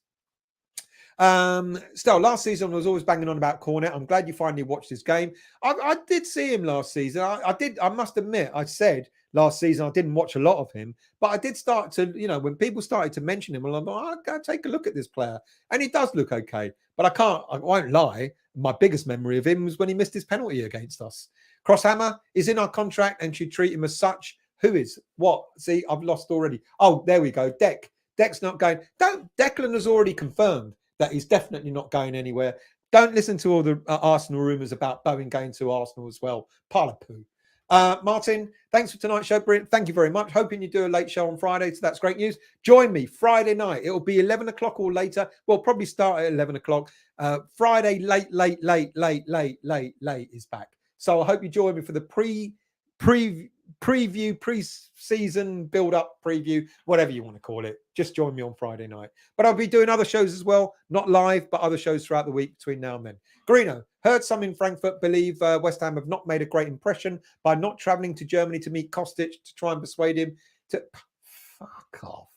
Still, last season I was always banging on about Cornet. I'm glad you finally watched this game. I did see him last season. I must admit, I said last season I didn't watch a lot of him, but I did start to, when people started to mention him, I'm like, I'll go take a look at this player, and he does look okay. But I won't lie. My biggest memory of him was when he missed his penalty against us. Crosshammer is in our contract and should treat him as such. Who is what? See, I've lost already. Oh, there we go. Deck's not going. Declan has already confirmed that he's definitely not going anywhere. Don't listen to all the Arsenal rumours about Bowen going to Arsenal as well. Pile of poo. Martin, thanks for tonight's show. Thank you very much. Hoping you do a late show on Friday, so that's great news. Join me Friday night. It'll be 11 o'clock or later. We'll probably start at 11 o'clock. Friday, late is back. So I hope you join me for the preview, pre-season build-up preview, whatever you want to call it. Just join me on Friday night. But I'll be doing other shows as well, not live, but other shows throughout the week between now and then. Garino, heard some in Frankfurt believe West Ham have not made a great impression by not travelling to Germany to meet Kostic to try and persuade him to... Fuck off.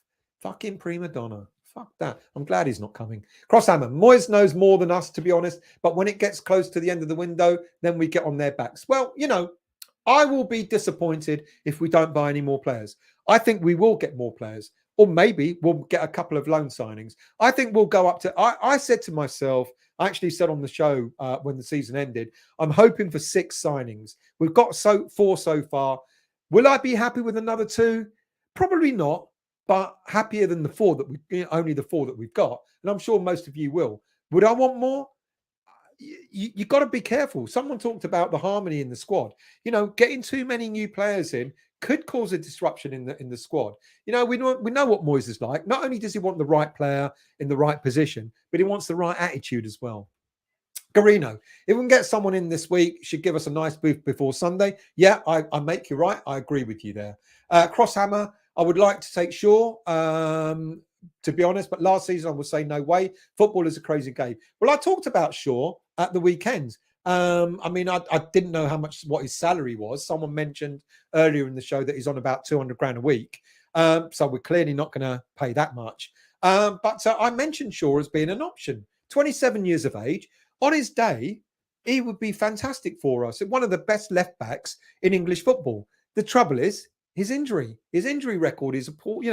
Fucking prima donna. Fuck that. I'm glad he's not coming. Crosshammer, Moyes knows more than us, to be honest, but when it gets close to the end of the window, then we get on their backs. Well, I will be disappointed if we don't buy any more players. I think we will get more players, or maybe we'll get a couple of loan signings. I think we'll go up to... I said to myself, I actually said on the show when the season ended, I'm hoping for 6 signings. We've got 4 so far. Will I be happy with another 2? Probably not, but happier than only the 4 that we've got. And I'm sure most of you will. Would I want more? You got to be careful. Someone talked about the harmony in the squad. Getting too many new players in could cause a disruption in the squad. We know what Moyes is like. Not only does he want the right player in the right position, but he wants the right attitude as well. Garino, if we can get someone in this week, should give us a nice boost before Sunday. Yeah, I make you right. I agree with you there. Crosshammer, I would like to take Shaw. To be honest, but last season I would say no way. Football is a crazy game. Well, I talked about Shaw at the weekend. I didn't know what his salary was. Someone mentioned earlier in the show that he's on about 200 grand a week. So we're clearly not going to pay that much. But I mentioned Shaw as being an option. 27 years of age. On his day, he would be fantastic for us. One of the best left backs in English football. The trouble is, his injury record is poor.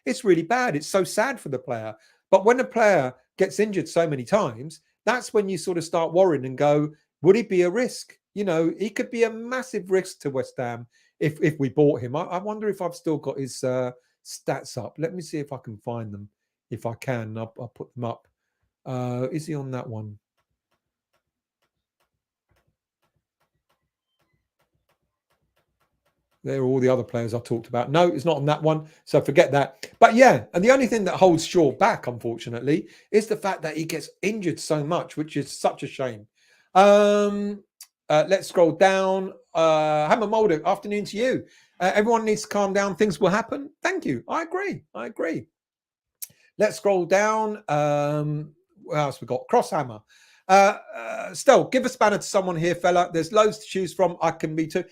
It's really bad. It's so sad for the player. But when a player gets injured so many times, that's when you sort of start worrying and go, would he be a risk? He could be a massive risk to West Ham if we bought him. I wonder if I've still got his stats up. Let me see if I can find them. If I can, I'll put them up. Is he on that one? There are all the other players I talked about. No, it's not on that one. So forget that. But yeah, and the only thing that holds Shaw back, unfortunately, is the fact that he gets injured so much, which is such a shame. Let's scroll down. Hammer Mulder, afternoon to you. Everyone needs to calm down. Things will happen. Thank you. I agree. Let's scroll down. What else we got? Crosshammer. Stel, give a spanner to someone here, fella. There's loads to choose from. I can be too.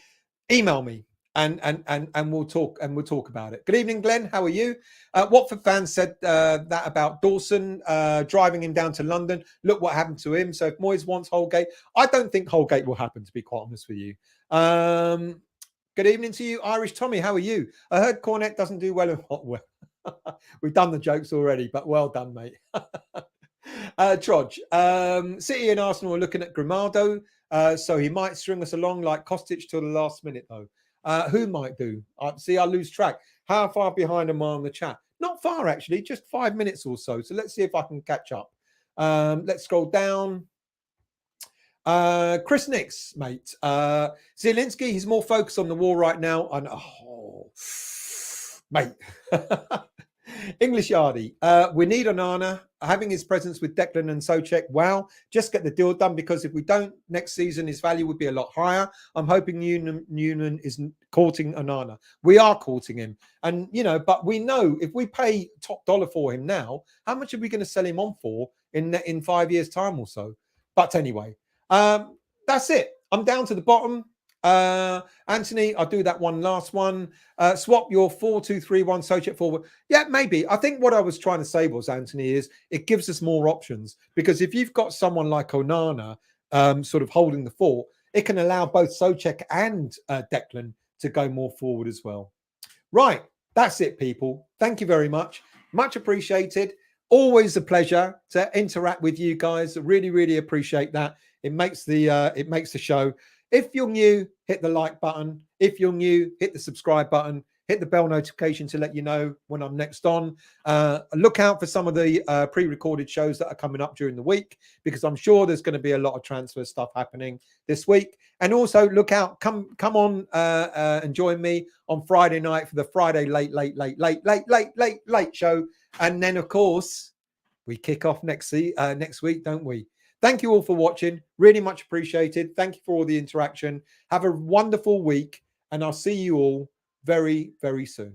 Email me and we'll talk about it. Good evening, Glenn. How are you? Watford fans said that about Dawson driving him down to London. Look what happened to him. So if Moyes wants Holgate, I don't think Holgate will happen, to be quite honest with you. Good evening to you, Irish Tommy. How are you? I heard Cornet doesn't do well in hot weather. We've done the jokes already, but well done, mate. Trodge. City and Arsenal are looking at Grimado, so he might string us along like Kostic till the last minute, though. Who might do? See, I lose track. How far behind am I on the chat? Not far, actually, just 5 minutes or so. So let's see if I can catch up. Let's scroll down. Chris Nix, mate. Zielinski, he's more focused on the war right now. And mate. English Yardy, we need Onana. Having his presence with Declan and Souček, wow, just get the deal done, because if we don't next season, his value would be a lot higher. I'm hoping Newman is courting Onana. We are courting him. And, but we know if we pay top dollar for him now, how much are we going to sell him on for in 5 years' time or so? But anyway, that's it. I'm down to the bottom. Anthony, I'll do that one last one. Swap your 4-2-3-1 Souček forward. Yeah, maybe. I think what I was trying to say was, Anthony, is it gives us more options, because if you've got someone like Onana sort of holding the fort, it can allow both Souček and Declan to go more forward as well. Right, that's it, people. Thank you very much. Much appreciated. Always a pleasure to interact with you guys. Really, really appreciate that. It makes the show. If you're new, hit the like button. If you're new, hit the subscribe button. Hit the bell notification to let you know when I'm next on. Look out for some of the pre-recorded shows that are coming up during the week, because I'm sure there's going to be a lot of transfer stuff happening this week. And also look out, come on and join me on Friday night for the Friday late show. And then, of course, we kick off next week, don't we? Thank you all for watching. Really much appreciated. Thank you for all the interaction. Have a wonderful week, and I'll see you all very, very soon.